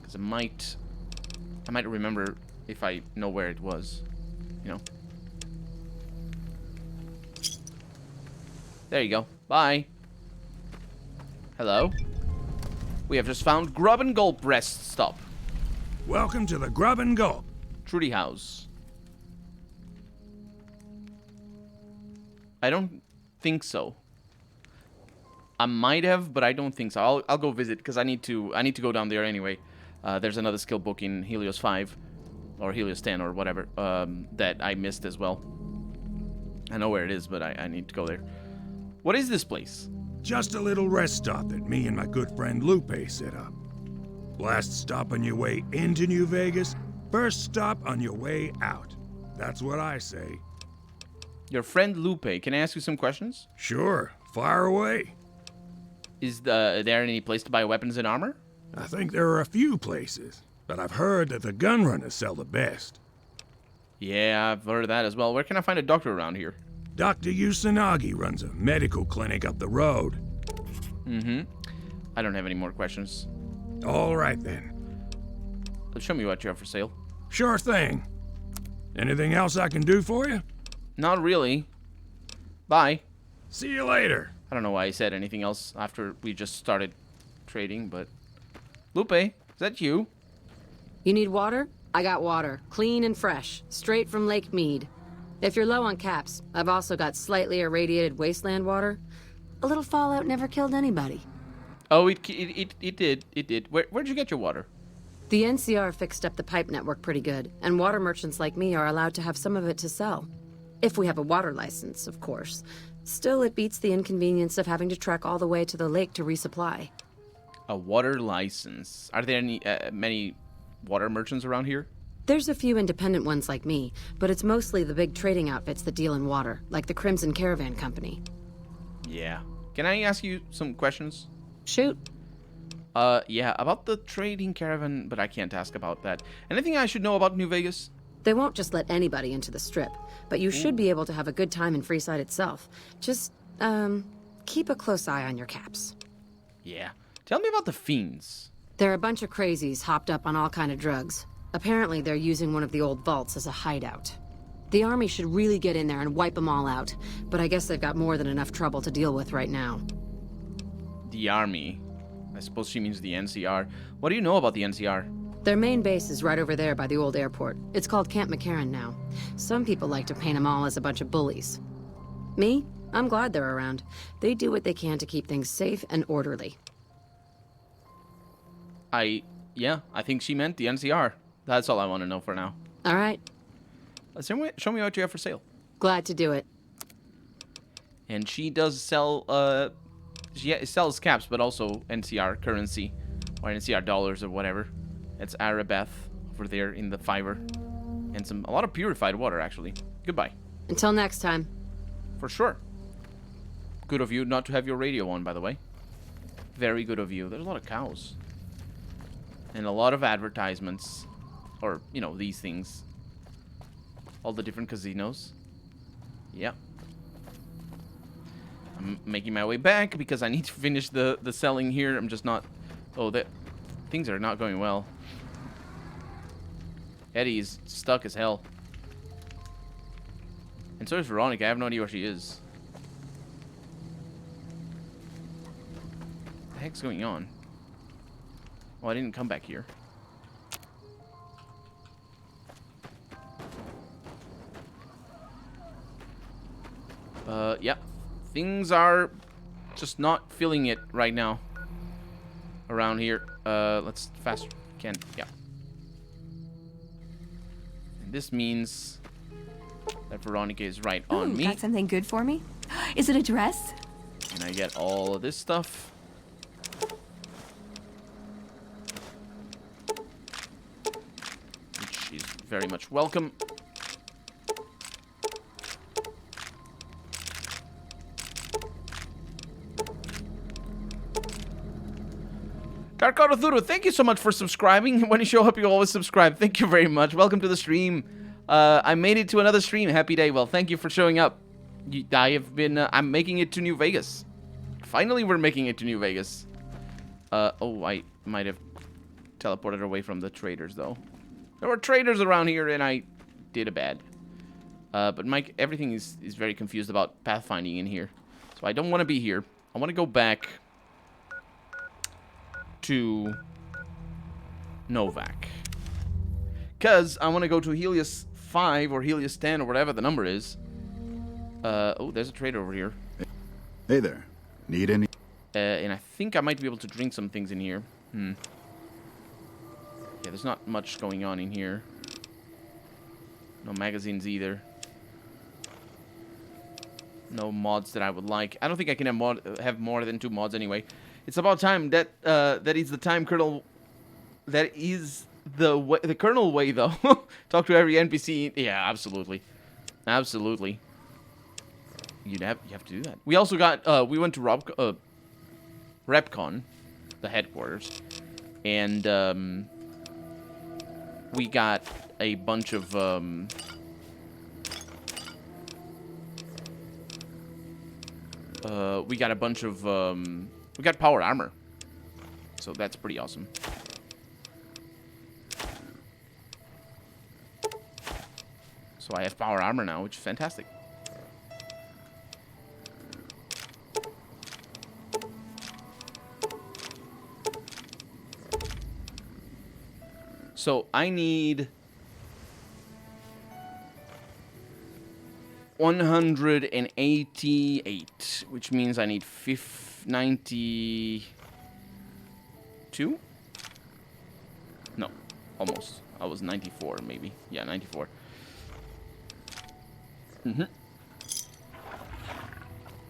Speaker 1: Because I might remember if I know where it was. You know. There you go. Bye. Hello. We have just found Grub and Gulp Rest Stop.
Speaker 19: Welcome to the Grub and Gulp.
Speaker 1: Trudy House. I don't think so. I might have, but I don't think so. I'll go visit because I need to go down there anyway. There's another skill book in Helios 5 or Helios 10 or whatever that I missed as well. I know where it is, but I need to go there. What is this place?
Speaker 19: Just a little rest stop that me and my good friend Lupe set up. Last stop on your way into New Vegas, first stop on your way out. That's what I say.
Speaker 1: Your friend Lupe, can I ask you some questions?
Speaker 19: Sure, fire away.
Speaker 1: Is there any place to buy weapons and armor?
Speaker 19: I think there are a few places, but I've heard that the gun runners sell the best.
Speaker 1: Yeah, I've heard of that as well. Where can I find a doctor around here?
Speaker 19: Dr. Usanagi runs a medical clinic up the road.
Speaker 1: Mm-hmm. I don't have any more questions.
Speaker 19: All right, then.
Speaker 1: Show me what you have for sale.
Speaker 19: Sure thing. Anything else I can do for you?
Speaker 1: Not really. Bye.
Speaker 19: See you later.
Speaker 1: I don't know why I said anything else after we just started trading, but... Lupe, is that you?
Speaker 20: You need water? I got water. Clean and fresh. Straight from Lake Mead. If you're low on caps, I've also got slightly irradiated wasteland water. A little fallout never killed anybody.
Speaker 1: Oh, it did. It did. Where'd you get your water?
Speaker 20: The NCR fixed up the pipe network pretty good, and water merchants like me are allowed to have some of it to sell. If we have a water license, of course. Still, it beats the inconvenience of having to trek all the way to the lake to resupply.
Speaker 1: A water license. Are there any many water merchants around here?
Speaker 20: There's a few independent ones like me, but it's mostly the big trading outfits that deal in water, like the Crimson Caravan Company.
Speaker 1: Yeah. Can I ask you some questions?
Speaker 20: Shoot.
Speaker 1: Yeah, about the trading caravan, but I can't ask about that. Anything I should know about New Vegas?
Speaker 20: They won't just let anybody into the Strip, but you should be able to have a good time in Freeside itself. Just, keep a close eye on your caps.
Speaker 1: Yeah. Tell me about the Fiends.
Speaker 20: They're a bunch of crazies hopped up on all kind of drugs. Apparently, they're using one of the old vaults as a hideout. The army should really get in there and wipe them all out, but I guess they've got more than enough trouble to deal with right now.
Speaker 1: The army. I suppose she means the NCR. What do you know about the NCR?
Speaker 20: Their main base is right over there by the old airport. It's called Camp McCarran now. Some people like to paint them all as a bunch of bullies. Me? I'm glad they're around. They do what they can to keep things safe and orderly.
Speaker 1: Yeah, I think she meant the NCR. That's all I want to know for now.
Speaker 20: All right.
Speaker 1: Show me what you have for sale.
Speaker 20: Glad to do it.
Speaker 1: And she does sell, she sells caps, but also NCR currency, or NCR dollars or whatever. It's Arabeth over there in the Fiver. And a lot of purified water, actually. Goodbye.
Speaker 20: Until next time.
Speaker 1: For sure. Good of you not to have your radio on, by the way. Very good of you. There's a lot of cows. And a lot of advertisements. Or, you know, these things. All the different casinos. Yeah. I'm making my way back because I need to finish the selling here. I'm just not... Oh, things are not going well. Eddie is stuck as hell. And so is Veronica. I have no idea where she is. What the heck's going on? Oh, I didn't come back here. Yeah. Things are just not feeling it right now. Around here. Let's fast... Can't... Yeah. And this means... that Veronica is right on me.
Speaker 10: Got something good for me? Is it a dress?
Speaker 1: And I get all of this stuff. Which is very much welcome. Dark Thuru, thank you so much for subscribing. When you show up, you always subscribe. Thank you very much. Welcome to the stream. I made it to another stream. Happy day. Well, thank you for showing up. I have been... I'm making it to New Vegas. Finally, we're making it to New Vegas. Oh, I might have teleported away from the traders, though. There were traders around here, and I did a bad. But Mike, everything is very confused about pathfinding in here. So I don't want to be here. I want to go back to Novak. Because I want to go to Helios 5 or Helios 10 or whatever the number is. Oh, there's a trader over here.
Speaker 3: Hey there. Need any?
Speaker 1: And I think I might be able to drink some things in here. Yeah, there's not much going on in here. No magazines either. No mods that I would like. I don't think I can have more than 2 mods anyway. It's about time. That is the time, Colonel. That is the Colonel way, though. Talk to every NPC. Yeah, absolutely. Absolutely. You have to do that. We also got, we went to Repcon, the headquarters. And, we got a bunch of, we got power armor. So that's pretty awesome. So I have power armor now, which is fantastic. So I need 188, which means I need 92? No, almost. I was 94, maybe. Yeah, 94.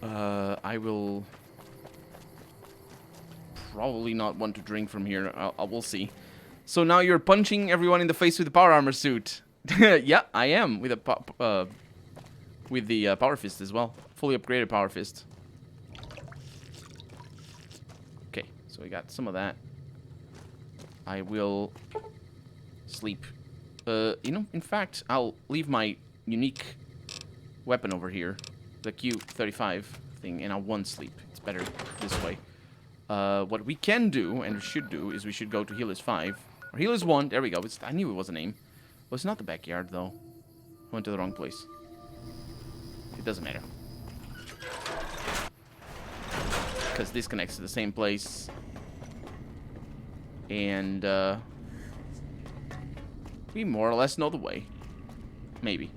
Speaker 1: I will probably not want to drink from here. I will see. So now you're punching everyone in the face with the power armor suit. Yeah, I am with the power fist as well. Fully upgraded power fist. Okay, so we got some of that. I will sleep. You know, in fact, I'll leave my unique weapon over here, the Q35 thing, and I'll one sleep. It's better this way. What we can do, and we should do, is we should go to Helios 5. Or Helios 1, there we go. I knew it was a name. Well, it's not the backyard, though. I went to the wrong place. It doesn't matter. Because this connects to the same place. And, we more or less know the way. Maybe.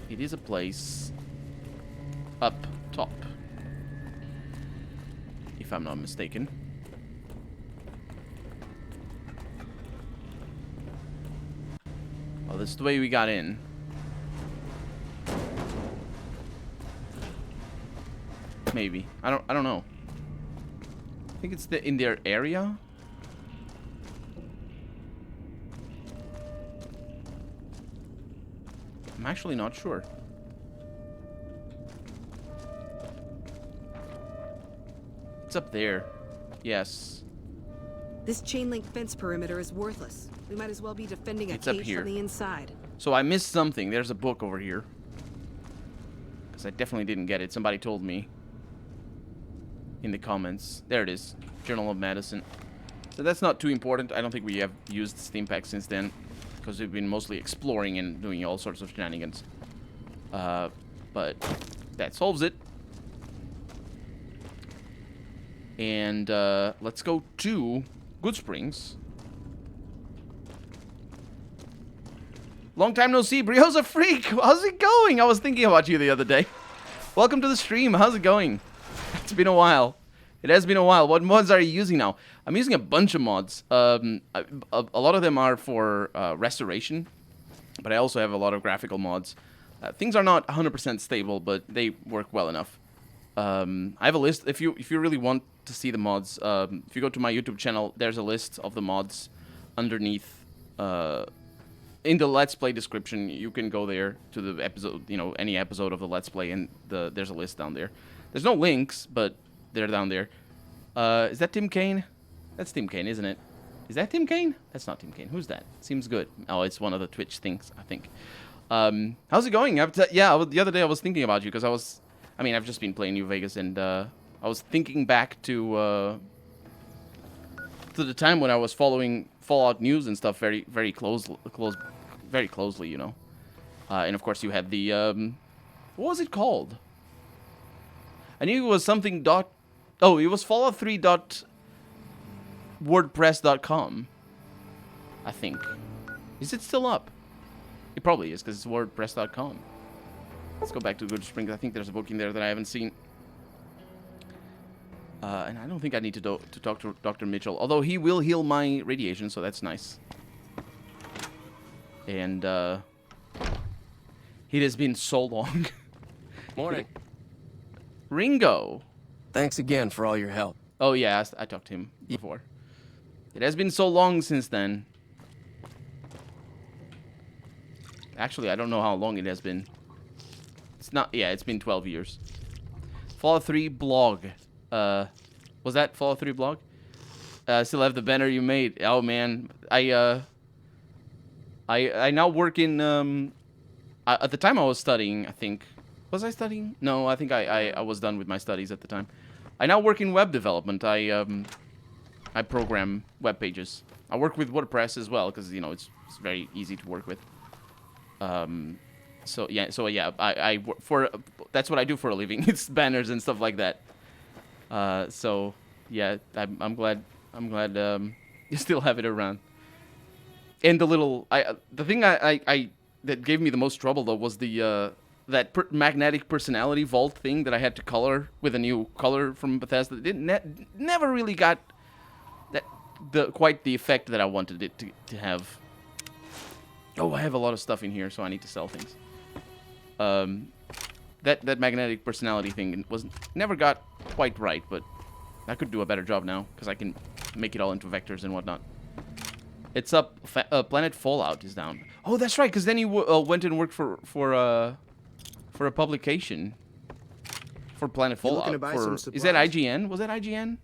Speaker 1: It is a place up top. If I'm not mistaken. Oh, this is the way we got in. Maybe. I don't know. I think it's in their area. I'm actually not sure. It's up there. Yes.
Speaker 21: This chain link fence perimeter is worthless. We might as well be defending a
Speaker 1: It's up
Speaker 21: cage
Speaker 1: here.
Speaker 21: from the inside.
Speaker 1: So I missed something. There's a book over here. Because I definitely didn't get it. Somebody told me in the comments. There it is. Journal of Medicine. So that's not too important. I don't think we have used Steam Pack since then. Because we've been mostly exploring and doing all sorts of shenanigans. But that solves it. And let's go to Good Springs. Long time no see, Brioza Freak. How's it going? I was thinking about you the other day. Welcome to the stream. How's it going? It's been a while. It has been a while. What mods are you using now? I'm using a bunch of mods. A lot of them are for restoration, but I also have a lot of graphical mods. Things are not 100% stable, but they work well enough. I have a list. If you really want to see the mods, if you go to my YouTube channel, there's a list of the mods underneath. In the Let's Play description, you can go there to the episode, you know, any episode of the Let's Play, and there's a list down there. There's no links, but they're down there. Is that Tim Kaine? That's Tim Kaine, isn't it? Is that Tim Kaine? That's not Tim Kaine. Who's that? Seems good. Oh, it's one of the Twitch things, I think. How's it going? The other day I was thinking about you, because I've just been playing New Vegas, and I was thinking back to the time when I was following Fallout news and stuff very closely, you know. And of course you had the what was it called? I knew it was something it was Fallout 3 WordPress.com. I think. Is it still up? It probably is, because it's WordPress.com. Let's go back to Good Springs. I think there's a book in there that I haven't seen. And I don't think I need to talk to Dr. Mitchell, although he will heal my radiation, so that's nice. And it has been so long.
Speaker 22: Morning.
Speaker 1: Ringo.
Speaker 22: Thanks again for all your help.
Speaker 1: Oh yeah, I talked to him before. It has been so long since then. Actually, I don't know how long it has been. It's not. Yeah, it's been 12 years. Fallout 3 blog. Was that Fallout 3 blog? Still have the banner you made. Oh man, I now work in at the time I was studying, I think. Was I studying? No, I think I was done with my studies at the time. I now work in web development. I program web pages. I work with WordPress as well, because you know it's very easy to work with. So yeah, that's what I do for a living. It's banners and stuff like that. So yeah, I'm glad you still have it around. And the thing that gave me the most trouble though was the magnetic personality vault thing that I had to color with a new color from Bethesda. It never really got quite the effect that I wanted it to have. Oh, I have a lot of stuff in here, so I need to sell things. That magnetic personality thing never got quite right, but I could do a better job now, because I can make it all into vectors and whatnot. It's up. Planet Fallout is down. Oh, that's right, because then you went and worked for a publication for Planet Fallout.
Speaker 16: Looking to buy some supplies?
Speaker 1: Is that IGN? Was that IGN?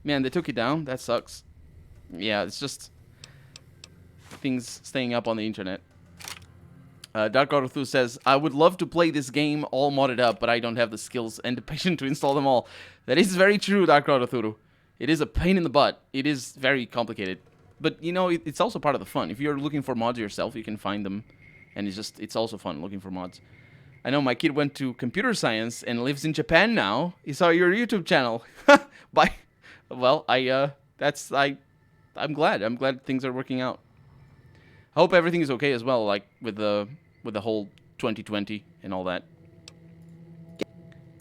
Speaker 1: Man, they took it down. That sucks. Yeah, it's just things staying up on the internet. Dark Arthur says, I would love to play this game all modded up, but I don't have the skills and the patience to install them all. That is very true, Dark Arthur. It is a pain in the butt. It is very complicated. But, you know, it's also part of the fun. If you're looking for mods yourself, you can find them. And it's also fun looking for mods. I know my kid went to computer science and lives in Japan now. He saw your YouTube channel. Bye. Well, I'm glad. I'm glad things are working out. I hope everything is okay as well, like with the whole 2020 and all that.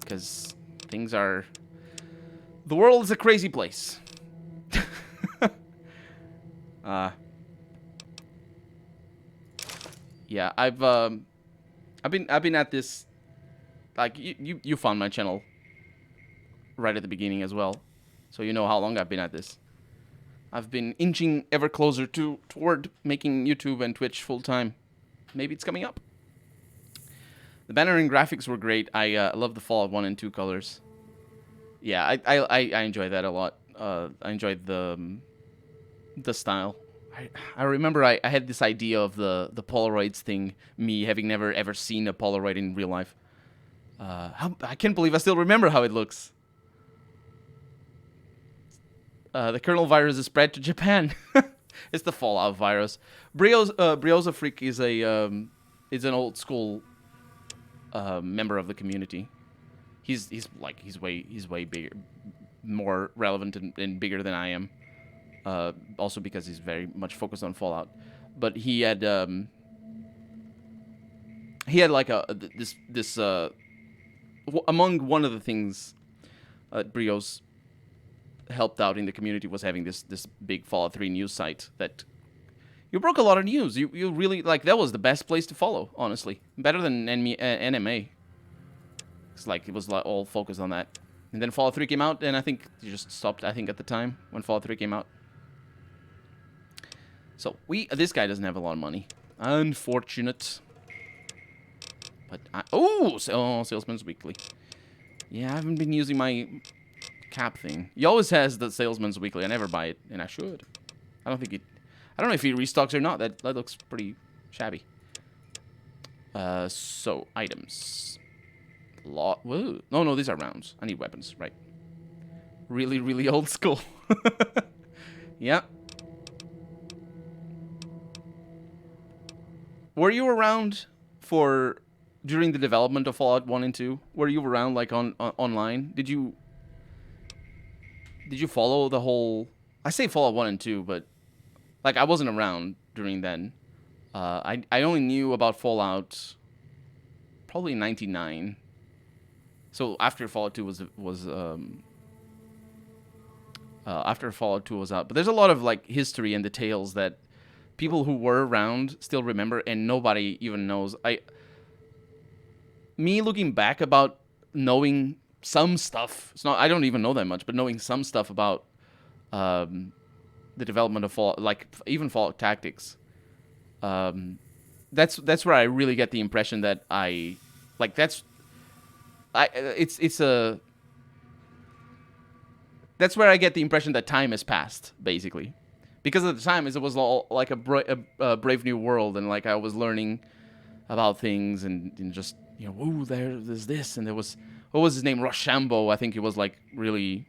Speaker 1: Because the world is a crazy place. Yeah, I've been at this, like, you found my channel right at the beginning as well, so you know how long I've been at this. I've been inching ever closer toward making YouTube and Twitch full time. Maybe it's coming up. The banner and graphics were great. I love the Fallout 1 and 2 colors. Yeah, I enjoyed that a lot. I enjoyed the style. I remember I had this idea of the Polaroids thing, me having never ever seen a Polaroid in real life. I can't believe I still remember how it looks. The kernel virus is spread to Japan. It's the Fallout virus. Brioza Freak is an old school member of the community. He's way bigger, more relevant and bigger than I am. Also because he's very much focused on Fallout. But he had like this among one of the things Brios helped out in the community was having this big Fallout 3 news site that you broke a lot of news. You really, like, that was the best place to follow, honestly. Better than NMA. It's like it was all focused on that. And then Fallout 3 came out, and I think you just stopped, I think, at the time when Fallout 3 came out. So this guy doesn't have a lot of money. Unfortunate. But Salesman's Weekly. Yeah, I haven't been using my cap thing. He always has the Salesman's Weekly. I never buy it, and I should. I don't know if he restocks or not. That looks pretty shabby. So items. Whoa. No, these are rounds. I need weapons, right? Really, really old school. Yeah. Were you around during the development of Fallout 1 and 2? Were you around, like, online? Did you follow the whole... I say Fallout 1 and 2, but, like, I wasn't around during then. I only knew about Fallout probably in 99. So after Fallout 2 was after Fallout 2 was out. But there's a lot of, like, history and details that people who were around still remember, and nobody even knows. Me looking back about knowing some stuff. I don't even know that much, but knowing some stuff about the development of Fallout, like even Fallout Tactics. That's where I really get the impression that that's where I get the impression that time has passed, basically. Because at the time, it was all like a brave new world, and like I was learning about things, and just, you know, ooh, there's this, and there was, what was his name, Rochambeau. I think he was like really,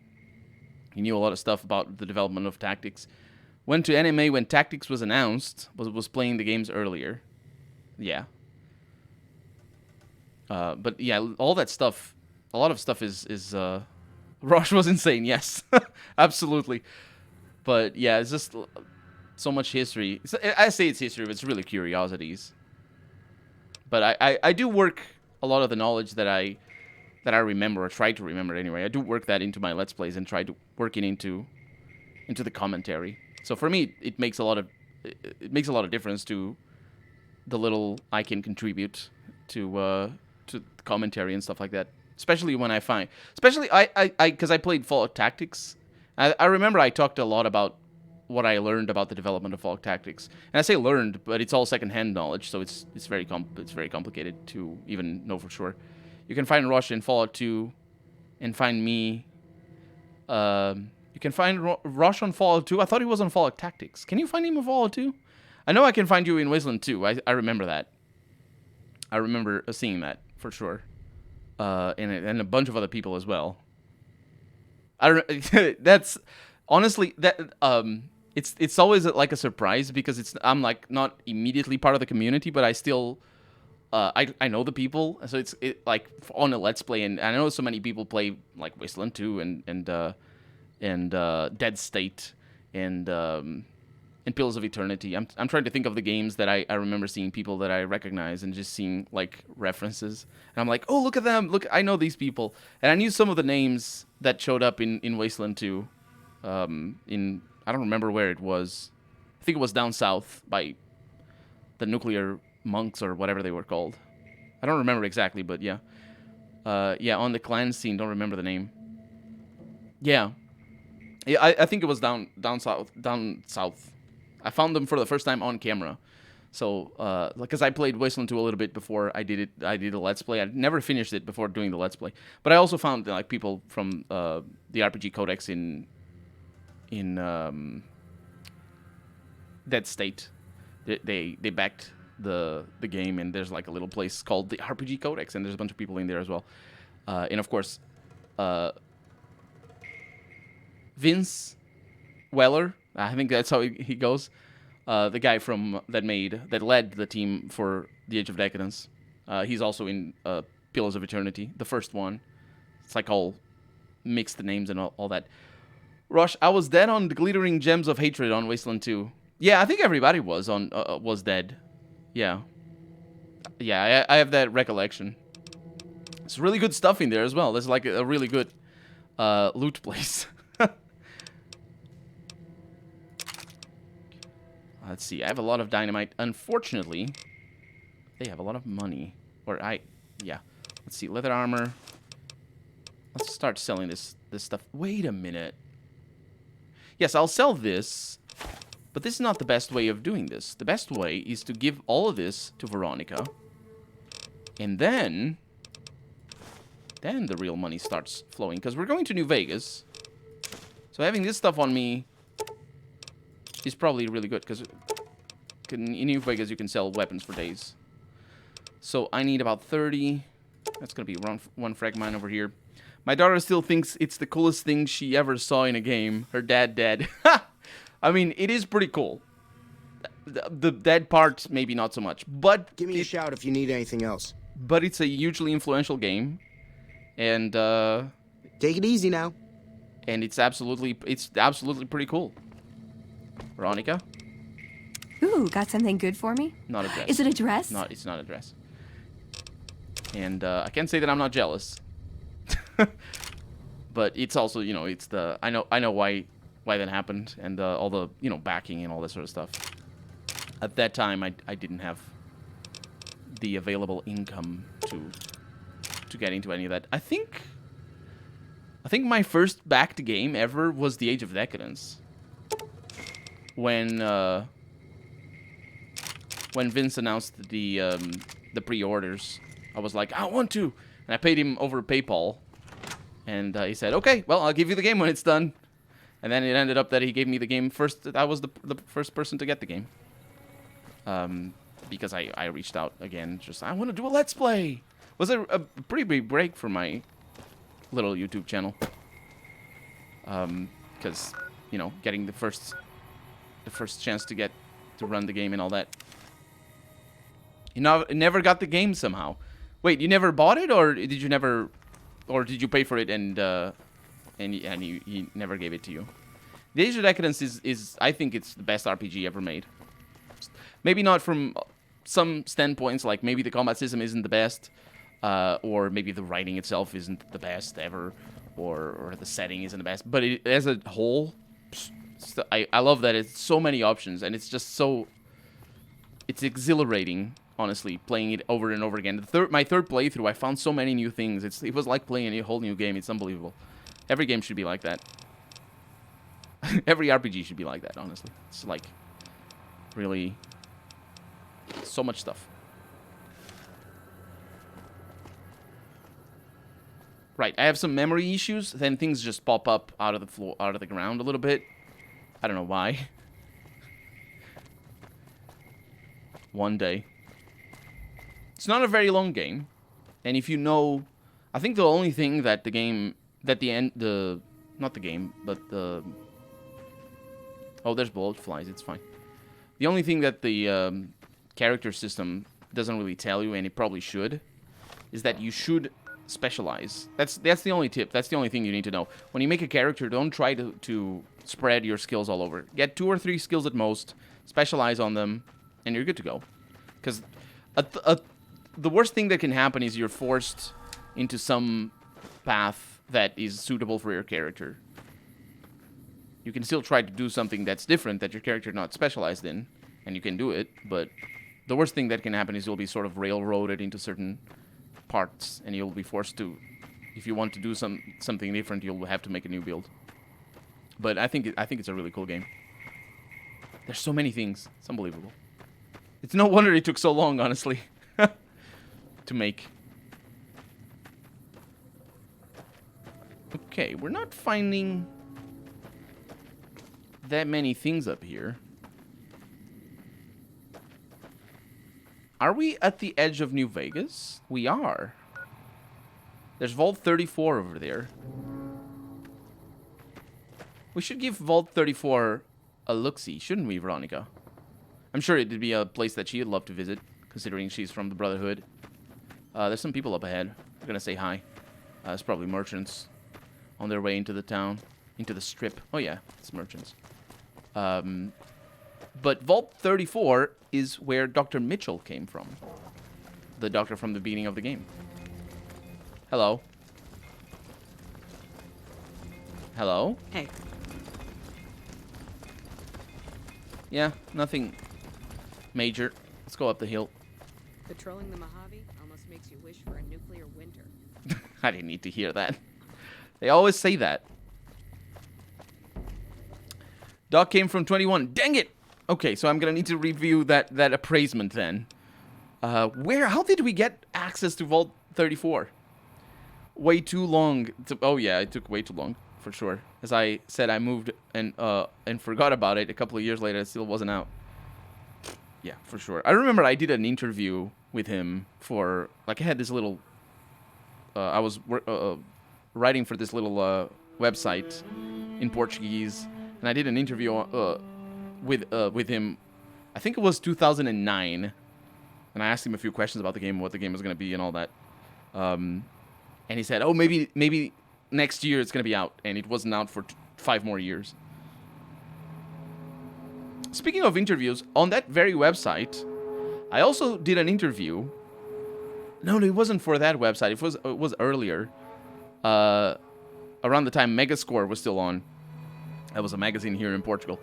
Speaker 1: he knew a lot of stuff about the development of Tactics. Went to NMA when Tactics was announced, was playing the games earlier. Yeah. But yeah, all that stuff, a lot of stuff is Rosh was insane, yes. Absolutely. But yeah, it's just so much history. I say it's history, but it's really curiosities. But I do work a lot of the knowledge that I remember, or try to remember anyway. I do work that into my Let's Plays and try to work it into the commentary. So for me, it makes a lot of difference to the little I can contribute to commentary and stuff like that. Especially when I find, because I played Fallout Tactics. I remember I talked a lot about what I learned about the development of Fallout Tactics, and I say learned, but it's all secondhand knowledge, so it's very complicated to even know for sure. You can find Rosh in Fallout 2, and find me. You can find Rosh on Fallout 2. I thought he was on Fallout Tactics. Can you find him on Fallout 2? I know I can find you in Wasteland 2. I remember that. I remember seeing that for sure, and a bunch of other people as well. That's honestly that it's always like a surprise, because I'm like not immediately part of the community, but I still I know the people, so it's like on a Let's Play, and I know so many people play like Wasteland 2 and Dead State and Pillars of Eternity. I'm trying to think of the games that I remember seeing people that I recognize, and just seeing like references, and I'm like, oh, look at them, look, I know these people, and I knew some of the names that showed up in Wasteland 2. I don't remember where it was. I think it was down south by the nuclear monks or whatever they were called. I don't remember exactly, but yeah. Yeah, on the clan scene, don't remember the name. Yeah. Yeah, I think it was down south. I found them for the first time on camera. So, because I played Wasteland 2 a little bit before I did a Let's Play. I never finished it before doing the Let's Play. But I also found like people from the RPG Codex in Dead State. They backed the game, and there's like a little place called the RPG Codex, and there's a bunch of people in there as well. And of course, Vince Weller, I think that's how he goes. The guy that led the team for the Age of Decadence. He's also in Pillars of Eternity, the first one. It's like all mixed names and all that. Rosh, I was dead on the Glittering Gems of Hatred on Wasteland 2. Yeah, I think everybody was dead. Yeah. Yeah, I have that recollection. It's really good stuff in there as well. There's like a really good loot place. Let's see. I have a lot of dynamite. Unfortunately, they have a lot of money. Yeah. Let's see. Leather armor. Let's start selling this stuff. Wait a minute. Yes, I'll sell this. But this is not the best way of doing this. The best way is to give all of this to Veronica. And then the real money starts flowing. Because we're going to New Vegas. So having this stuff on me is probably really good, because in New Vegas you can sell weapons for days. So I need about 30. That's going to be around one frag mine over here. My daughter still thinks it's the coolest thing she ever saw in a game. Her dad dead. I mean, it is pretty cool. The dead part, maybe not so much. But
Speaker 16: give me a shout if you need anything else.
Speaker 1: But it's a hugely influential game. And
Speaker 16: take it easy now.
Speaker 1: And it's absolutely pretty cool. Veronica?
Speaker 10: Ooh, got something good for me?
Speaker 1: Not a dress.
Speaker 10: Is it a dress?
Speaker 1: It's not a dress. And I can't say that I'm not jealous. But it's also, it's the... I know why that happened, and all the, backing and all that sort of stuff. At that time, I didn't have the available income to get into any of that. I think my first backed game ever was The Age of Decadence. When Vince announced the pre-orders, I was like, I want to, and I paid him over PayPal, and he said, okay, well, I'll give you the game when it's done. And then it ended up that he gave me the game first. I was the first person to get the game, because I reached out again, just I want to do a Let's Play. It was a pretty big break for my little YouTube channel, because getting the first chance to run the game and all that. You never got the game somehow. Wait, you never bought it, or did you pay for it and he never gave it to you? The Age of Decadence is I think it's the best RPG ever made. Maybe not from some standpoints, like maybe the combat system isn't the best, or maybe the writing itself isn't the best ever, or the setting isn't the best, but as a whole, I love that it's so many options, and it's just it's exhilarating, honestly, playing it over and over again. My third playthrough, I found so many new things. It was like playing a whole new game. It's unbelievable. Every game should be like that. Every RPG should be like that, honestly. It's like really so much stuff. Right, I have some memory issues. Then things just pop up out of the floor, out of the ground a little bit. I don't know why. One day. It's not a very long game, and if you know, I think the only thing that the game, that not the game, but oh, there's bullet flies. It's fine. The only thing that the character system doesn't really tell you, and it probably should, is that you should specialize. That's the only tip. That's the only thing you need to know. When you make a character, don't try to spread your skills all over. Get 2 or 3 skills at most, specialize on them, and you're good to go. Because the worst thing that can happen is you're forced into some path that is suitable for your character. You can still try to do something that's different that your character not specialized in, and you can do it, but the worst thing that can happen is you'll be sort of railroaded into certain parts, and you'll be forced to, if you want to do something different, you'll have to make a new build. But I think it's a really cool game. There's so many things. It's unbelievable. It's no wonder it took so long, honestly, to make. Okay, we're not finding that many things up here. Are we at the edge of New Vegas? We are. There's Vault 34 over there. We should give Vault 34 a look-see, shouldn't we, Veronica? I'm sure it'd be a place that she'd love to visit, considering she's from the Brotherhood. There's some people up ahead. We're gonna say hi. It's probably merchants on their way into the town, into the strip. Oh yeah, it's merchants. But Vault 34 is where Dr. Mitchell came from. The doctor from the beginning of the game. Hello. Hello?
Speaker 21: Hey.
Speaker 1: Yeah, nothing major. Let's go up the hill.
Speaker 21: Patrolling the Mojave almost makes you wish for a nuclear winter.
Speaker 1: I didn't need to hear that. They always say that. Doc came from 21. Dang it! Okay, so I'm gonna need to review that appraisement then. How did we get access to Vault 34? Way too long. Oh yeah, it took way too long, for sure. As I said, I moved and forgot about it. A couple of years later, it still wasn't out. Yeah, for sure. I remember I did an interview with him for, like, I had this little, I was writing for this little website in Portuguese, and I did an interview with him. I think it was 2009, and I asked him a few questions about the game, what the game was going to be, and all that. And he said, "Oh, maybe next year it's going to be out," and it wasn't out for 5 more years. Speaking of interviews, on that very website, I also did an interview. No, it wasn't for that website. It was earlier, around the time Megascore was still on. That was a magazine here in Portugal.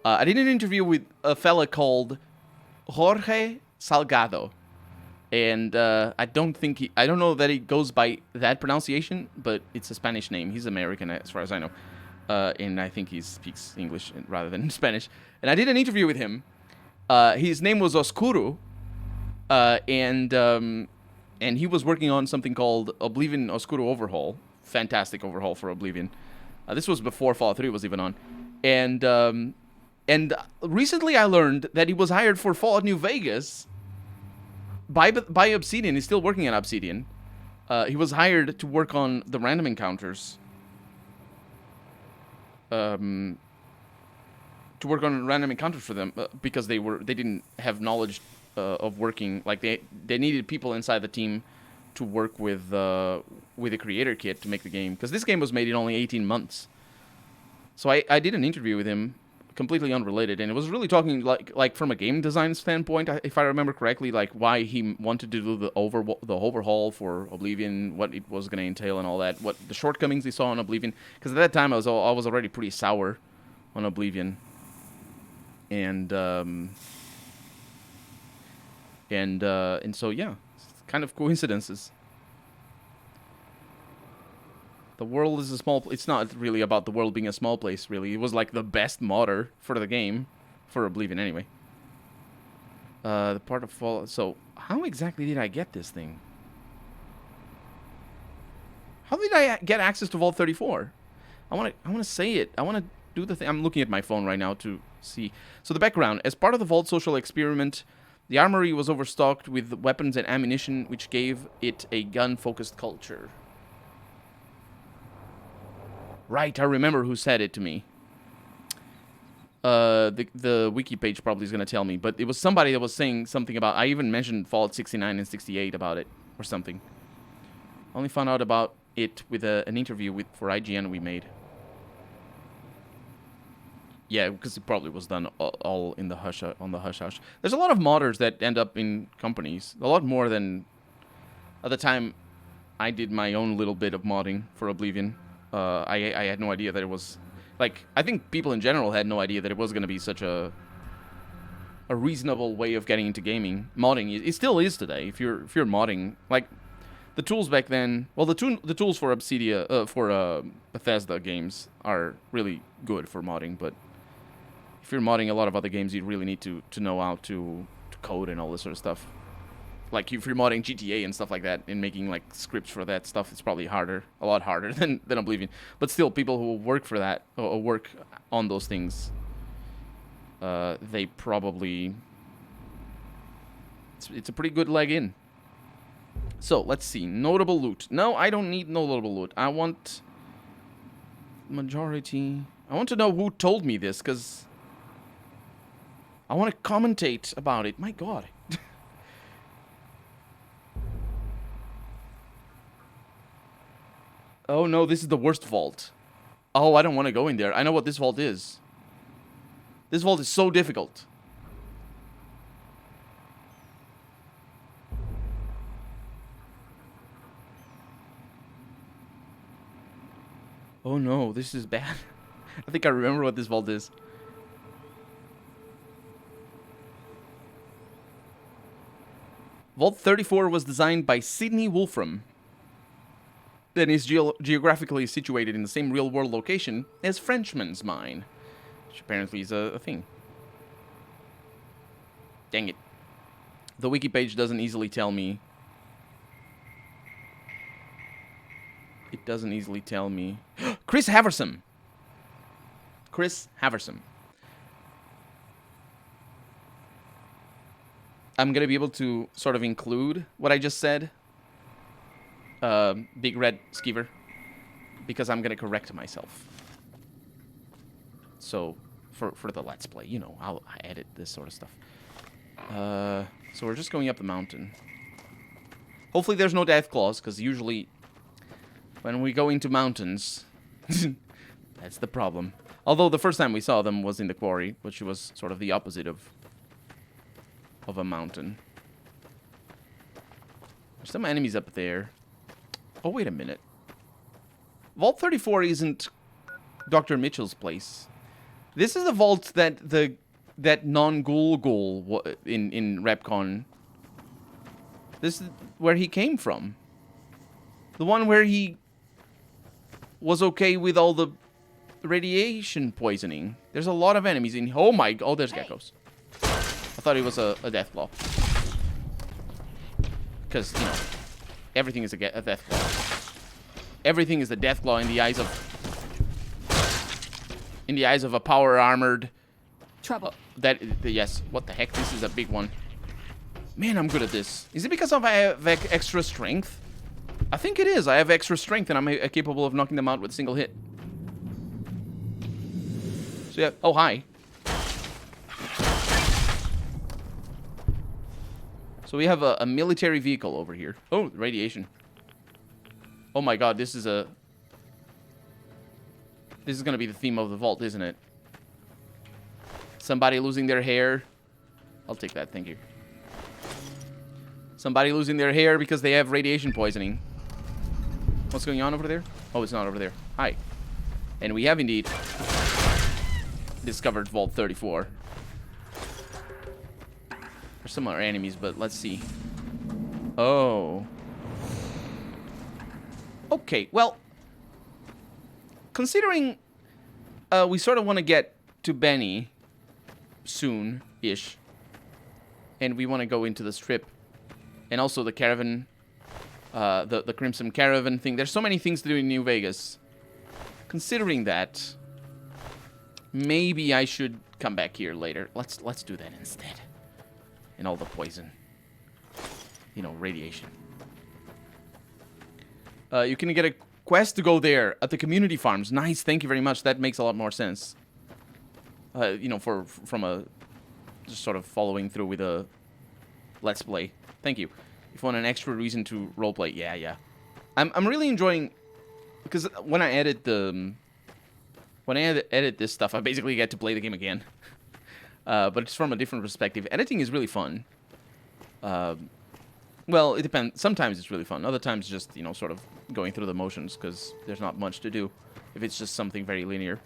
Speaker 1: I did an interview with a fella called Jorge Salgado, and I don't know that he goes by that pronunciation, but it's a Spanish name. He's American, as far as I know, and I think he speaks English rather than Spanish. And I did an interview with him. His name was Oscuro, and he was working on something called Oblivion Oscuro Overhaul. Fantastic overhaul for Oblivion. This was before Fallout 3 was even on. And recently I learned that he was hired for Fallout New Vegas by Obsidian. He's still working at Obsidian. He was hired to work on the random encounters. To work on random encounters for them because they didn't have knowledge of working, like they needed people inside the team to work with the creator kit to make the game, because this game was made in only 18 months. So I did an interview with him, completely unrelated, and it was really talking like from a game design standpoint, if I remember correctly, like why he wanted to do the overhaul for Oblivion, what it was going to entail and all that, what the shortcomings he saw in Oblivion, because at that time I was already pretty sour on Oblivion. And so yeah, it's kind of coincidences. The world is a small. It's not really about the world being a small place. Really, it was like the best modder for the game, for Oblivion anyway. The part of Fallout. So how exactly did I get this thing? How did I get access to Vault 34? I want to say it. I want to do the thing. I'm looking at my phone right now to see. So the background: as part of the Vault social experiment, the armory was overstocked with weapons and ammunition, which gave it a gun-focused culture. Right, I remember who said it to me. The wiki page probably is going to tell me, but it was somebody that was saying something about, I even mentioned Fallout 69 and 68 about it, or something. Only found out about it with an interview for IGN we made. Yeah, because it probably was done all in the hush, on the hush-hush. There's a lot of modders that end up in companies. A lot more than... At the time, I did my own little bit of modding for Oblivion. I had no idea that it was... Like, I think people in general had no idea that it was going to be such a reasonable way of getting into gaming. Modding, it still is today. If you're modding... Like, the tools back then... Well, the tools for Obsidian... for Bethesda games are really good for modding, but... If you're modding a lot of other games, you really need to know how to of code and all this sort of stuff. Like if you're modding GTA and stuff like that and making like scripts for that stuff, it's probably harder, a lot harder than Oblivion. But still, people who work for that or work on those things, they probably it's a pretty good leg in. So let's see, notable loot. No, I don't need notable loot. I want majority. I want to know who told me this because I want to commentate about it. My God. Oh no, this is the worst vault. Oh, I don't want to go in there. I know what this vault is. This vault is so difficult. Oh no, this is bad. I think I remember what this vault is. Vault 34 was designed by Sidney Wolfram. Then is geographically situated in the same real-world location as Frenchman's Mine, which apparently is a thing. Dang it. The wiki page doesn't easily tell me. It doesn't easily tell me. Chris Haversom! Chris Haversom. I'm gonna be able to sort of include what I just said. Big Red Skeever, because I'm gonna correct myself. So, for the Let's Play, you know, I'll edit this sort of stuff. So we're just going up the mountain. Hopefully there's no death claws, because usually when we go into mountains, that's the problem. Although the first time we saw them was in the quarry, which was sort of the opposite of a mountain. There's some enemies up there. Oh, wait a minute. Vault 34 isn't Dr. Mitchell's place. This is the vault that non-Ghoul in Repcon. This is where he came from. The one where he was okay with all the radiation poisoning. There's a lot of enemies in... Oh my... Oh, there's geckos. I thought he was a Deathclaw. Because, you know... Everything is a Deathclaw. Everything is a Deathclaw in the eyes of... In the eyes of a power-armored...
Speaker 21: Trouble.
Speaker 1: Yes. What the heck? This is a big one. Man, I'm good at this. Is it because I have extra strength? I think it is. I have extra strength and I'm capable of knocking them out with a single hit. So yeah. Oh, hi. So we have a military vehicle over here. Oh, radiation. Oh my god, this is going to be the theme of the vault, isn't it? Somebody losing their hair. I'll take that, thank you. Somebody losing their hair because they have radiation poisoning. What's going on over there? Oh, it's not over there. Hi. And we have indeed discovered Vault 34. There's some other enemies, but let's see. Oh. Okay, well, considering we sort of want to get to Benny soon-ish, and we want to go into the strip, and also the caravan, the Crimson Caravan thing. There's so many things to do in New Vegas. Considering that, maybe I should come back here later. Let's do that instead. And all the poison. You know, radiation. You can get a quest to go there at the community farms. Nice, thank you very much. That makes a lot more sense. You know, from a just sort of following through with a Let's Play. Thank you. If you want an extra reason to roleplay, yeah. I'm really enjoying, because when I edit this stuff, I basically get to play the game again. But it's from a different perspective. Editing is really fun. Well, it depends. Sometimes it's really fun. Other times, just, you know, sort of going through the motions because there's not much to do. If it's just something very linear,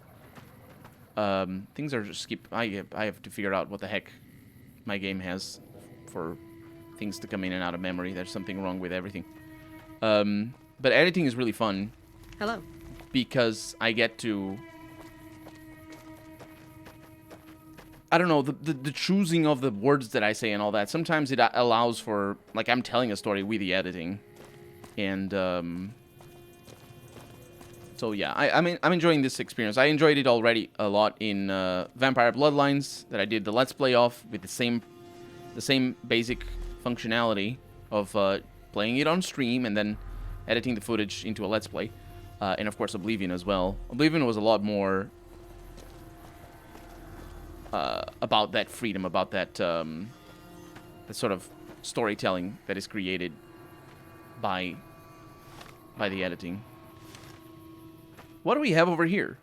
Speaker 1: things are just skip. I have to figure out what the heck my game has for things to come in and out of memory. There's something wrong with everything. But editing is really fun.
Speaker 21: Hello.
Speaker 1: Because I get to I don't know, the choosing of the words that I say and all that. Sometimes it allows for, like, I'm telling a story with the editing. And, so yeah, I'm enjoying this experience. I enjoyed it already a lot in Vampire Bloodlines that I did the Let's Play off with the same basic functionality of playing it on stream and then editing the footage into a Let's Play. And of course Oblivion as well. Oblivion was a lot more about that freedom, about that sort of storytelling that is created by the editing. What do we have over here?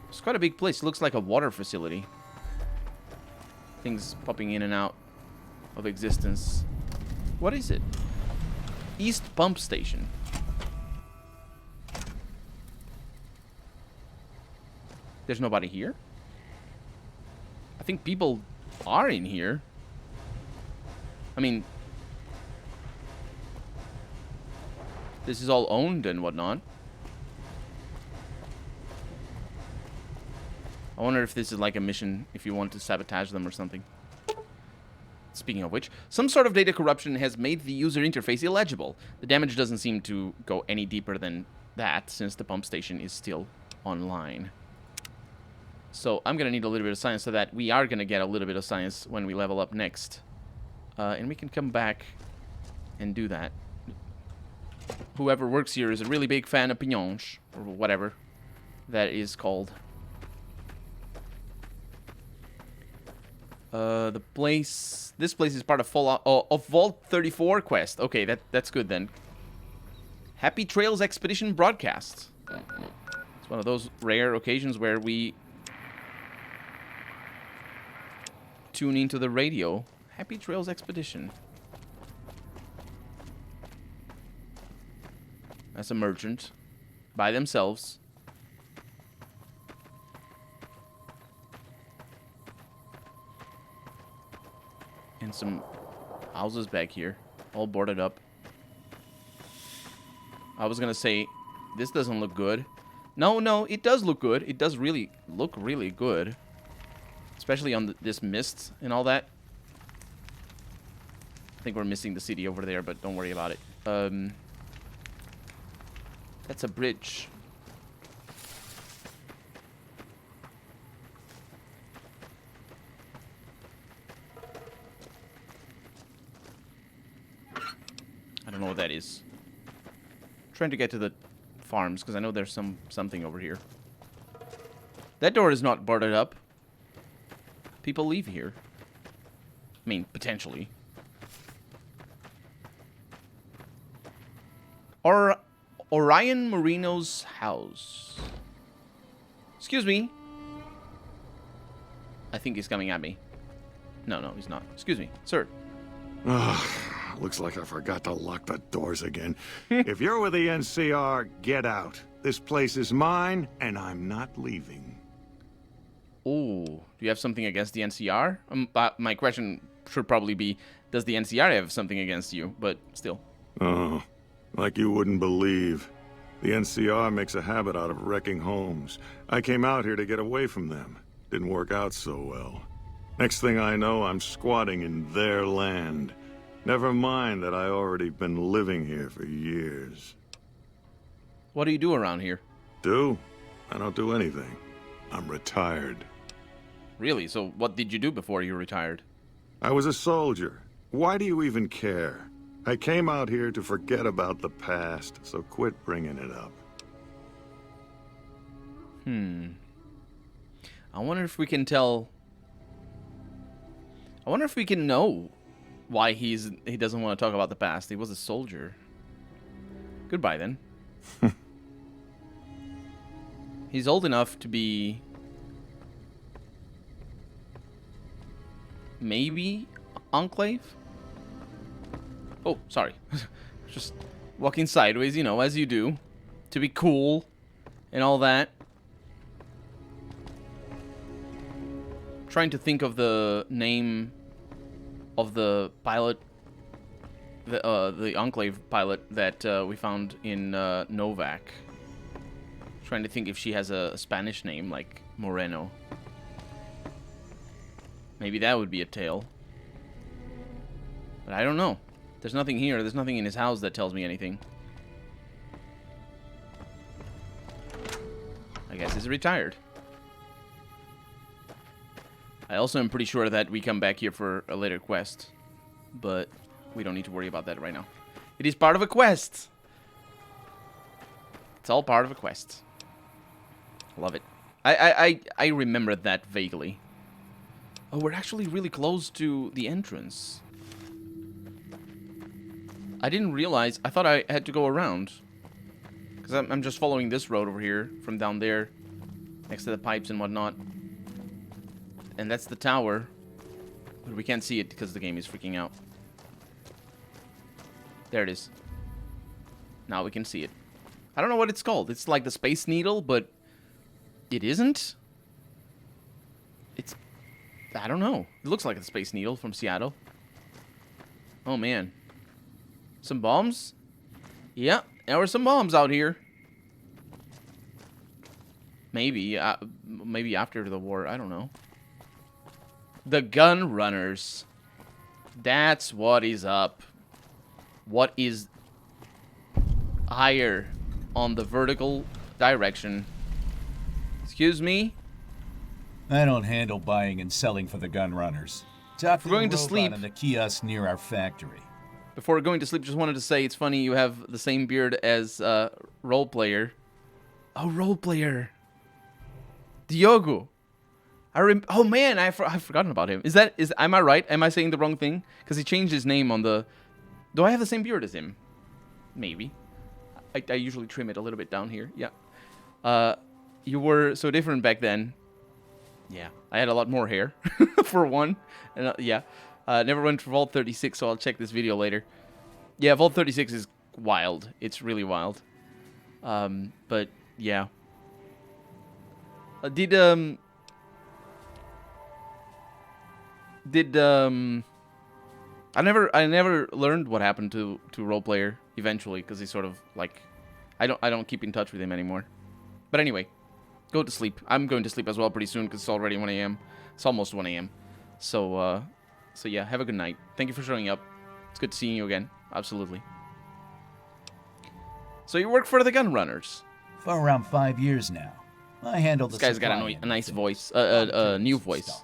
Speaker 1: It's quite a big place. It looks like a water facility. Things popping in and out of existence. What is it? East Pump Station. There's nobody here? I think people are in here. I mean, this is all owned and whatnot. I wonder if this is like a mission if you want to sabotage them or something. Speaking of which, some sort of data corruption has made the user interface illegible. The damage doesn't seem to go any deeper than that since the pump station is still online. So I'm going to need a little bit of science so that we are going to get a little bit of science when we level up next. And we can come back and do that. Whoever works here is a really big fan of Pignonge, or whatever that is called. This place is part of Fallout, of Vault 34 quest. Okay, that's good then. Happy Trails Expedition broadcast. It's one of those rare occasions where we tune into the radio. Happy Trails Expedition. That's a merchant by themselves. And some houses back here, all boarded up. I was gonna say, this doesn't look good. No, it does look good. It does really look really good. Especially on this mist and all that. I think we're missing the city over there, but don't worry about it. That's a bridge. I don't know what that is. Trying to get to the farms because I know there's something over here. That door is not boarded up. People leave here. I mean, potentially. Or Orion Marino's house. Excuse me. I think he's coming at me. No, he's not. Excuse me, sir.
Speaker 15: Looks like I forgot to lock the doors again. If you're with the NCR, get out. This place is mine, and I'm not leaving.
Speaker 1: Oh, do you have something against the NCR? My question should probably be, does the NCR have something against you? But still.
Speaker 15: Oh, like you wouldn't believe. The NCR makes a habit out of wrecking homes. I came out here to get away from them. Didn't work out so well. Next thing I know, I'm squatting in their land. Never mind that I already been living here for years.
Speaker 1: What do you do around here?
Speaker 15: Do? I don't do anything. I'm retired.
Speaker 1: Really? So what did you do before you retired?
Speaker 15: I was a soldier. Why do you even care? I came out here to forget about the past, so quit bringing it up.
Speaker 1: I wonder if we can tell... I wonder if we can know why he doesn't want to talk about the past. He was a soldier. Goodbye, then. He's old enough to be... maybe Enclave? Oh, sorry. Just walking sideways, you know, as you do. To be cool and all that. Trying to think of the name of the pilot, the Enclave pilot that we found in Novak. Trying to think if she has a Spanish name like Moreno. Maybe that would be a tail. But I don't know. There's nothing here. There's nothing in his house that tells me anything. I guess he's retired. I also am pretty sure that we come back here for a later quest. But we don't need to worry about that right now. It is part of a quest. It's all part of a quest. Love it. I remember that vaguely. Oh, we're actually really close to the entrance. I didn't realize. I thought I had to go around. Because I'm just following this road over here from down there. Next to the pipes and whatnot. And that's the tower. But we can't see it because the game is freaking out. There it is. Now we can see it. I don't know what it's called. It's like the Space Needle, but it isn't. It's... I don't know. It looks like the Space Needle from Seattle. Oh, man. Some bombs? Yeah, there were some bombs out here. Maybe. Maybe after the war. I don't know. The gun runners. That's what is up. What is higher on the vertical direction? Excuse me?
Speaker 4: I don't handle buying and selling for the gun runners. Talk to
Speaker 1: We're going
Speaker 4: the
Speaker 1: to
Speaker 4: robot
Speaker 1: sleep.
Speaker 4: in the kiosk near our factory.
Speaker 1: Before going to sleep, just wanted to say it's funny you have the same beard as role player. Oh, role player. Diogo. Oh man, I've forgotten about him. Am I right? Am I saying the wrong thing? Because he changed his name on the... Do I have the same beard as him? Maybe. I usually trim it a little bit down here. Yeah. You were so different back then. Yeah. I had a lot more hair, for one. And yeah. Never went for Vault 36, so I'll check this video later. Yeah, Vault 36 is wild. It's really wild. But, yeah. I never learned what happened to Roleplayer eventually, because he's sort of like, I don't keep in touch with him anymore. But anyway, go to sleep. I'm going to sleep as well pretty soon because it's already 1 a.m. It's almost 1 a.m. So yeah, have a good night. Thank you for showing up. It's good seeing you again. Absolutely. So you work for the gun runners?
Speaker 4: For around 5 years now. I handle the
Speaker 1: This guy's got a nice voice, new voice.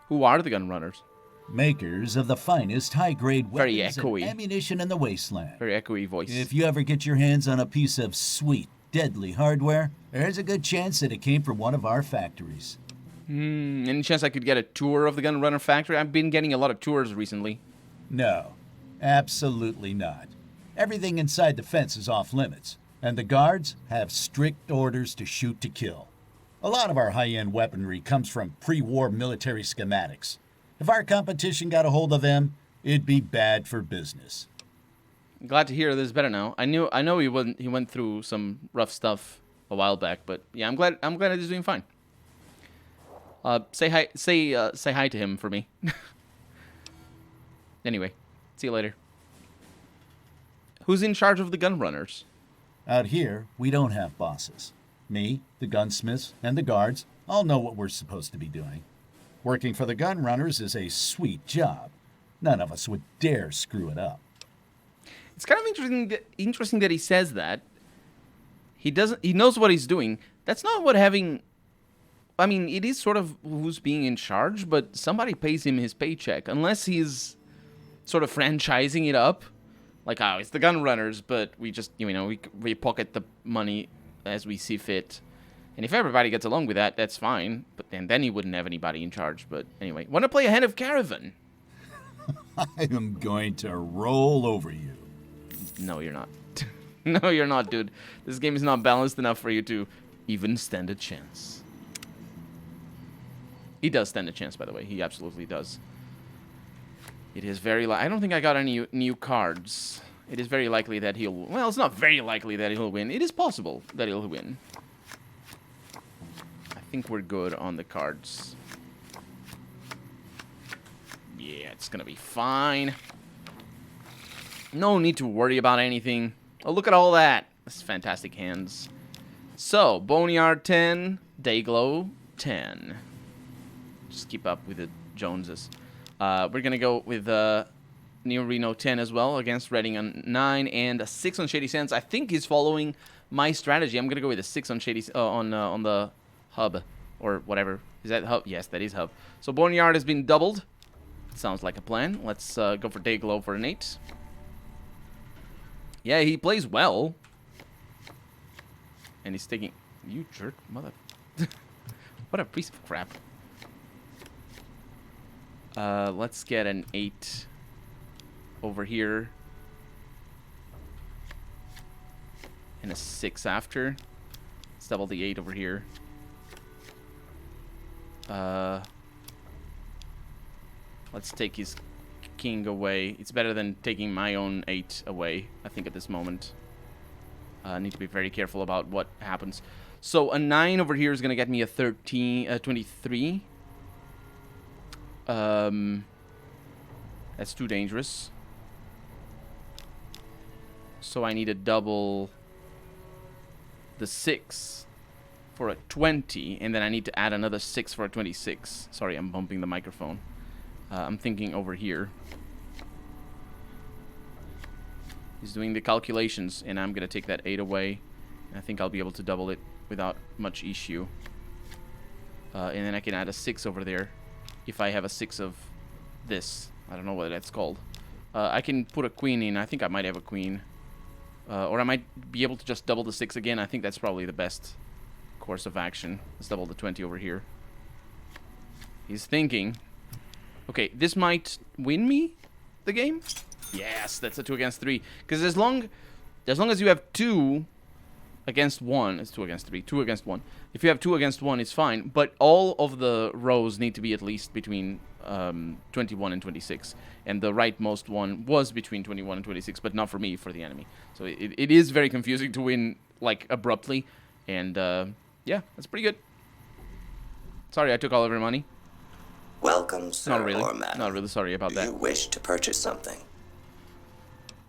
Speaker 1: Who are the gun runners?
Speaker 4: Makers of the finest high-grade
Speaker 1: Very
Speaker 4: weapons and
Speaker 1: echoey.
Speaker 4: ammunition in the wasteland.
Speaker 1: Very echoey voice.
Speaker 4: If you ever get your hands on a piece of sweet, deadly hardware, there's a good chance that it came from one of our factories.
Speaker 1: Any chance I could get a tour of the gun runner factory? I've been getting a lot of tours recently.
Speaker 4: No, absolutely not. Everything inside the fence is off limits, and the guards have strict orders to shoot to kill. A lot of our high-end weaponry comes from pre-war military schematics. If our competition got a hold of them, it'd be bad for business.
Speaker 1: Glad to hear this is better now. I know he went through some rough stuff a while back, but yeah, I'm glad he's doing fine. Say hi to him for me. Anyway, see you later. Who's in charge of the gun runners?
Speaker 4: Out here, we don't have bosses. Me, the gunsmiths, and the guards all know what we're supposed to be doing. Working for the gun runners is a sweet job. None of us would dare screw it up.
Speaker 1: It's kind of interesting that he says that. He knows what he's doing. That's not what having... I mean, it is sort of who's being in charge, but somebody pays him his paycheck. Unless he's sort of franchising it up. Like, oh, it's the gun runners, but we just, we pocket the money as we see fit. And if everybody gets along with that, that's fine. But then he wouldn't have anybody in charge. But anyway, want to play a hand of Caravan?
Speaker 4: I am going to roll over you.
Speaker 1: No, you're not. No, you're not, dude. This game is not balanced enough for you to even stand a chance. He does stand a chance, by the way. He absolutely does. It is very I don't think I got any new cards. It is very likely that he'll... Well, it's not very likely that he'll win. It is possible that he'll win. I think we're good on the cards. Yeah, it's gonna be fine. No need to worry about anything. Oh, look at all that. That's fantastic hands. So, Boneyard 10, Dayglow 10. Just keep up with the Joneses. We're going to go with Neo Reno 10 as well against Reading on 9 and a 6 on Shady Sands. I think he's following my strategy. I'm going to go with a 6 on Shady on the hub or whatever. Is that hub? Yes, that is hub. So Boneyard has been doubled. Sounds like a plan. Let's go for Dayglow for an 8. Yeah, he plays well. And he's taking... You jerk, mother... What a piece of crap. Let's get an 8 over here. And a 6 after. Let's double the 8 over here. Let's take his king away. It's better than taking my own 8 away, I think, at this moment. I need to be very careful about what happens. So a 9 over here is going to get me a 23. That's too dangerous. So I need to double the 6 for a 20, and then I need to add another 6 for a 26. Sorry, I'm bumping the microphone. I'm thinking over here. He's doing the calculations, and I'm going to take that 8 away. I think I'll be able to double it without much issue. And then I can add a 6 over there if I have a 6 of this. I don't know what that's called. I can put a queen in. I think I might have a queen. Or I might be able to just double the 6 again. I think that's probably the best course of action. Let's double the 20 over here. He's thinking. Okay, this might win me the game. Yes, that's a 2 against 3. Because as long as you have 2 against 1, it's 2 against 3, 2 against 1. If you have 2 against 1, it's fine. But all of the rows need to be at least between 21 and 26. And the rightmost one was between 21 and 26, but not for me, for the enemy. So it is very confusing to win, like, abruptly. And, yeah, that's pretty good. Sorry, I took all of your money.
Speaker 5: Welcome, sir,
Speaker 1: not really.
Speaker 5: or madam.
Speaker 1: Not really sorry about that.
Speaker 5: Do you wish to purchase something?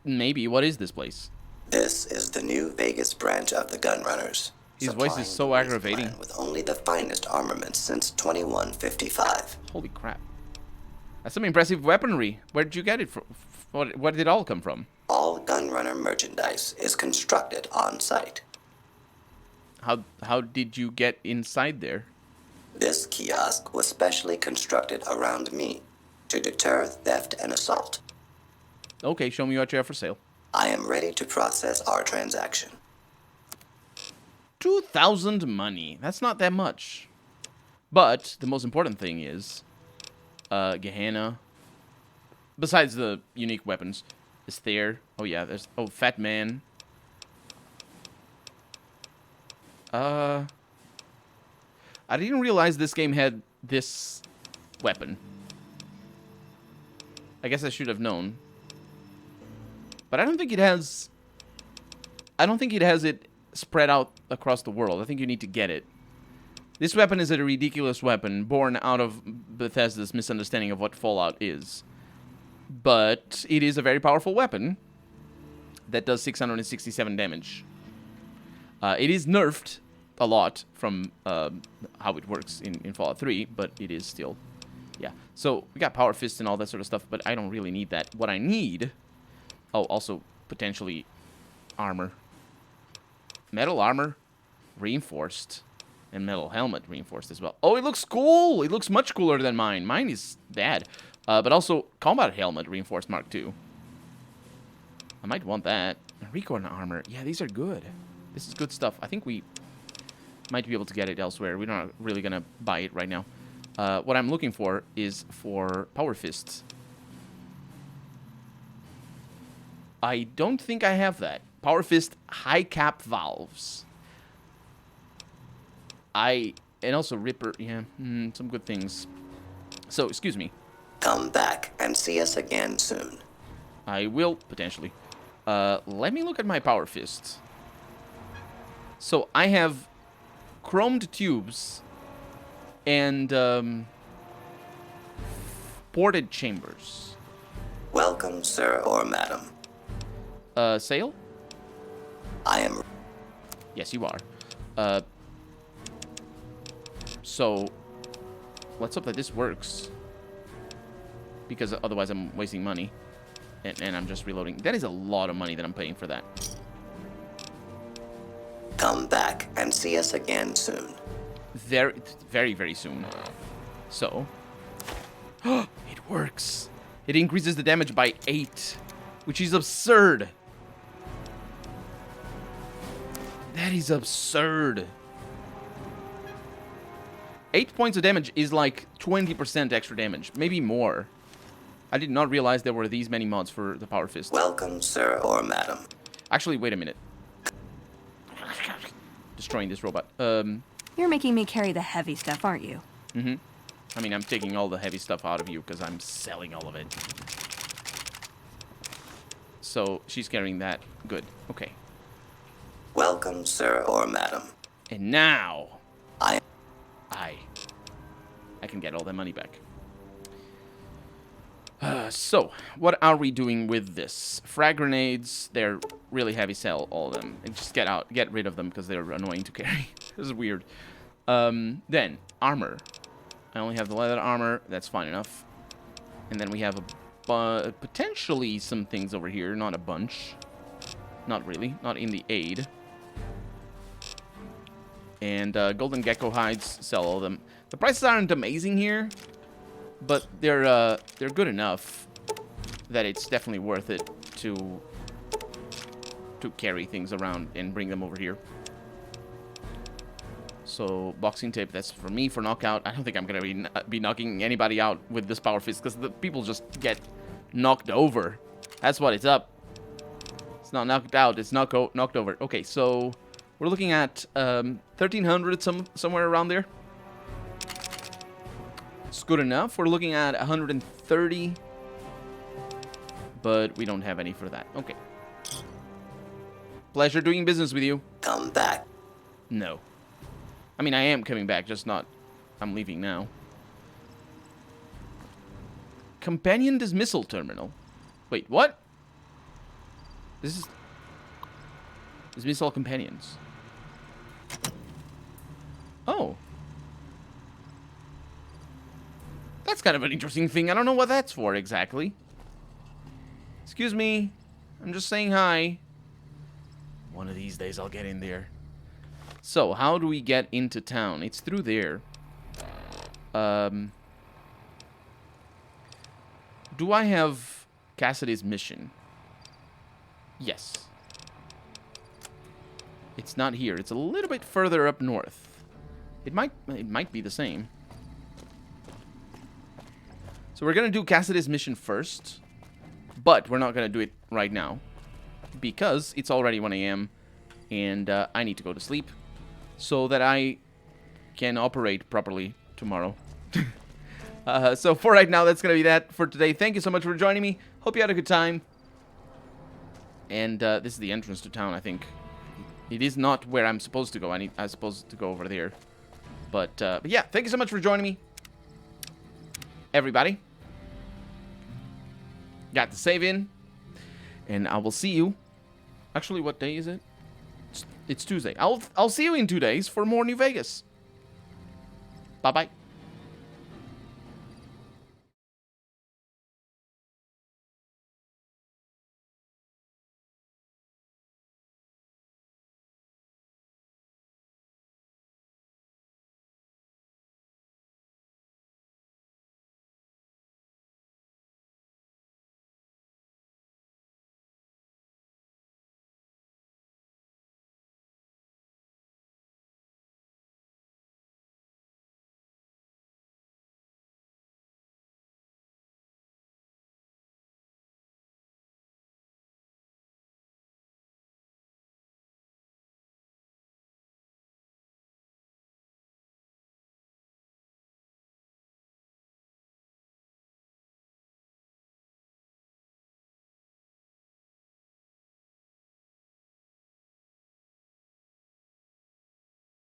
Speaker 1: Maybe. What is this place?
Speaker 5: This is the new Vegas branch of the Gunrunners.
Speaker 1: His voice is so aggravating.
Speaker 5: With only the finest armaments since 2155.
Speaker 1: Holy crap. That's some impressive weaponry. Where did you get it from? Where did it all come from?
Speaker 5: All Gunrunner merchandise is constructed on site.
Speaker 1: How did you get inside there?
Speaker 5: This kiosk was specially constructed around me to deter theft and assault.
Speaker 1: Okay, show me what you have for sale.
Speaker 5: I am ready to process our transaction.
Speaker 1: 2,000 money. That's not that much. But the most important thing is Gehenna. Besides the unique weapons, is there. Oh yeah, there's Fat Man. I didn't realize this game had this weapon. I guess I should have known. But I don't think it has... I don't think it has it spread out across the world. I think you need to get it. This weapon is a ridiculous weapon born out of Bethesda's misunderstanding of what Fallout is. But it is a very powerful weapon that does 667 damage. It is nerfed a lot from how it works in Fallout 3, but it is still... Yeah, so we got Power Fist and all that sort of stuff, but I don't really need that. What I need... Oh, also, potentially, armor. Metal armor, reinforced, and metal helmet reinforced as well. Oh, it looks cool! It looks much cooler than mine. Mine is bad. But also, combat helmet reinforced Mark II. I might want that. Recon armor. Yeah, these are good. This is good stuff. I think we might be able to get it elsewhere. We're not really going to buy it right now. What I'm looking for is for Power Fists. I don't think I have that. Power Fist high cap valves. And also Ripper. Yeah, some good things. So, excuse me.
Speaker 5: Come back and see us again soon.
Speaker 1: I will, potentially. Let me look at my Power Fists. So, I have chromed tubes and ported chambers.
Speaker 5: Welcome, sir or madam.
Speaker 1: Sale?
Speaker 5: I am...
Speaker 1: Yes, you are. So let's hope that this works, because otherwise I'm wasting money, and I'm just reloading. That is a lot of money that I'm paying for that.
Speaker 5: Come back and see us again soon.
Speaker 1: Very, very, very soon. So, it works. It increases the damage by 8, which is absurd. That is absurd. 8 points of damage is like 20% extra damage, maybe more. I did not realize there were these many mods for the Power Fist.
Speaker 5: Welcome, sir or madam.
Speaker 1: Actually, wait a minute. Destroying this robot.
Speaker 10: You're making me carry the heavy stuff, aren't you?
Speaker 1: Mm-hmm. I mean, I'm taking all the heavy stuff out of you because I'm selling all of it. So, she's carrying that. Good. Okay.
Speaker 5: Welcome, sir or madam.
Speaker 1: And now...
Speaker 5: I
Speaker 1: can get all that money back. So, what are we doing with this? Frag grenades, they're really heavy, sell all of them. And just get rid of them because they're annoying to carry. This is weird. Then, armor. I only have the leather armor, that's fine enough. And then we have potentially some things over here, not a bunch. Not really, not in the aid. And golden gecko hides, sell all of them. The prices aren't amazing here, but they're good enough that it's definitely worth it to carry things around and bring them over here. So boxing tape, that's for me for knockout. I don't think I'm gonna be knocking anybody out with this Power Fist because the people just get knocked over. That's what it's up. It's not knocked out, it's knocked over. Okay, so we're looking at 1,300 somewhere around there. It's good enough. We're looking at 130, but we don't have any for that. Okay. Pleasure doing business with you.
Speaker 5: Come back.
Speaker 1: No. I mean, I am coming back, just not... I'm leaving now. Companion dismissal terminal. Wait, what? This is... Dismissal companions. Oh. That's kind of an interesting thing. I don't know what that's for exactly. Excuse me. I'm just saying hi. One of these days I'll get in there. So, how do we get into town? It's through there. Do I have Cassidy's mission? Yes. It's not here. It's a little bit further up north. It might be the same. So we're going to do Cassidy's mission first. But we're not going to do it right now. Because it's already 1 a.m. And I need to go to sleep. So that I can operate properly tomorrow. So for right now, that's going to be that for today. Thank you so much for joining me. Hope you had a good time. And this is the entrance to town, I think. It is not where I'm supposed to go. I'm supposed to go over there. But yeah, thank you so much for joining me. Everybody. Got the save in. And I will see you. Actually, what day is it? It's Tuesday. I'll see you in 2 days for more New Vegas. Bye-bye.